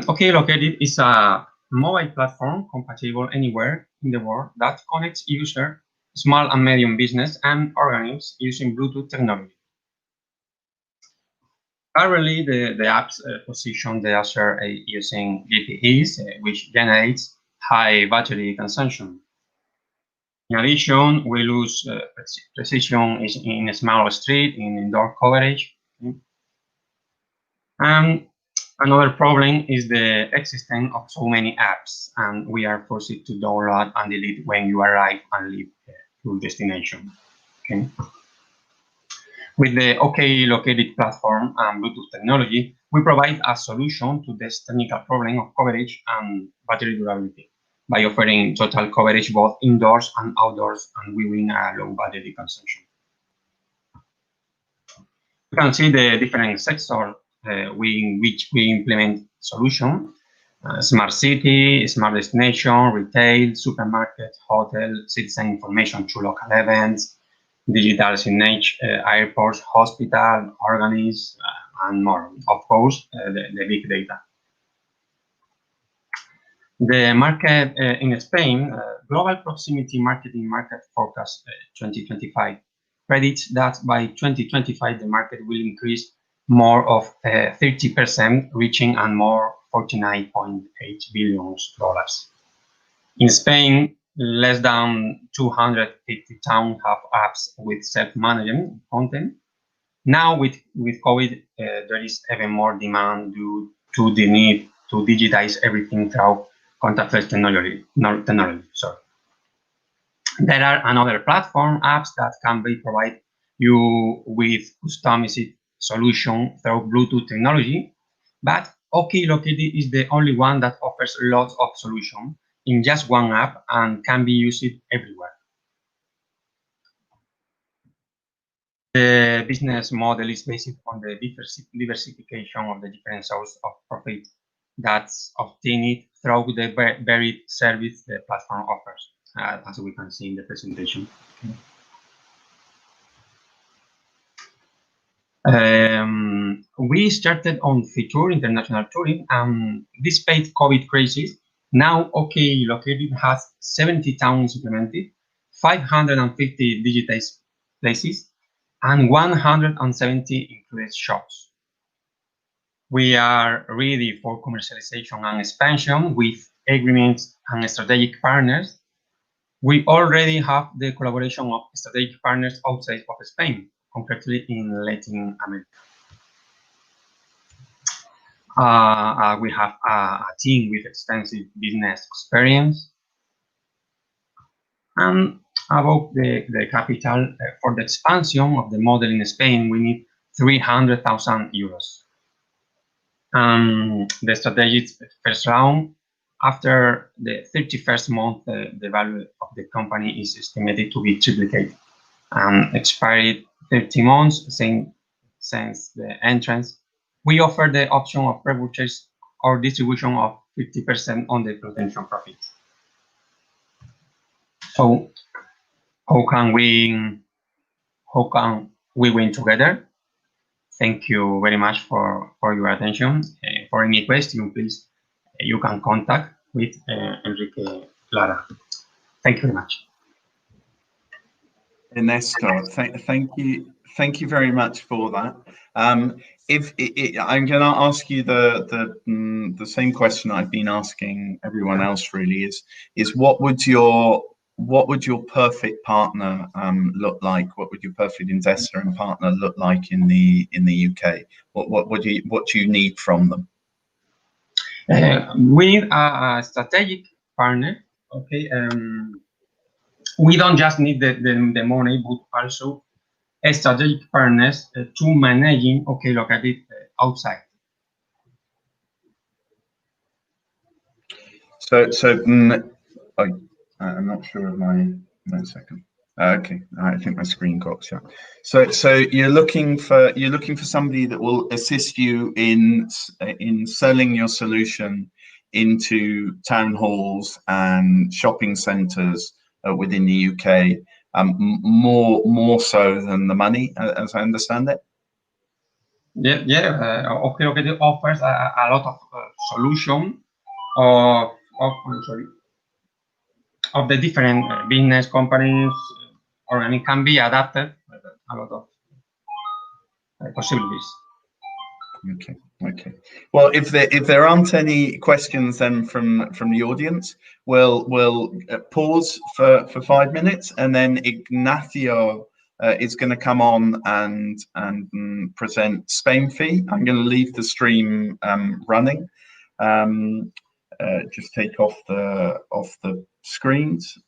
OK Located is a mobile platform compatible anywhere in the world that connects users, small and medium business, and organisms using Bluetooth technology. Currently, the apps position the user using GPEs, which generates high battery consumption. In addition, we lose precision in a small street, in indoor coverage. And another problem is the existence of so many apps, and we are forced to download and delete when you arrive and leave your destination. Okay. With the OK Located platform and Bluetooth technology, we provide a solution to this technical problem of coverage and battery durability by offering total coverage both indoors and outdoors, and we win a low battery consumption. You can see the different sectors in which we implement solution: smart city, smart destination, retail, supermarket, hotel, citizen information through local events, digital signage, airports, hospital, organisms, and more. Of course, the big data. The market in Spain, Global Proximity Marketing Market Forecast 2025 predicts that by 2025 the market will increase more of 30%, reaching and more $49.8 billion. In Spain, less than 250 towns have apps with self-management content. Now, with COVID, there is even more demand due to the need to digitize everything through contactless technology. Sorry. There are another platform apps that can be provide you with customized solution through Bluetooth technology, but OK Located is the only one that offers lots of solutions in just one app and can be used everywhere. The business model is based on the diversification of the different sources of profit that's obtained through the varied service the platform offers, as we can see in the presentation. We started on feature international touring, and despite COVID crisis, now OK Located has 70 towns implemented, 550 digitized places, and 170 included shops. We are ready for commercialization and expansion with agreements and strategic partners. We already have the collaboration of strategic partners outside of Spain, concretely in Latin America. We have a team with extensive business experience. And about the capital, for the expansion of the model in Spain, we need 300,000 euros. The strategic first round after the 31st month, the value of the company is estimated to be triplicated. Expired 30 months since the entrance, we offer the option of repurchase or distribution of 50% on the potential profit. So how can we win together? Thank you very much for your attention. For any question, please, you can contact with Enrique Lara. Thank you very much.
Ernesto, thank you very much for that. I'm going to ask you the same question I've been asking everyone else. Really, is what would your perfect partner look like? What would your perfect investor and partner look like in the UK? What do you need from them?
We need a strategic partner. Okay. We don't just need the money, but also a strategic partners to managing, okay, located outside.
I'm not sure of my 1 second. Okay, I think my screen got shut. So you're looking for somebody that will assist you in selling your solution into town halls and shopping centres within the UK, more so than the money, as I understand it.
Okay, it offers a lot of solution of the different business companies, or it can be adapted a lot of possibilities.
Okay. Well, if there aren't any questions then from the audience, we'll pause for 5 minutes, and then Ignacio is going to come on and present Spain fee. I'm going to leave the stream running. Just take off the screens.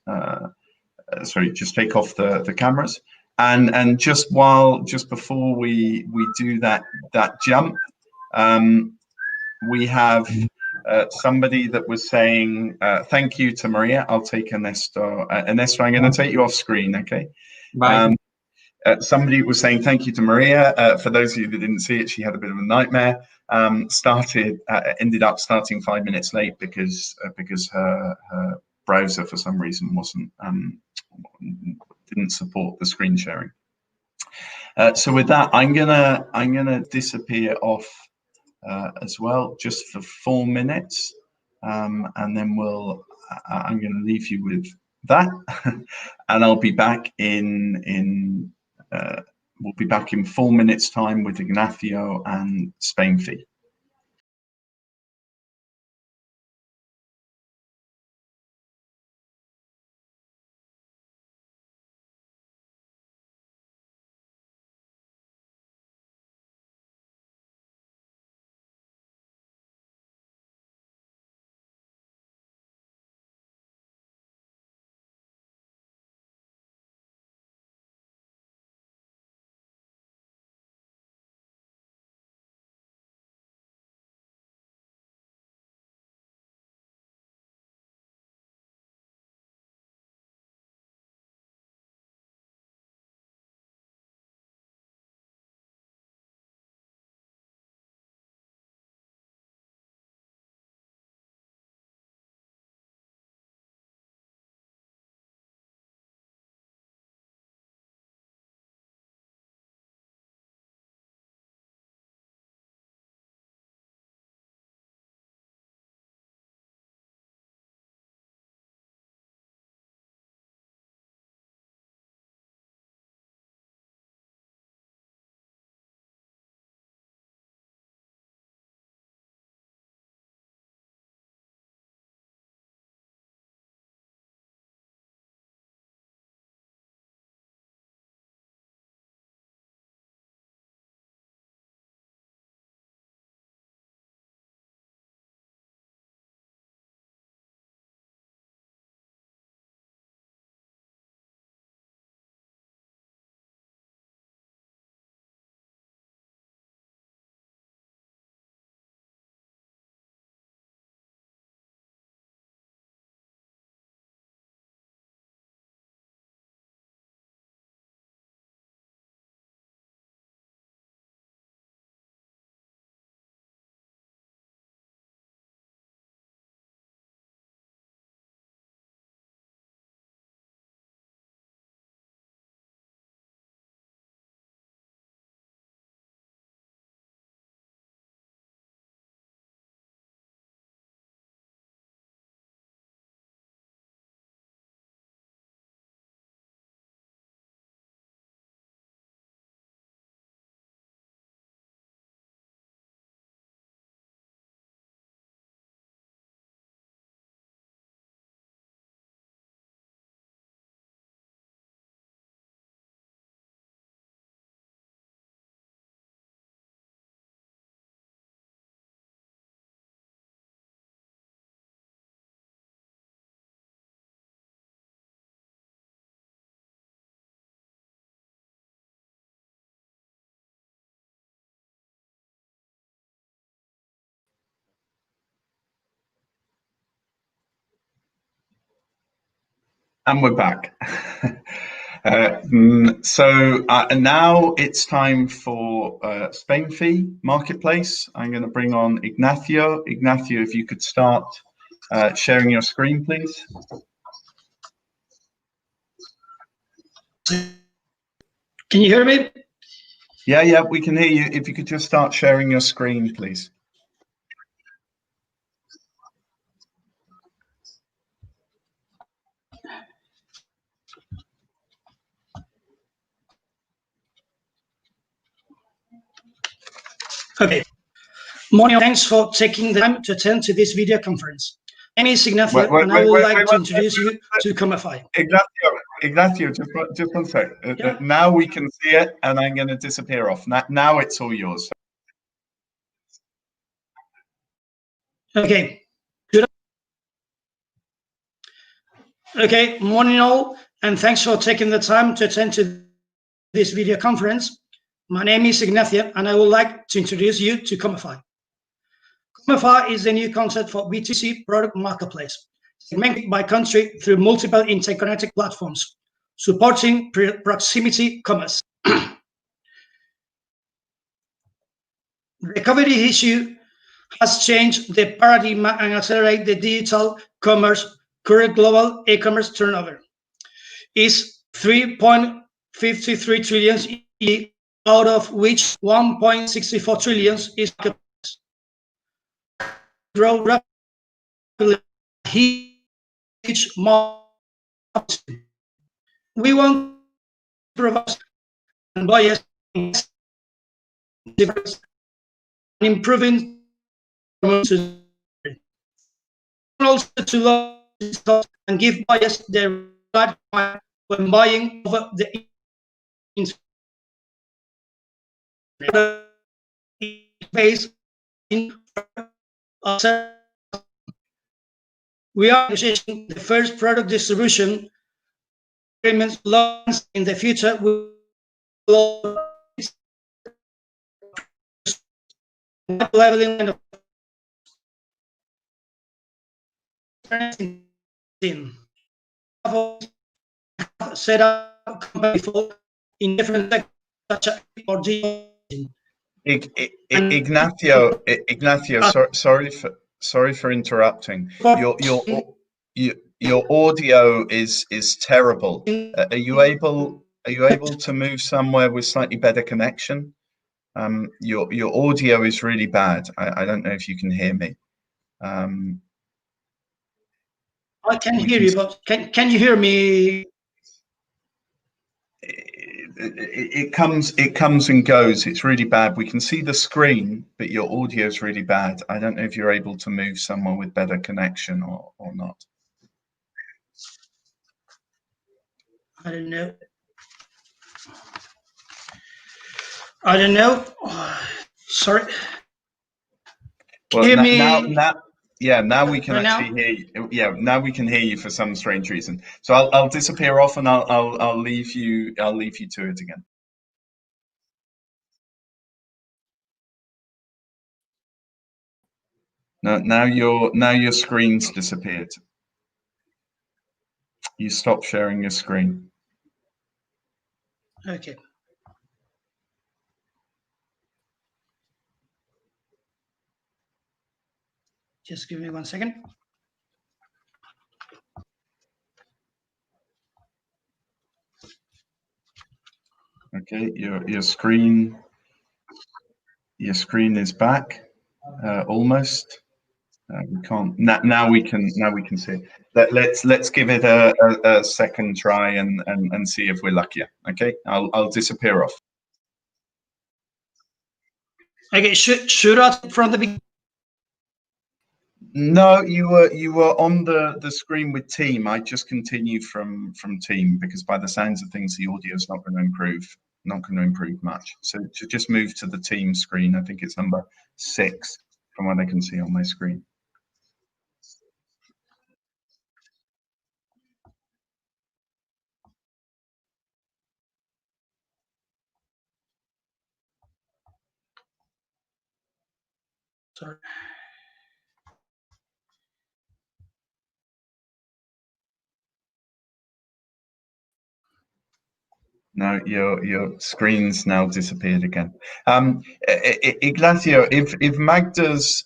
Sorry, just take off the cameras. And just before we do that jump, we have somebody that was saying thank you to Maria. I'll take Ernesto. Ernesto, I'm going to take you off screen, okay?
Bye.
Somebody was saying thank you to Maria. For those of you that didn't see it, she had a bit of a nightmare. Ended up starting 5 minutes late because her browser for some reason didn't support the screen sharing. So with that, I'm gonna disappear off as well, just for 4 minutes, and then I'm gonna leave you with that, and I'll be back we'll be back in 4 minutes time with Ignacio and Spain fee. And we're back. Now it's time for Spain Fee Marketplace. I'm going to bring on Ignacio. Ignacio, if you could start sharing your screen, please.
Can you hear me?
Yeah, we can hear you. If you could just start sharing your screen, please.
Okay. Morning. Thanks for taking the time to attend to this video conference. My name is Ignacio, and I would like to introduce you to Comify.
Ignacio, just one sec. Now we can see it, and I'm going to disappear off. Now it's all yours.
Okay. Good. Okay. Morning all, and thanks for taking the time to attend to this video conference. My name is Ignacio, and I would like to introduce you to Comify. Comify is a new concept for B2C product marketplace, segmented by country through multiple interconnected platforms, supporting proximity commerce. The COVID issue has changed the paradigm and accelerated the digital commerce. Current global e-commerce turnover is 3.53 trillion, out of which 1.64 trillion is grow rapidly, huge market. We want to provide and buyers and improving also to lower costs and give buyers the right time when buying over the base in we are negotiating the first product distribution agreements launched in the future will leveling of set up company in different sectors such as or
Ignacio, sorry for interrupting. Your audio is terrible. Are you able to move somewhere with slightly better connection? Your audio is really bad. I don't know if you can hear me.
I can hear you, but can you hear me?
It comes and goes. It's really bad. We can see the screen, but your audio is really bad. I don't know if you're able to move somewhere with better connection or not.
I don't know. I don't know. Sorry.
Well,
hear me?
Now we can actually hear you. Yeah, now we can hear you for some strange reason. So I'll disappear off and I'll leave you to it again. Now your screen's disappeared. You stopped sharing your screen.
Okay. Just give me 1 second.
Okay, your screen is back almost. We can't now we can see it. Let's give it a second try and see if we're luckier. Okay, I'll disappear off.
Okay, shoot out from the beginning.
No, you were on the screen with team. I just continued from team because by the sounds of things, the audio is not going to improve much. So to just move to the team screen, I think it's number 6 from what I can see on my screen.
Sorry.
No, your screen's now disappeared again. Ignacio, if Magda's,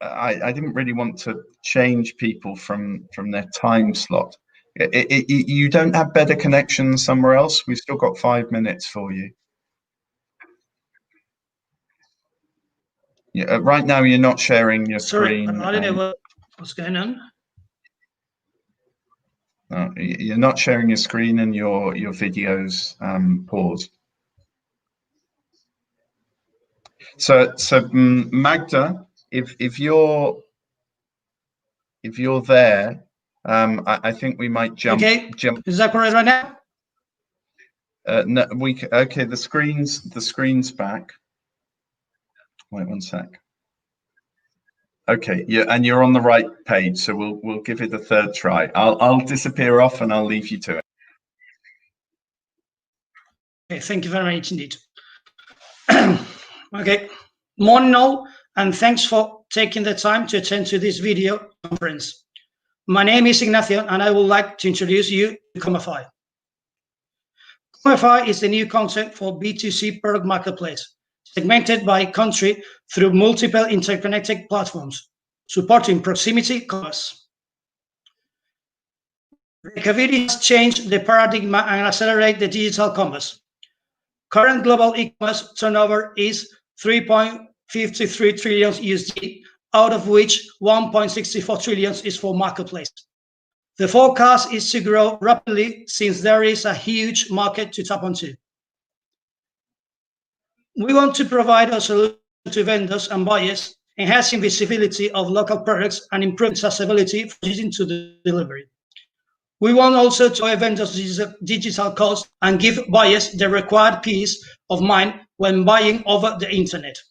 I didn't really want to change people from their time slot. You don't have better connection somewhere else? We've still got 5 minutes for you. Yeah, right now you're not sharing your screen.
Sorry, I don't know what's going on.
No, you're not sharing your screen, and your videos paused. So Magda, if you're there, I think we might jump.
Okay, is that correct right now?
No, okay. The screen's back. Wait 1 sec. Okay, yeah, and you're on the right page, so we'll give it a third try. I'll disappear off and I'll leave you to it.
Okay, thank you very much indeed. Okay, morning all, and thanks for taking the time to attend to this video conference. My name is Ignacio, and I would like to introduce you to Comify. Comify is the new concept for B2C product marketplace, segmented by country through multiple interconnected platforms, supporting proximity commerce. Recovery has changed the paradigm and accelerate the digital commerce. Current global e-commerce turnover is 3.53 trillion USD, out of which 1.64 trillion is for marketplace. The forecast is to grow rapidly since there is a huge market to tap onto. We want to provide a solution to vendors and buyers, enhancing visibility of local products and improving accessibility for to the delivery. We want also to avoid vendors' digital costs and give buyers the required peace of mind when buying over the internet.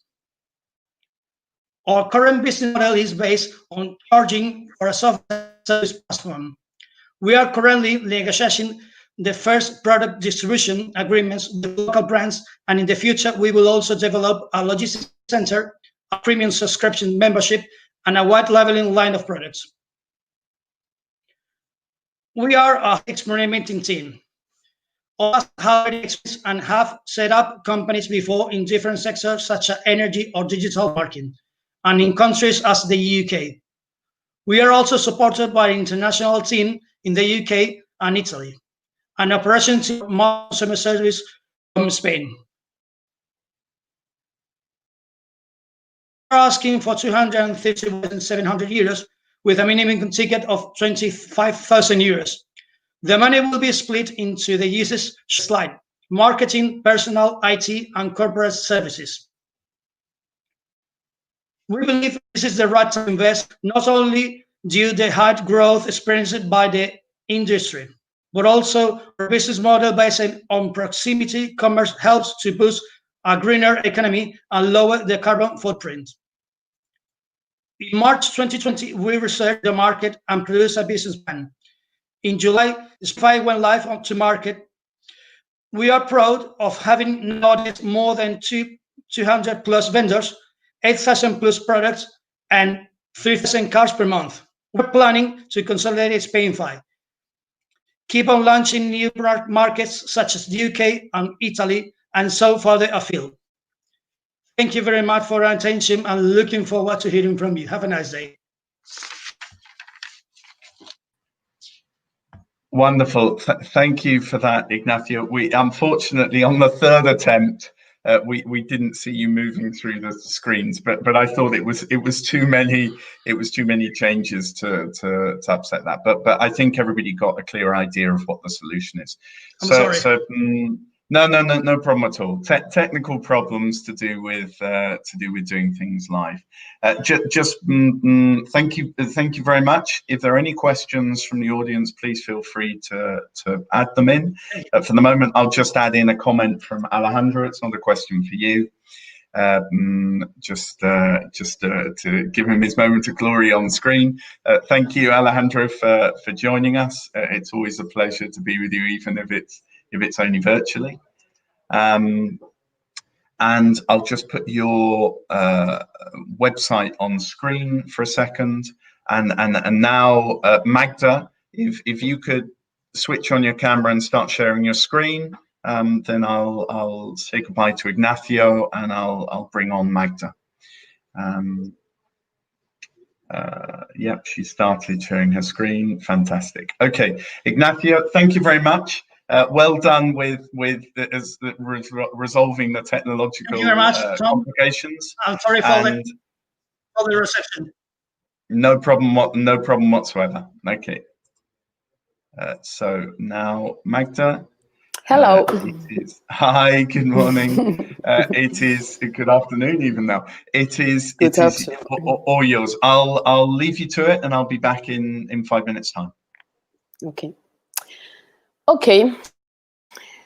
Our current business model is based on charging for a software service platform. We are currently negotiating the first product distribution agreements with local brands, and in the future, we will also develop a logistics center, a premium subscription membership, and a white labeling line of products. We are an experimenting team. All us have experience and have set up companies before in different sectors such as energy or digital marketing, and in countries as the UK. We are also supported by an international team in the UK and Italy, an operation team customer service from Spain. We are asking for 230,700 euros with a minimum ticket of 25,000 euros. The money will be split into the uses slide: marketing, personal, IT, and corporate services. We believe this is the right time to invest, not only due to the high growth experienced by the industry, but also our business model based on proximity commerce helps to boost a greener economy and lower the carbon footprint. In March 2020, we researched the market and produced a business plan. In July, Spy went live onto market. We are proud of having nowadays more than 200 plus vendors, 8,000 plus products, and 3,000 cars per month. We're planning to consolidate Spainify, keep on launching new markets such as the UK and Italy, and so further afield. Thank you very much for your attention and looking forward to hearing from you. Have a nice day.
Wonderful. Thank you for that, Ignacio. We unfortunately, on the third attempt, we didn't see you moving through the screens, but I thought it was too many changes to upset that. But I think everybody got a clear idea of what the solution is. So no problem at all. Technical problems to do with doing things live. Thank you very much. If there are any questions from the audience, please feel free to add them in. For the moment, I'll just add in a comment from Alejandro. It's not a question for you. Just to give him his moment of glory on screen. Thank you, Alejandro, for joining us. It's always a pleasure to be with you, even if it's only virtually. And I'll just put your website on screen for a second. And now, Magda, if you could switch on your camera and start sharing your screen, then I'll say goodbye to Ignacio, and I'll bring on Magda. Yep, she started sharing her screen. Fantastic. Okay, Ignacio, thank you very much. Well done with resolving the technological
Thank you very much, Tom.
complications.
I'm sorry for the reception.
No problem whatsoever. Okay. So now Magda.
Hello.
Hi, good morning. It is good afternoon even now. It is all yours. I'll leave you to it, and I'll be back in 5 minutes time.
Okay.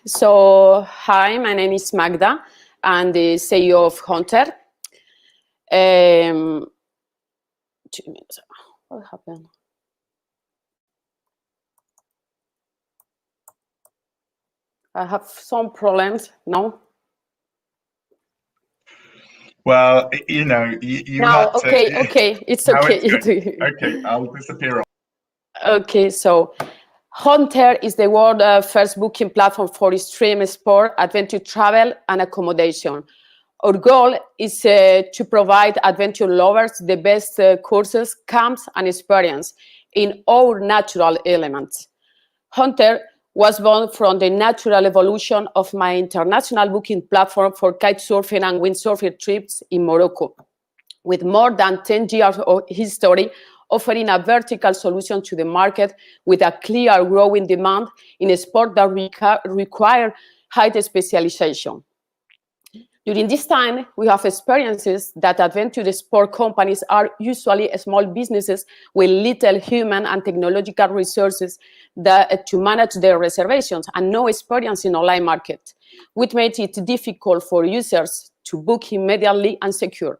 So hi, my name is Magda. I'm the CEO of Hunter. 2 minutes. What happened? I have some problems now.
Well, you know, you
now,
have to,
okay, it's okay.
Okay, I'll disappear.
Okay, so Hunter is the world's first booking platform for extreme sport, adventure travel, and accommodation. Our goal is to provide adventure lovers the best courses, camps, and experience in all natural elements. Hunter was born from the natural evolution of my international booking platform for kitesurfing and windsurfing trips in Morocco, with more than 10 years of history, offering a vertical solution to the market with a clear growing demand in a sport that require high specialization. During this time, we have experiences that adventure sport companies are usually small businesses with little human and technological resources to manage their reservations and no experience in online market, which made it difficult for users to book immediately and secure.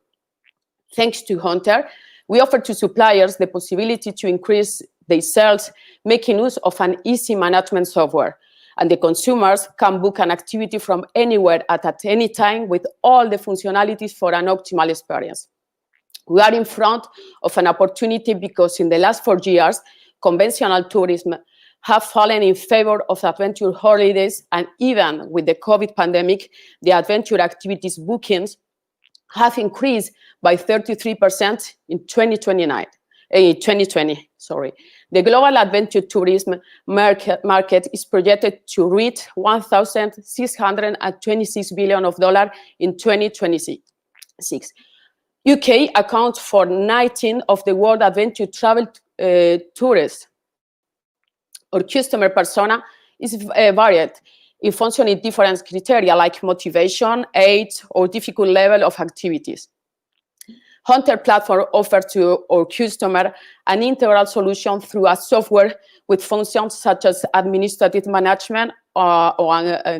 Thanks to Hunter, we offer to suppliers the possibility to increase their sales, making use of an easy management software. And the consumers can book an activity from anywhere at any time with all the functionalities for an optimal experience. We are in front of an opportunity because in the last 4 years, conventional tourism have fallen in favor of adventure holidays, and even with the COVID pandemic, the adventure activities bookings have increased by 33% in 2020. The global adventure tourism market is projected to reach $1,626 billion in 2026. UK accounts for 19% of the world adventure travel tourists. Our customer persona is varied. It functions in different criteria like motivation, age, or difficult level of activities. Hunter platform offers to our customer an integral solution through a software with functions such as administrative management or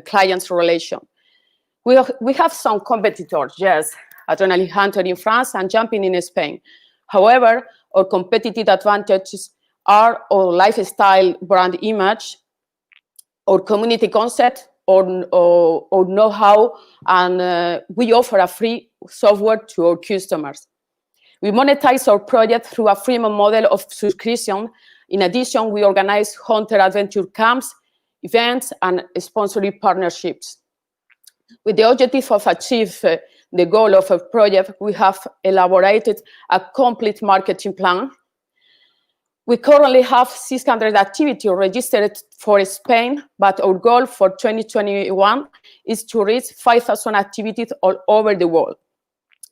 client's relation. We have some competitors, yes, Adrenaline Hunter in France and Jumping in Spain. However, our competitive advantages are our lifestyle brand image, our community concept, or know-how, and we offer a free software to our customers. We monetize our project through a freemium model of subscription. In addition, we organize Hunter adventure camps, events, and sponsoring partnerships. With the objective of achieving the goal of a project, we have elaborated a complete marketing plan. We currently have 600 activities registered for Spain, but our goal for 2021 is to reach 5,000 activities all over the world.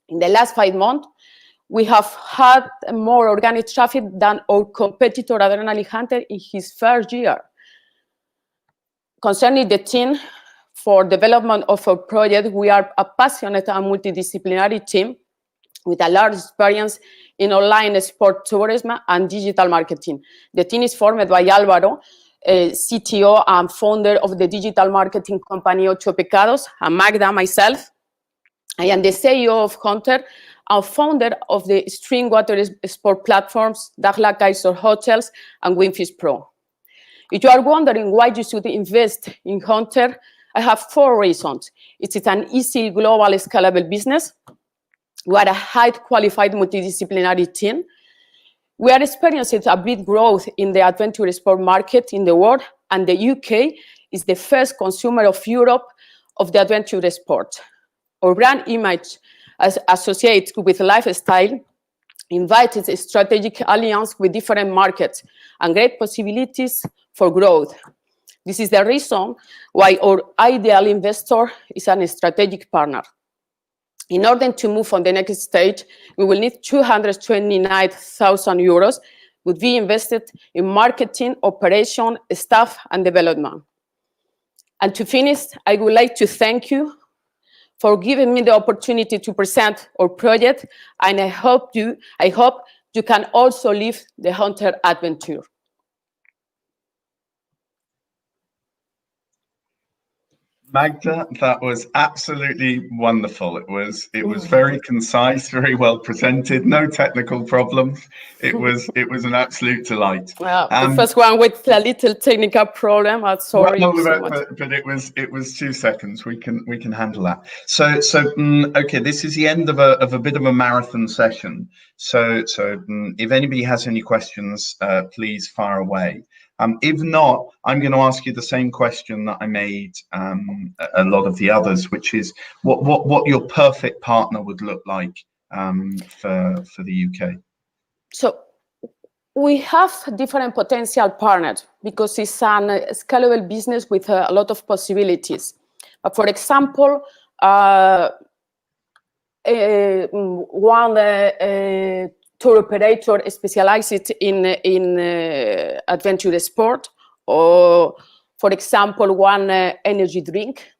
In the last 5 months, we have had more organic traffic than our competitor Adrenaline Hunter in his first year. Concerning the team for development of our project, we are a passionate and multidisciplinary team with a large experience in online sport tourism and digital marketing. The team is formed by Álvaro, CTO and founder of the digital marketing company Ocho Pecados, and Magda, myself. I am the CEO of Hunter and founder of the stream water sport platforms Dakhla Kaiser Hotels and Winfish Pro. If you are wondering why you should invest in Hunter, I have 4 reasons. It is an easy global scalable business. We are a highly qualified multidisciplinary team. We are experiencing a big growth in the adventure sport market in the world, and the UK is the first consumer of Europe of the adventure sport. Our brand image as associated with lifestyle invited a strategic alliance with different markets and great possibilities for growth. This is the reason why our ideal investor is a strategic partner. In order to move on the next stage, we will need 229,000 euros would be invested in marketing, operation, staff, and development. And to finish, I would like to thank you for giving me the opportunity to present our project, and I hope you can also live the hunter adventure.
Magda, that was absolutely wonderful. It was very concise, very well presented, no technical problems. It was an absolute delight.
Well, the first one with a little technical problem. I'm sorry.
But it was 2 seconds. We can handle that. So okay, this is the end of a bit of a marathon session. So if anybody has any questions, please fire away. If not, I'm going to ask you the same question that I made a lot of the others, which is what your perfect partner would look like for the UK. So
we have different potential partners because it's a scalable business with a lot of possibilities. For example, one tour operator specialized in adventure sport, or for example, one energy drink,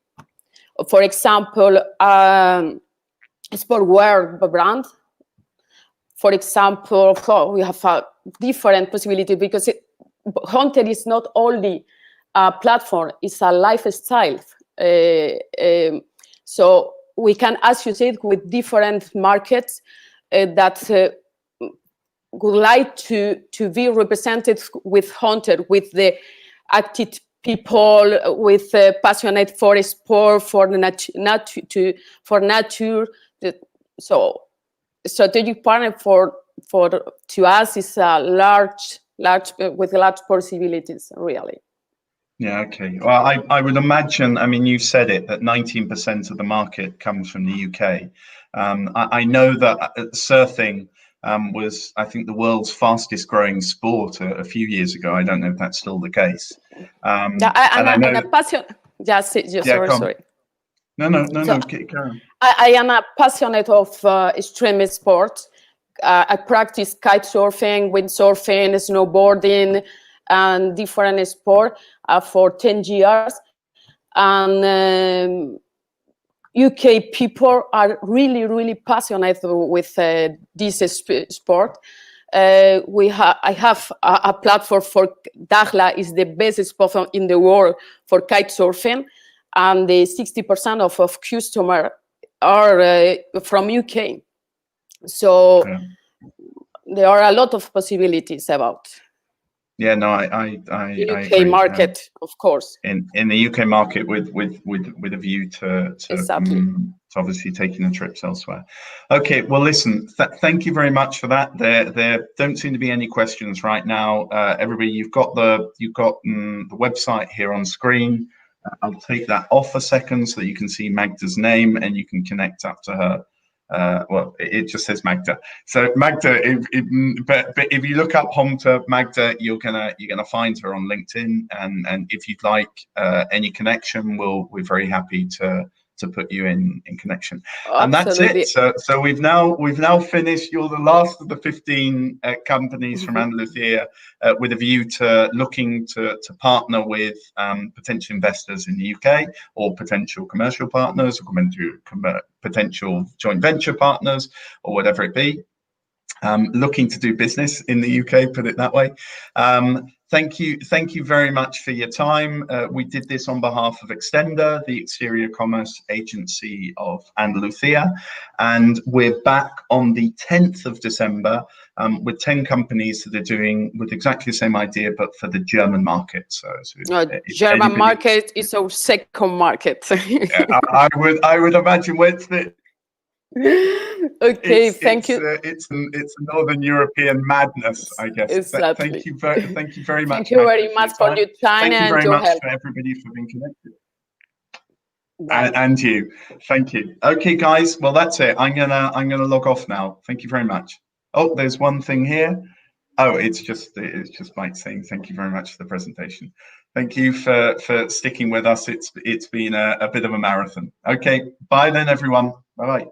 or for example, sportwear brand. For example, we have different possibilities because Hunter is not only a platform, it's a lifestyle. So we can associate with different markets that would like to be represented with Hunter, with the active people, with passionate for sport, for nature. So strategic partner to us is a large with large possibilities, really.
Yeah, okay. Well, I would imagine, I mean, you said it, that 19% of the market comes from the UK. I know that surfing was, I think, the world's fastest growing sport a few years ago. I don't know if that's still the case.
Sorry.
No, carry on.
I am a passionate of extreme sports. I practice kite surfing, windsurfing, snowboarding, and different sports for 10 years. And UK people are really passionate with this sport. I have a platform for Dakhla is the best spot in the world for kite surfing, and the 60% of customers are from UK. So there are a lot of possibilities about.
Yeah, no, I
UK
agree.
market, of course.
In the UK market, with a view to obviously taking the trips elsewhere. Okay, well, listen, thank you very much for that. There don't seem to be any questions right now. Everybody, you've got the website here on screen. I'll take that off a second so that you can see Magda's name and you can connect up to her. Well, it just says Magda. So Magda, but if you look up Hunter Magda, you're gonna find her on LinkedIn, and if you'd like any connection, we're very happy to put you in connection. And that's it. So we've now finished. You're the last of the 15 companies from Andalusia with a view to looking to partner with potential investors in the UK, or potential commercial partners, or potential joint venture partners, or whatever it be. Looking to do business in the UK, put it that way. Thank you very much for your time. We did this on behalf of Extenda, the exterior commerce agency of Andalusia, and we're back on the 10th of December with 10 companies that are doing with exactly the same idea, but for the German market. So
German market is our second market.
I would imagine.
Okay, thank you.
It's Northern European madness, I guess.
Exactly.
Thank you very much.
Thank you very much for your time
Thank you
and
very
your
much
help.
for everybody for being connected.
Bye.
And you, thank you. Okay, guys. Well, that's it. I'm gonna log off now. Thank you very much. Oh, there's one thing here. Oh, it's just Mike saying thank you very much for the presentation. Thank you for sticking with us. It's been a bit of a marathon. Okay, bye then, everyone. Bye bye.